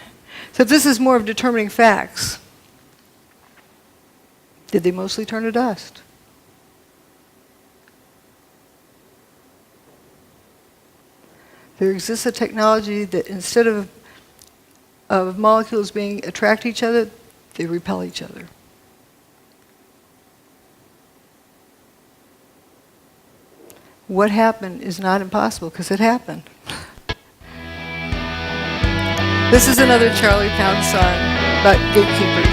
So if this is more of determining facts, did they mostly turn to dust? There exists a technology that instead of molecules being attract each other, they repel each other. What happened is not impossible, because it happened. This is another Charlie Pound song about gatekeepers.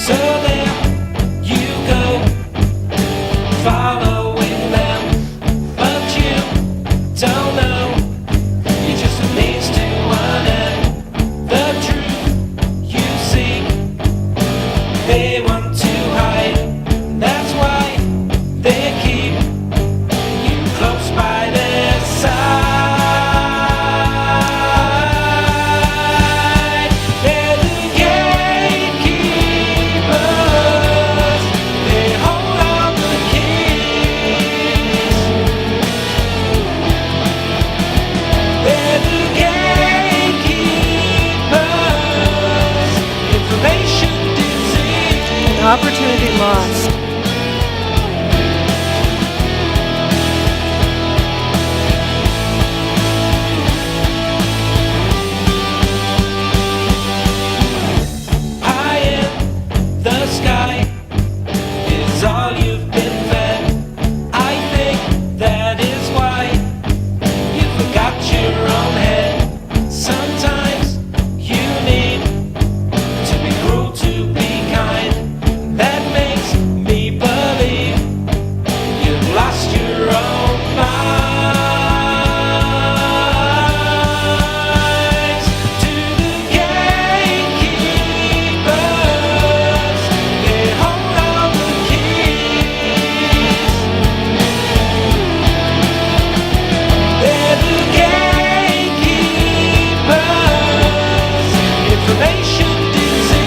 So there you go, following them, but you don't know, you're just a means to an end. The truth you seek, they want to hide, that's why they keep you close by their side. They're the gatekeepers, they hold all the keys. They're the gatekeepers, information disease. An opportunity lost. High in the sky is all you've been fed. I think that is why you forgot your own head. Sometimes you need to be cruel to be kind. That makes me believe you've lost your own minds. To the gatekeepers, they hold all the keys. They're the gatekeepers, information disease.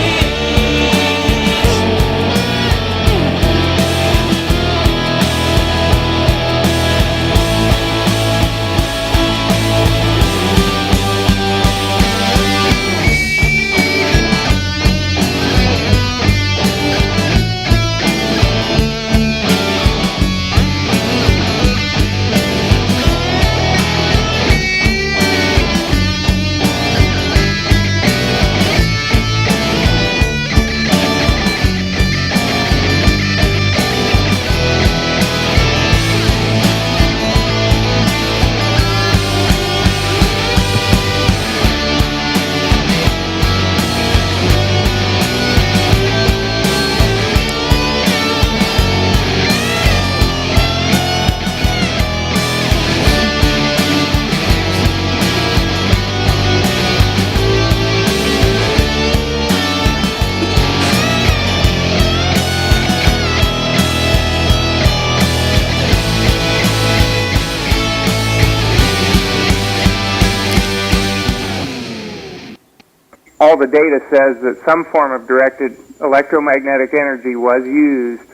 All the data says that some form of directed electromagnetic energy was used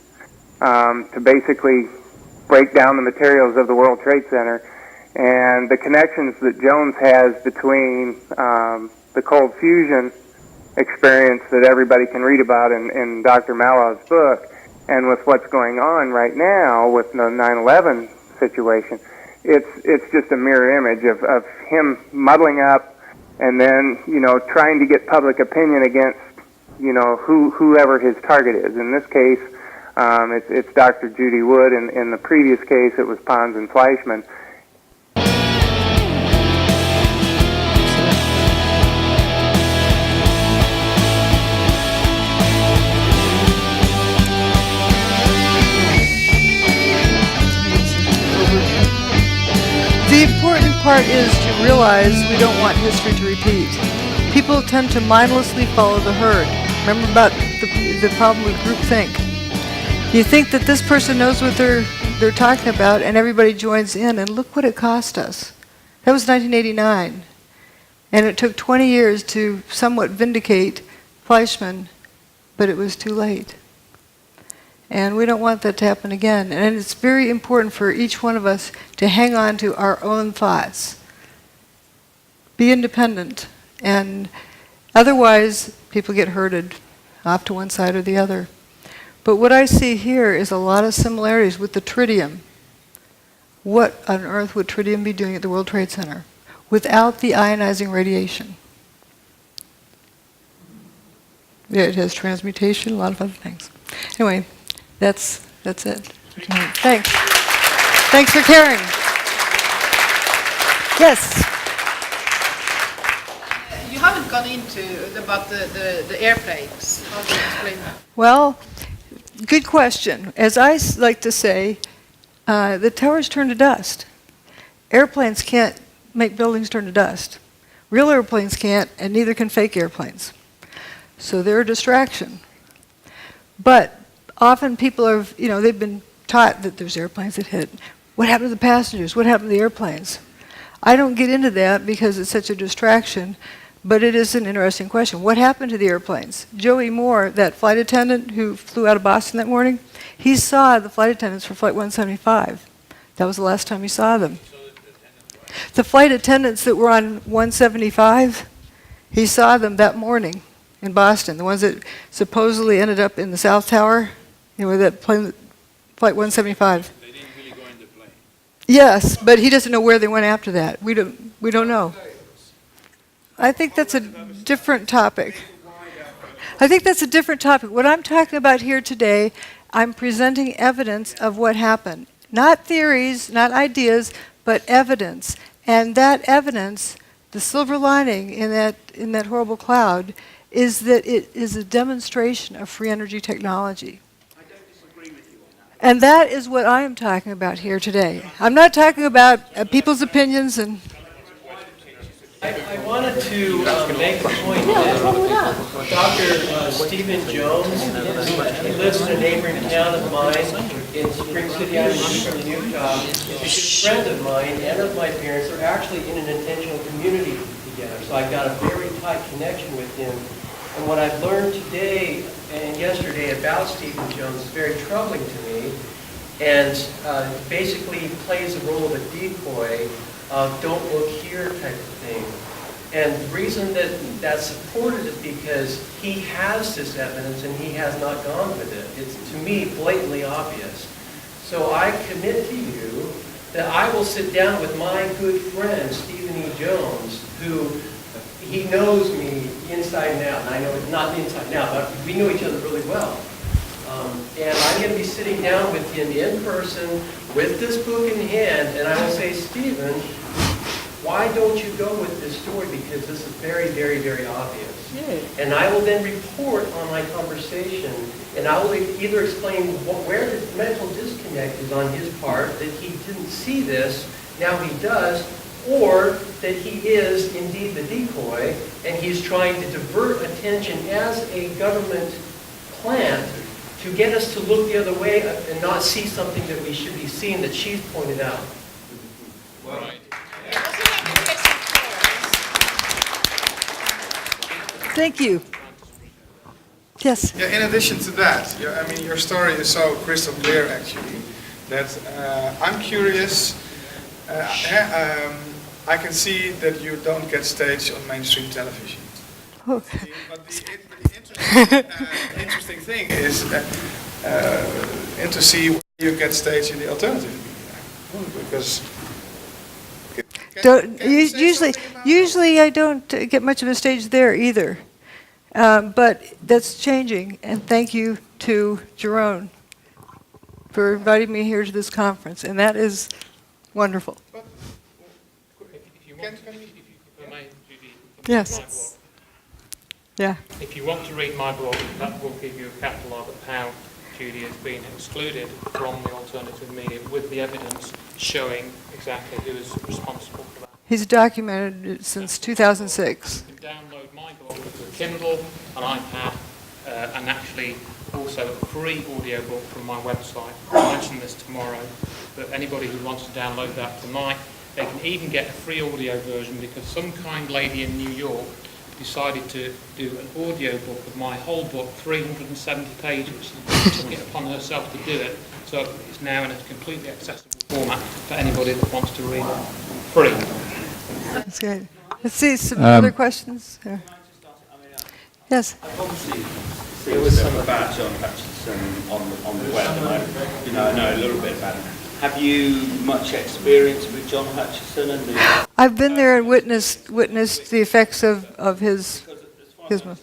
to basically break down the materials of the World Trade Center. And the connections that Jones has between the cold fusion experience that everybody can read about in Dr. Malov's book and with what's going on right now with the 9/11 situation, it's just a mirror image of him muddling up and then, trying to get public opinion against, whoever his target is. In this case, it's Dr. Judy Wood. In the previous case, it was Pons and Fleischmann. The important part is to realize we don't want history to repeat. People tend to mindlessly follow the herd. Remember about the problem with groupthink. You think that this person knows what they're they're talking about, and everybody joins in, and look what it cost us. That was 1989. And it took 20 years to somewhat vindicate Fleischmann, but it was too late. And we don't want that to happen again. And it's very important for each one of us to hang on to our own thoughts. Be independent. And otherwise, people get herded off to one side or the other. But what I see here is a lot of similarities with the tritium. What on earth would tritium be doing at the World Trade Center without the ionizing radiation? Yeah, it has transmutation, a lot of other things. Anyway, that's it. Thanks. Thanks for caring. Yes. You haven't gone into about the airplanes. How do you explain that? Well, good question. As I like to say, the towers turn to dust. Airplanes can't make buildings turn to dust. Real airplanes can't, and neither can fake airplanes. So they're a distraction. But often people are, they've been taught that there's airplanes that hit. What happened to the passengers? What happened to the airplanes? I don't get into that because it's such a distraction, but it is an interesting question. What happened to the airplanes? Joey Moore, that flight attendant who flew out of Boston that morning, he saw the flight attendants for Flight 175. That was the last time he saw them. The flight attendants that were on 175, he saw them that morning in Boston, the ones that supposedly ended up in the South Tower, that plane, Flight 175. They didn't really go in the plane. Yes, but he doesn't know where they went after that. We don't know. I think that's a different topic. What I'm talking about here today, I'm presenting evidence of what happened. Not theories, not ideas, but evidence. And that evidence, the silver lining in that horrible cloud, is that it is a demonstration of free energy technology. I don't disagree with you on that. And that is what I am talking about here today. I'm not talking about people's opinions and... I wanted to make the point that Dr. Stephen Jones, he lives in a neighboring town of mine in Spring City, Eastern Utah. He's a friend of mine and of my parents. They're actually in an intentional community together, so I got a very tight connection with him. And what I've learned today and yesterday about Stephen Jones is very troubling to me, and basically plays the role of a decoy of don't look here type of thing. And the reason that that's supported is because he has this evidence and he has not gone with it. It's, to me, blatantly obvious. So I commit to you that I will sit down with my good friend, Stephen E. Jones, who he knows me inside and out. And I know not inside and out, but we know each other really well. And I'm going to be sitting down with him in person with this book in hand, and I will say, Stephen, why don't you go with this story? Because this is very, very, very obvious. Yeah. And I will then report on my conversation, and I will either explain where the mental disconnect is on his part, that he didn't see this, now he does, or that he is indeed the decoy, and he's trying to divert attention as a government plant to get us to look the other way and not see something that we should be seeing that she's pointed out. Right. Thank you. Yes. Yeah, in addition to that, your story is so crystal clear, actually, that I'm curious. I can see that you don't get staged on mainstream television. Okay. But the interesting thing is and to see where you get staged in the alternative media. Because usually I don't get much of a stage there either. But that's changing, and thank you to Jerome for inviting me here to this conference, and that is wonderful. Yes. Yeah. If you want to read my blog, that will give you a catalogue of how Judy has been excluded from the alternative media with the evidence showing exactly who is responsible for that. He's documented it since 2006. You can download my blog with a Kindle, an iPad, and actually also a free audiobook from my website. I'll mention this tomorrow, but anybody who wants to download that tonight, they can even get a free audio version because some kind lady in New York decided to do an audiobook of my whole book, 370 pages. She took it upon herself to do it, so it's now in a completely accessible format for anybody that wants to read it. Free. That's good. Let's see some other questions. Yes. Obviously, there was some about John Hutchison on the web, and I know a little bit about him. Have you much experience with John Hutchison and the? I've been there and witnessed the effects of his. He can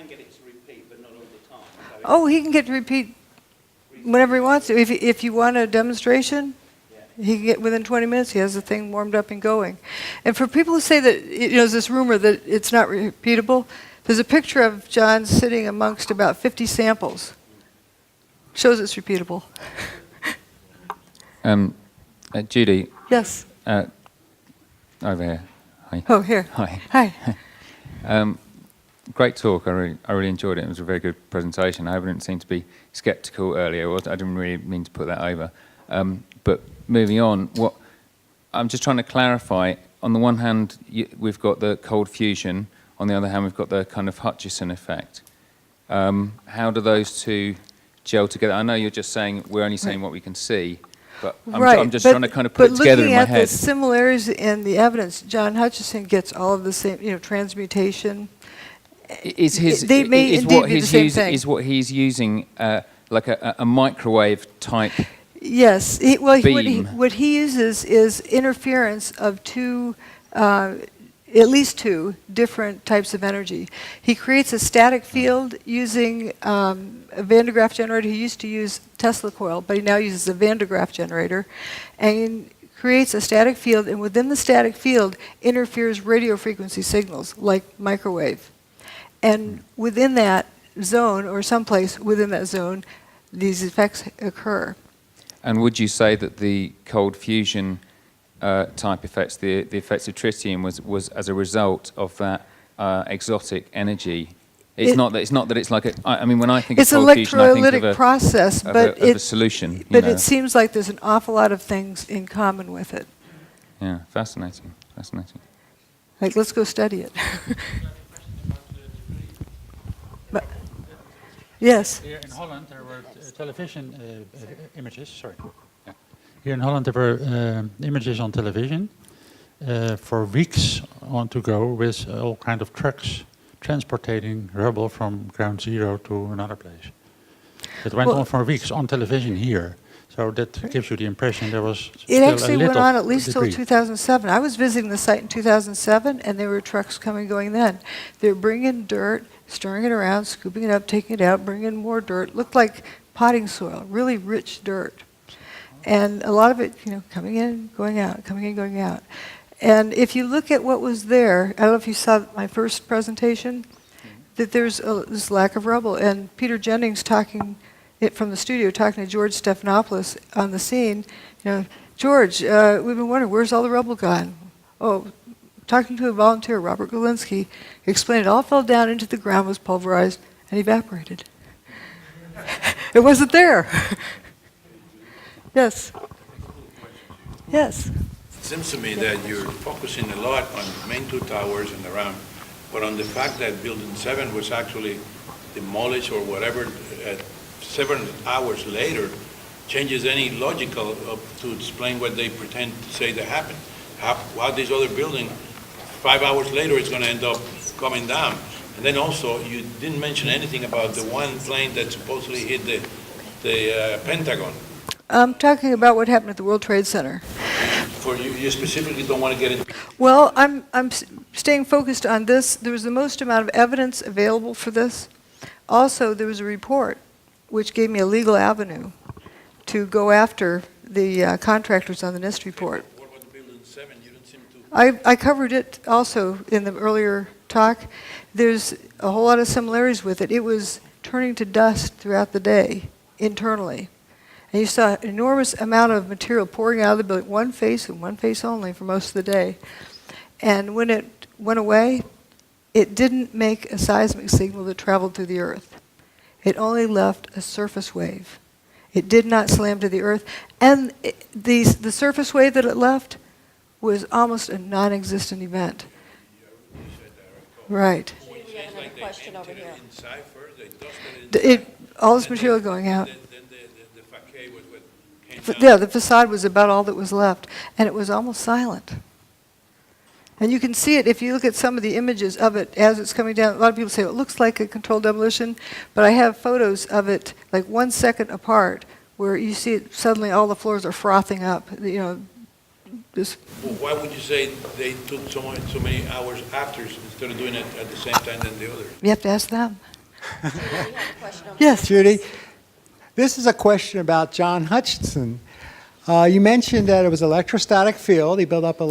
get it to repeat, but not all the time. Oh, he can get to repeat whenever he wants to. If you want a demonstration, he can get within 20 minutes. He has the thing warmed up and going. And for people who say that there's this rumor that it's not repeatable, there's a picture of John sitting amongst about 50 samples. Shows it's repeatable. Judy. Yes. Over here. Hi. Oh, here. Hi. Hi. Great talk. I really enjoyed it. It was a very good presentation. I didn't seem to be sceptical earlier. I didn't really mean to put that over. But moving on, I'm just trying to clarify. On the one hand, we've got the cold fusion. On the other hand, we've got the kind of Hutchison effect. How do those two gel together? I know you're just saying we're only saying what we can see, but I'm just trying to kind of put it together in my head. But looking at the similarities in the evidence, John Hutchison gets all of the same, transmutation. Is what he's using like a microwave type? Yes. Beam. What he uses is interference of at least two different types of energy. He creates a static field using a Van de Graaff generator. He used to use Tesla coil, but he now uses a Van de Graaff generator, and creates a static field, and within the static field interferes radio frequency signals like microwave. And within that zone, or someplace within that zone, these effects occur. And would you say that the cold fusion type effects, the effects of tritium, was as a result of that exotic energy? It's not that it's like I mean, when I think of cold fusion, I think of a process, but a solution. But it seems like there's an awful lot of things in common with it. Yeah, fascinating. Like, let's go study it. But, yes. Here in Holland, there were television images. Sorry. Yeah. Here in Holland, there were images on television for weeks on to go with all kind of trucks transporting rubble from ground zero to another place. It went on for weeks on television here. So that gives you the impression there was It actually went on at least debris. till 2007. I was visiting the site in 2007, and there were trucks coming going then. They were bringing dirt, stirring it around, scooping it up, taking it out, bringing in more dirt. Looked like potting soil, really rich dirt. And a lot of it, coming in, going out, coming in, going out. And if you look at what was there, I don't know if you saw my first presentation, that there's this lack of rubble. And Peter Jennings from the studio, talking to George Stephanopoulos on the scene, George, we've been wondering, where's all the rubble gone? Oh, talking to a volunteer, Robert Galinsky, explained it all fell down into the ground, was pulverized, and evaporated. It wasn't there. Yes. Yes. It seems to me that you're focusing a lot on the main two towers and around, but on the fact that Building 7 was actually demolished or whatever 7 hours later changes any logical to explain what they pretend to say that happened. How this other building, 5 hours later, is going to end up coming down. And then also, you didn't mention anything about the one plane that supposedly hit the Pentagon. I'm talking about what happened at the World Trade Center. For you specifically don't want to get into. Well, I'm staying focused on this. There was the most amount of evidence available for this. Also, there was a report which gave me a legal avenue to go after the contractors on the NIST report. What about Building 7? You don't seem to. I covered it also in the earlier talk. There's a whole lot of similarities with it. It was turning to dust throughout the day internally. And you saw an enormous amount of material pouring out of the building, one face and one face only for most of the day. And when it went away, it didn't make a seismic signal that traveled through the earth. It only left a surface wave. It did not slam to the earth. And the surface wave that it left was almost a non-existent event. Right. Question over here. All this material going out. Yeah, the facade was about all that was left, and it was almost silent. And you can see it if you look at some of the images of it as it's coming down. A lot of people say it looks like a controlled demolition, but I have photos of it like 1 second apart where you see it suddenly all the floors are frothing up. You know, just. Well, why would you say they took so many hours after instead of doing it at the same time than the other? You have to ask them. Yes, Judy. This is a question about John Hutchison. You mentioned that it was electrostatic field. He built up a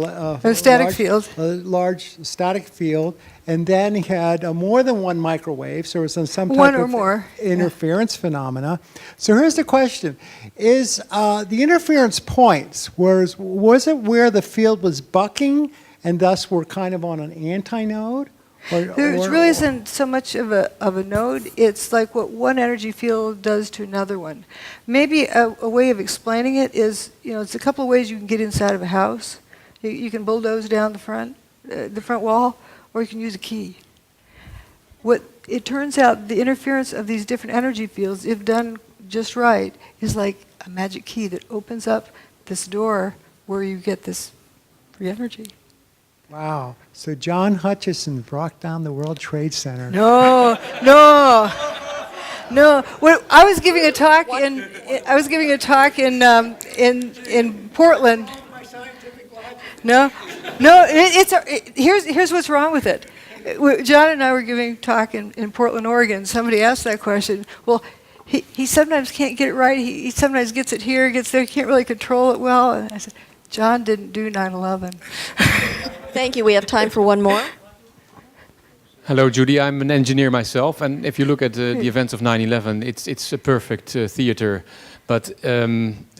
large static field, and then he had more than one microwave, so there was some type one or of more interference phenomena. So here's the question: is the interference points was it where the field was bucking, and thus we're kind of on an antinode? There really isn't so much of a node. It's like what one energy field does to another one. Maybe a way of explaining it is, it's a couple of ways you can get inside of a house. You can bulldoze down the front wall, or you can use a key. What it turns out, the interference of these different energy fields, if done just right, is like a magic key that opens up this door where you get this free energy. Wow. So John Hutchison brought down the World Trade Center. No. When I was giving a talk in Portland. Here's what's wrong with it. John and I were giving a talk in Portland, Oregon. Somebody asked that question. Well, he sometimes can't get it right. He sometimes gets it here, gets there. He can't really control it well. And I said, John didn't do 9/11. Thank you. We have time for one more. Hello, Judy. I'm an engineer myself, and if you look at the events of 9/11, it's a perfect theater. But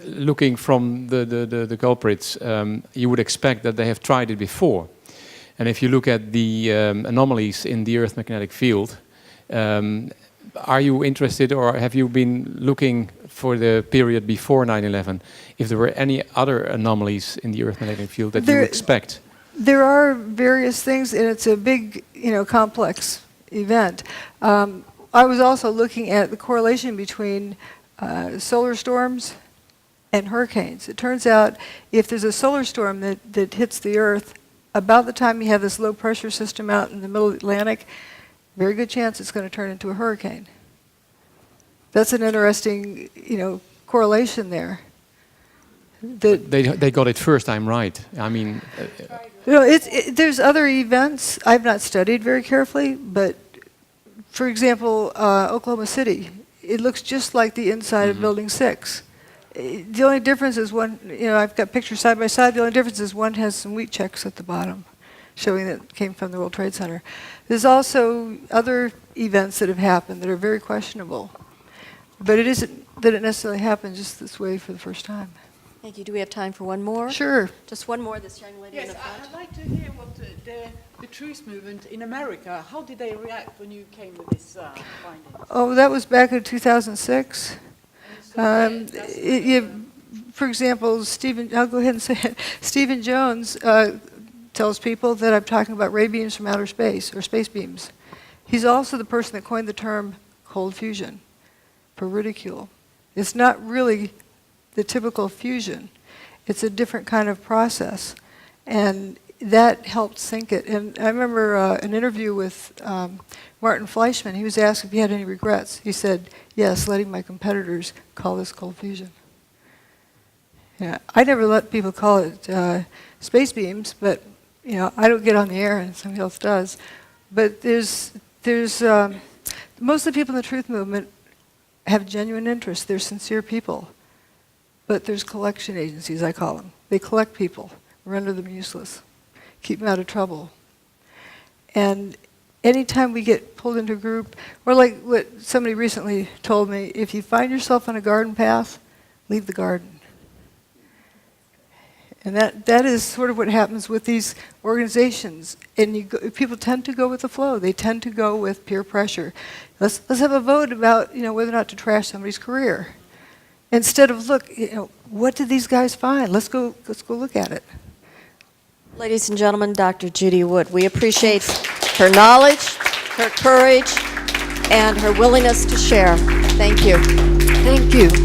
looking from the culprits, you would expect that they have tried it before. And if you look at the anomalies in the Earth magnetic field, are you interested, or have you been looking for the period before 9/11, if there were any other anomalies in the Earth magnetic field that you expect? There are various things, and it's a big, complex event. I was also looking at the correlation between solar storms and hurricanes. It turns out if there's a solar storm that hits the Earth, about the time you have this low pressure system out in the middle of the Atlantic, very good chance it's going to turn into a hurricane. That's an interesting, correlation there. They got it first time right. I mean... there's other events I've not studied very carefully, but for example, Oklahoma City, it looks just like the inside of Building 6. The only difference is one, I've got pictures side by side, the only difference is one has some wheat checks at the bottom, showing that it came from the World Trade Center. There's also other events that have happened that are very questionable, but it isn't that it necessarily happened just this way for the first time. Thank you. Do we have time for one more? Sure. Just one more, this young lady in the Yes, front. I'd like to hear what the truth movement in America, how did they react when you came with this finding? Oh, that was back in 2006. For example, I'll go ahead and say it. Stephen Jones tells people that I'm talking about ray beams from outer space, or space beams. He's also the person that coined the term cold fusion for ridicule. It's not really the typical fusion. It's a different kind of process. And that helped sink it. And I remember an interview with Martin Fleischmann. He was asked if he had any regrets. He said, yes, letting my competitors call this cold fusion. Yeah, I never let people call it space beams, but I don't get on the air and somebody else does. But there's most of the people in the truth movement have genuine interest. They're sincere people. But there's collection agencies, I call them. They collect people, render them useless, keep them out of trouble. And anytime we get pulled into a group, or like what somebody recently told me, if you find yourself on a garden path, leave the garden. And that is sort of what happens with these organizations. And people tend to go with the flow. They tend to go with peer pressure. Let's have a vote about whether or not to trash somebody's career. Instead of what did these guys find? Let's go look at it. Ladies and gentlemen, Dr. Judy Wood, we appreciate her knowledge, her courage, and her willingness to share. Thank you. Thank you.